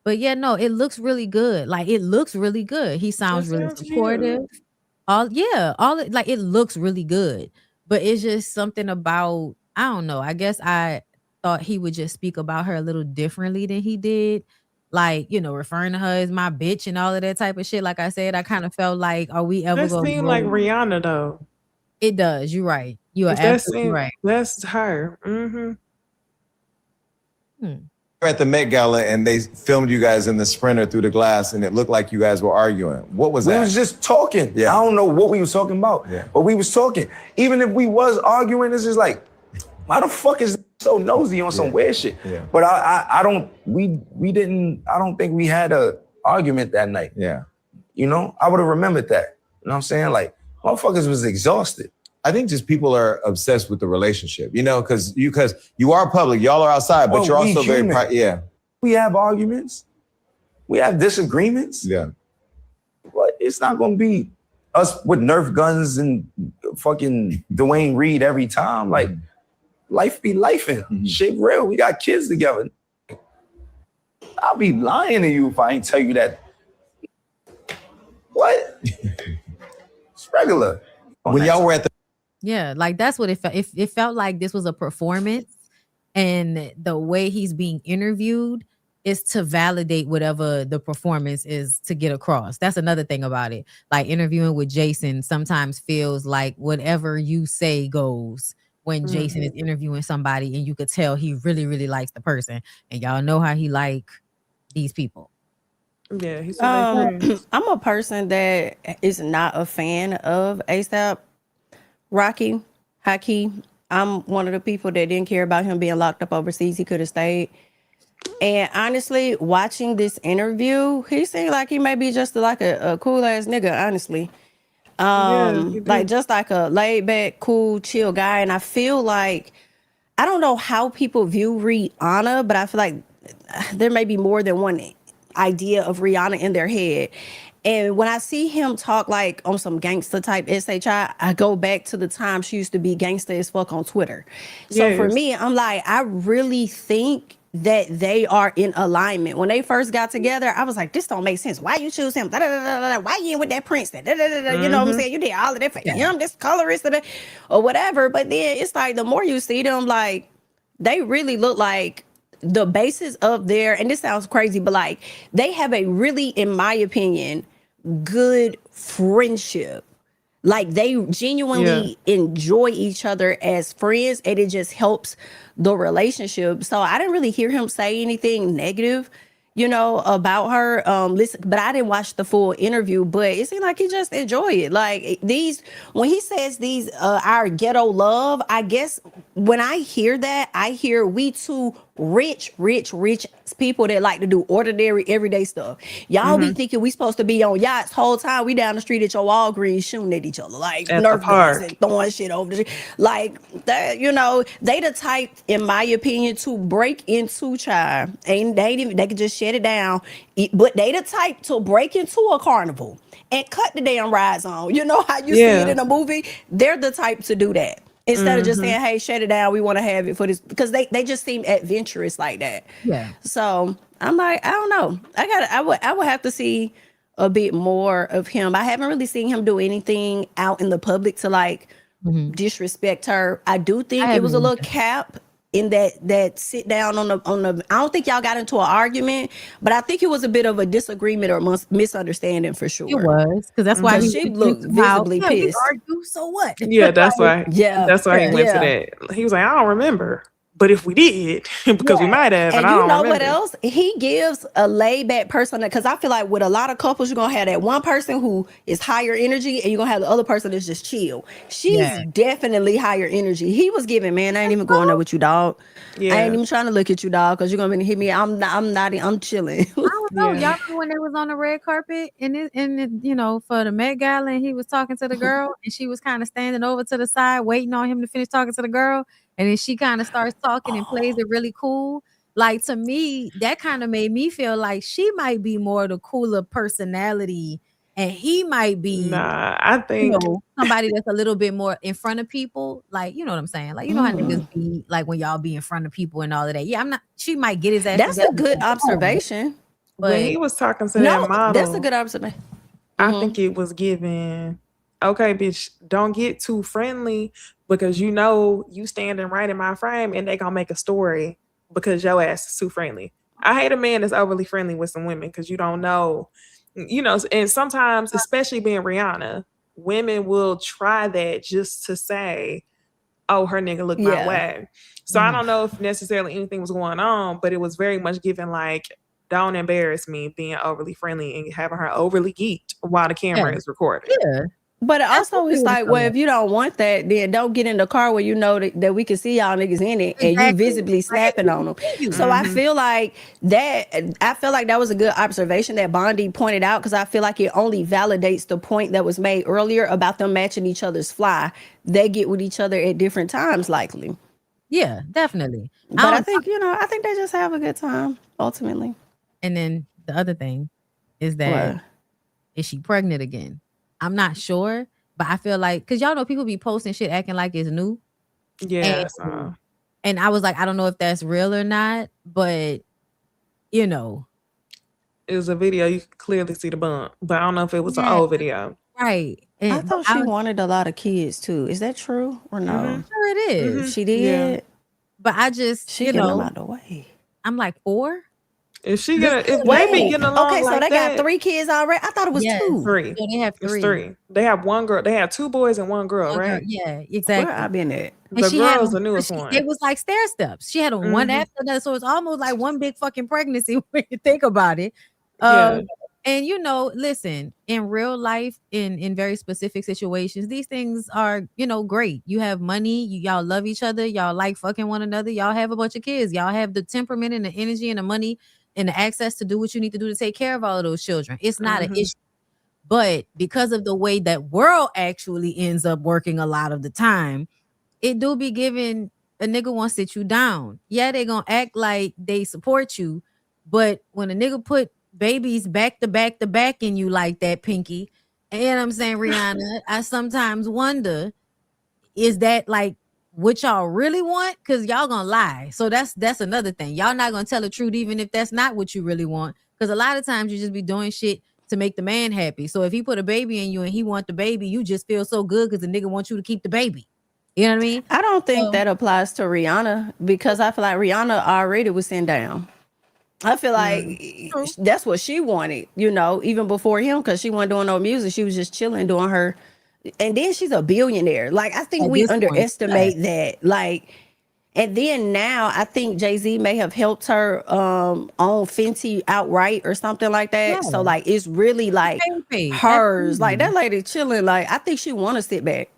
But yeah, no, it looks really good. Like it looks really good. He sounds really supportive. Like it looks really good. But it's just something about, I don't know. I guess I thought he would just speak about her a little differently than he did. Like, you know, referring to her as my bitch and all of that type of shit. Like I said, I kind of felt like, are we ever That seemed like Rihanna though. It does. You're right. You are absolutely right. That's her. Mm-hmm. We're at the Met Gala and they filmed you guys in the Sprinter through the glass, and it looked like you guys were arguing. What was that? We was just talking. Yeah. I don't know what we was talking about, but we was talking. Even if we was arguing, it's just like, why the fuck is so nosy on some weird shit? Yeah. But I don't think we had a argument that night. Yeah. You know, I would have remembered that. You know what I'm saying? Like, motherfuckers was exhausted. I think just people are obsessed with the relationship, you know, because you are public, y'all are outside, but you're also very We have arguments, we have disagreements. Yeah. But it's not gonna be us with Nerf guns and fucking Dwayne Reed every time. Like, life be lifing. Shit real. We got kids together. I'll be lying to you if I ain't tell you that. What? It's regular. When y'all were at the like that's what it felt. It felt like this was a performance, and the way he's being interviewed is to validate whatever the performance is to get across. That's another thing about it. Like interviewing with Jason sometimes feels like whatever you say goes when Jason is interviewing somebody, and you could tell he really, really likes the person. And y'all know how he like these people. Yeah, he's I'm a person that is not a fan of ASAP Rocky. I'm one of the people that didn't care about him being locked up overseas. He could have stayed. And honestly, watching this interview, he seemed like he may be just like a cool ass nigga, honestly. Like just like a laid back, cool, chill guy. And I feel like, I don't know how people view Rihanna, but I feel like there may be more than one idea of Rihanna in their head. And when I see him talk like on some gangster type SHI, I go back to the time she used to be gangster as fuck on Twitter. So for me, I'm like, I really think that they are in alignment. When they first got together, I was like, this don't make sense. Why you choose him? Why you in with that prince? You know what I'm saying? You did all of that for him, this colorist or whatever. But then it's like, the more you see them, like, they really look like the basis of their, and this sounds crazy, but like, they have a really, in my opinion, good friendship. Like, they genuinely enjoy each other as friends, and it just helps the relationship. So I didn't really hear him say anything negative, you know, about her. Listen, but I didn't watch the full interview, but it seemed like he just enjoyed it. Like, when he says these, our ghetto love, I guess when I hear that, I hear we two rich people that like to do ordinary, everyday stuff. Y'all be thinking we supposed to be on yachts whole time. We down the street at your Walgreens shooting at each other, like Nerf guns and throwing shit over the like that. You know, they the type, in my opinion, to break into child, and they can just shut it down. But they the type to break into a carnival and cut the damn rides on. You know how you see it in a movie? They're the type to do that. Instead of just saying, hey, shut it down, we want to have it for this, because they just seem adventurous like that. Yeah. So I'm like, I don't know. I would have to see a bit more of him. I haven't really seen him do anything out in the public to like disrespect her. I do think it was a little cap in that sit down on the I don't think y'all got into an argument, but I think it was a bit of a disagreement or misunderstanding for sure. It was, because that's why she looked visibly pissed. We argue, so what? Yeah, that's why. Yeah, that's why he went to that. He was like, I don't remember, but if we did, because we might have, and I you don't know remember. what else? He gives a laid back person, because I feel like with a lot of couples, you're gonna have that one person who is higher energy, and you're gonna have the other person that's just chill. She's definitely higher energy. He was giving, man, I ain't even going there with you, dog. I ain't even trying to look at you, dog, because you're gonna hit me. I'm chilling. I don't know. Y'all remember when they was on the red carpet and you know, for the Met Gala, and he was talking to the girl, and she was kind of standing over to the side, waiting on him to finish talking to the girl. And then she kind of starts talking and plays it really cool. Like, to me, that kind of made me feel like she might be more the cooler personality, and he might be, I think, somebody that's a little bit more in front of people. Like, you know what I'm saying? Like, you know how niggas be like when y'all be in front of people and all of that. Yeah, I'm not. She might get his ass. That's a good observation. But when he was talking to that model, that's a good observation. I think it was given, okay, bitch, don't get too friendly, because you know you standing right in my frame and they gonna make a story because your ass is too friendly. I hate a man that's overly friendly with some women, because you don't know, you know, and sometimes, especially being Rihanna, women will try that just to say, oh, her nigga look my way. So I don't know if necessarily anything was going on, but it was very much given like, don't embarrass me being overly friendly and having her overly geeked while the camera is recording. Yeah. But also it's like, well, if you don't want that, then don't get in the car where you know that we can see y'all niggas in it and you visibly snapping on them. So I feel like that was a good observation that Bondy pointed out, because I feel like it only validates the point that was made earlier about them matching each other's fly. They get with each other at different times, likely. Yeah, definitely. But I think they just have a good time ultimately. And then the other thing is that, is she pregnant again? I'm not sure, but I feel like, because y'all know people be posting shit acting like it's new. Yeah. And I was like, I don't know if that's real or not, but you know. It was a video, you could clearly see the bump, but I don't know if it was an old video. Right. And I thought she wanted a lot of kids too. Is that true or no? Sure it is. She did. Yeah. But I just, she get them out the way. I'm like, 4? If she gonna, if they be getting along, okay, so like they that, got 3 kids already. I thought it was 2. 3. Yeah, they have 3. It's 3. They have 1 girl. They have 2 boys and 1 girl, right? Yeah, exactly. Where I been at? The girl's the newest one. It was like stair steps. She had a one after another, so it's almost like one big fucking pregnancy when you think about it. And you know, listen, in real life, in very specific situations, these things are, you know, great. You have money, y'all love each other, y'all like fucking one another, y'all have a bunch of kids, y'all have the temperament and the energy and the money and the access to do what you need to do to take care of all of those children. It's not an issue. But because of the way that world actually ends up working a lot of the time, it do be giving a nigga won't sit you down. Yeah, they gonna act like they support you, but when a nigga put babies back to back to back in you like that, Pinky, and I'm saying, Rihanna, I sometimes wonder, is that like what y'all really want? Because y'all gonna lie. So that's another thing. Y'all not gonna tell the truth even if that's not what you really want. Because a lot of times you just be doing shit to make the man happy. So if he put a baby in you and he want the baby, you just feel so good because the nigga wants you to keep the baby. You know what I mean? I don't think that applies to Rihanna, because I feel like Rihanna already was sitting down. I feel like that's what she wanted, you know, even before him, because she wasn't doing no music. She was just chilling, doing her. And then she's a billionaire. Like, I think we underestimate that. Like, and then now I think Jay-Z may have helped her on Fenty outright or something like that. Yeah. So like, it's really like hers. Like, that lady chilling. Like, I think she want to sit back.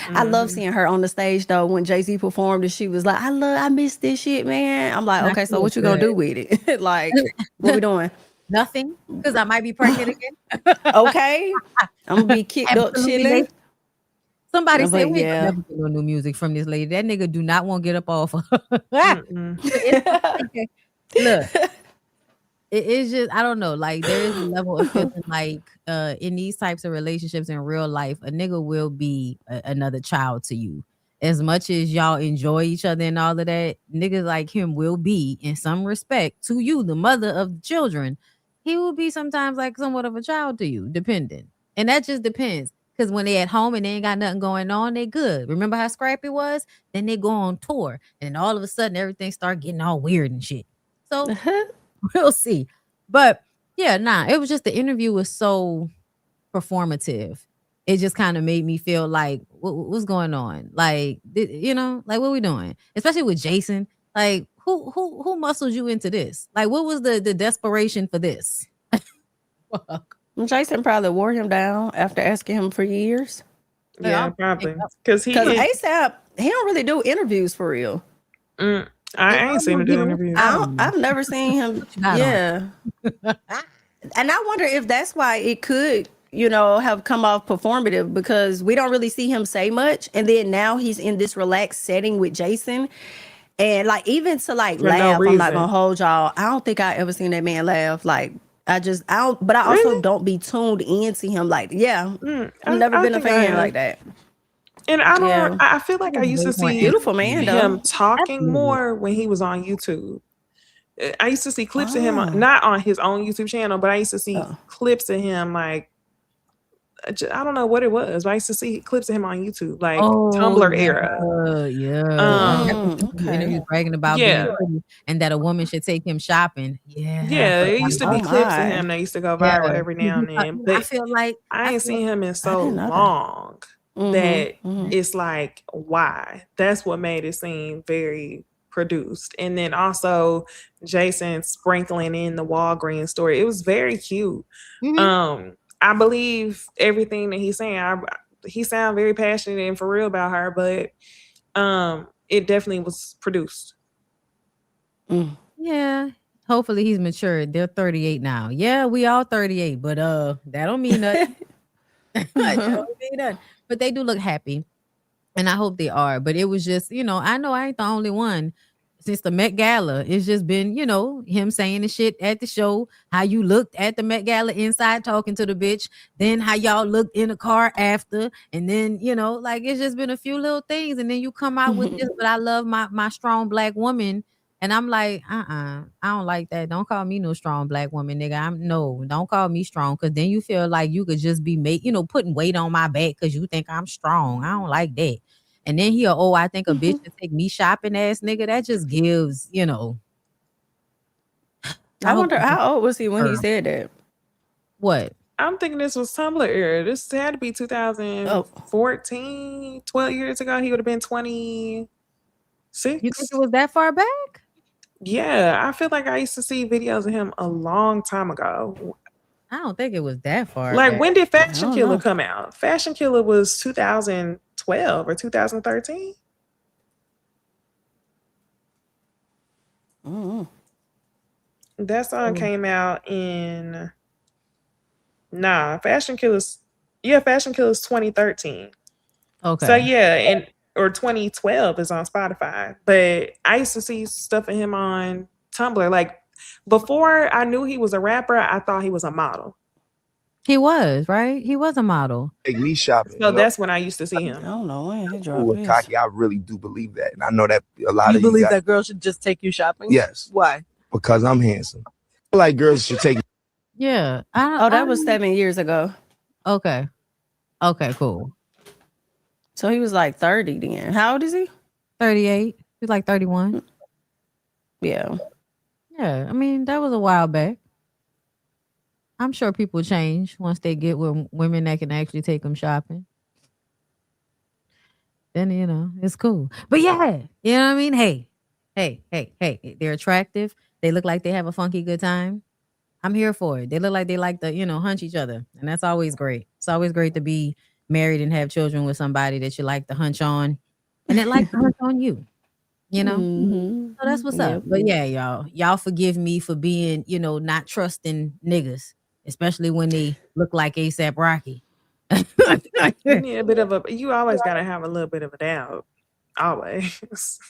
I love seeing her on the stage though. When Jay-Z performed and she was like, I miss this shit, man. I'm like, okay, so what you gonna do with it? Like, what we doing? Nothing, because I might be pregnant again. Okay, I'm gonna be kicked up chilling. Somebody said we never get no new music from this lady. That nigga do not want to get up off her. Look, it is just, I don't know. Like, there is a level of feeling like in these types of relationships in real life, a nigga will be another child to you. As much as y'all enjoy each other and all of that, niggas like him will be, in some respect, to you, the mother of the children. he will be sometimes like somewhat of a child to you, depending. And that just depends. Because when they at home and they ain't got nothing going on, they good. Remember how Scrappy was? Then they go on tour. And all of a sudden, everything start getting all weird and shit. So we'll see. But yeah, it was just the interview was so performative. It just kind of made me feel like, what's going on? Like, like what we doing? Especially with Jason. Like, who muscled you into this? Like, what was the desperation for this? Fuck. Jason probably wore him down after asking him for years. Yeah, probably. Because ASAP, he don't really do interviews for real. I ain't seen him do interviews. I've never seen him. Yeah. And I wonder if that's why it could, have come off performative, because we don't really see him say much. And then now he's in this relaxed setting with Jason. And like, even to like laugh, I'm not gonna hold y'all. I don't think I ever seen that man laugh. Like, I don't, but I also don't be tuned into him. Like, I've never been a fan like that. And I feel like I used to see beautiful man him talking more when he was on YouTube. I used to see clips of him, not on his own YouTube channel, but I used to see clips of him, like, I don't know what it was, but I used to see clips of him on YouTube, like Tumblr era. Interviews bragging about being pretty and that a woman should take him shopping. Yeah, it used to be clips of him that used to go viral every now and then. But I feel like I ain't seen him in so long that it's like, why? That's what made it seem very produced. And then also Jason sprinkling in the Walgreens story. It was very cute. I believe everything that he's saying. He sounds very passionate and for real about her, but it definitely was produced. Yeah. Hopefully he's matured. They're 38 now. Yeah, we all 38, but that don't mean nothing. But they do look happy. And I hope they are. But it was just, I know I ain't the only one. Since the Met Gala, it's just been, him saying the shit at the show, how you looked at the Met Gala inside talking to the bitch, then how y'all looked in the car after, and then, like, it's just been a few little things, and then you come out with this, but I love my strong black woman, and I'm like, I don't like that. Don't call me no strong black woman, nigga. Don't call me strong, because then you feel like you could just be putting weight on my back because you think I'm strong. I don't like that. And then I think a bitch to take me shopping ass nigga. That just gives, I wonder how old was he when he said that? What? I'm thinking this was Tumblr era. This had to be 2014, 12 years ago. He would have been 26. You think it was that far back? Yeah, I feel like I used to see videos of him a long time ago. I don't think it was that far back. When did Fashion Killer come out? Fashion Killer was 2012 or 2013. That song came out in Fashion Killer's 2013. Okay. So or 2012 is on Spotify. But I used to see stuff of him on Tumblr. Like, before I knew he was a rapper, I thought he was a model. He was, right? He was a model. Take me shopping. So that's when I used to see him. I don't know when he dropped this. Cocky, I really do believe that. And I know that a lot of you believe that girls should just take you shopping? Yes. Why? Because I'm handsome. I feel like girls should take. Yeah. That was 7 years ago. Okay, cool. So he was like 30 then. How old is he? 38. He's like 31. Yeah. Yeah, I mean, that was a while back. I'm sure people change once they get with women that can actually take them shopping. Then, it's cool. But yeah, you know what I mean? Hey, they're attractive. They look like they have a funky good time. I'm here for it. They look like they like to, hunch each other. And that's always great. It's always great to be married and have children with somebody that you like to hunch on and that like to hunch on you. So that's what's up. But yeah, y'all forgive me for being, not trusting niggas, especially when they look like ASAP Rocky. You always gotta have a little bit of a doubt. Always.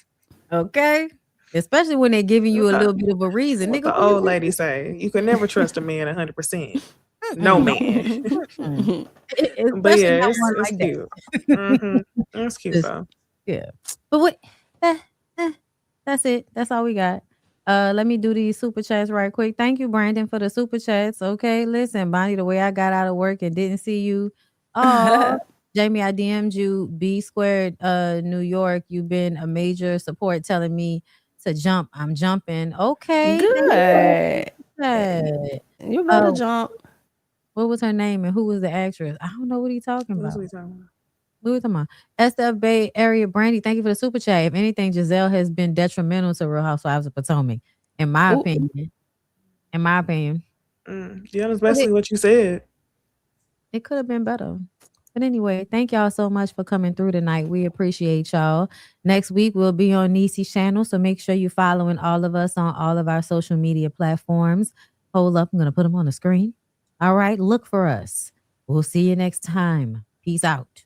Okay. Especially when they're giving you a little bit of a reason. What the old lady say, you can never trust a man 100%. No man. But yeah, it's cute. It's cute though. Yeah. But what? That's it. That's all we got. Let me do these super chats right quick. Thank you, Brandon, for the super chats. Okay, listen, Bonnie, the way I got out of work and didn't see you. Oh, Jamie, I DM'd you. B Squared, New York. You've been a major support, telling me to jump. I'm jumping. Okay, Good. good. You better jump. What was her name and who was the actress? I don't know what he's talking about. That's what he's talking about. Who are you talking about? SF Bay Area Brandy, thank you for the super chat. If anything, Giselle has been detrimental to Real Housewives of Potomac, in my opinion. In my opinion. Yeah, that's basically what you said. It could have been better. But anyway, thank y'all so much for coming through tonight. We appreciate y'all. Next week, we'll be on Necey's channel, so make sure you're following all of us on all of our social media platforms. Hold up, I'm going to put them on the screen. All right, look for us. We'll see you next time. Peace out.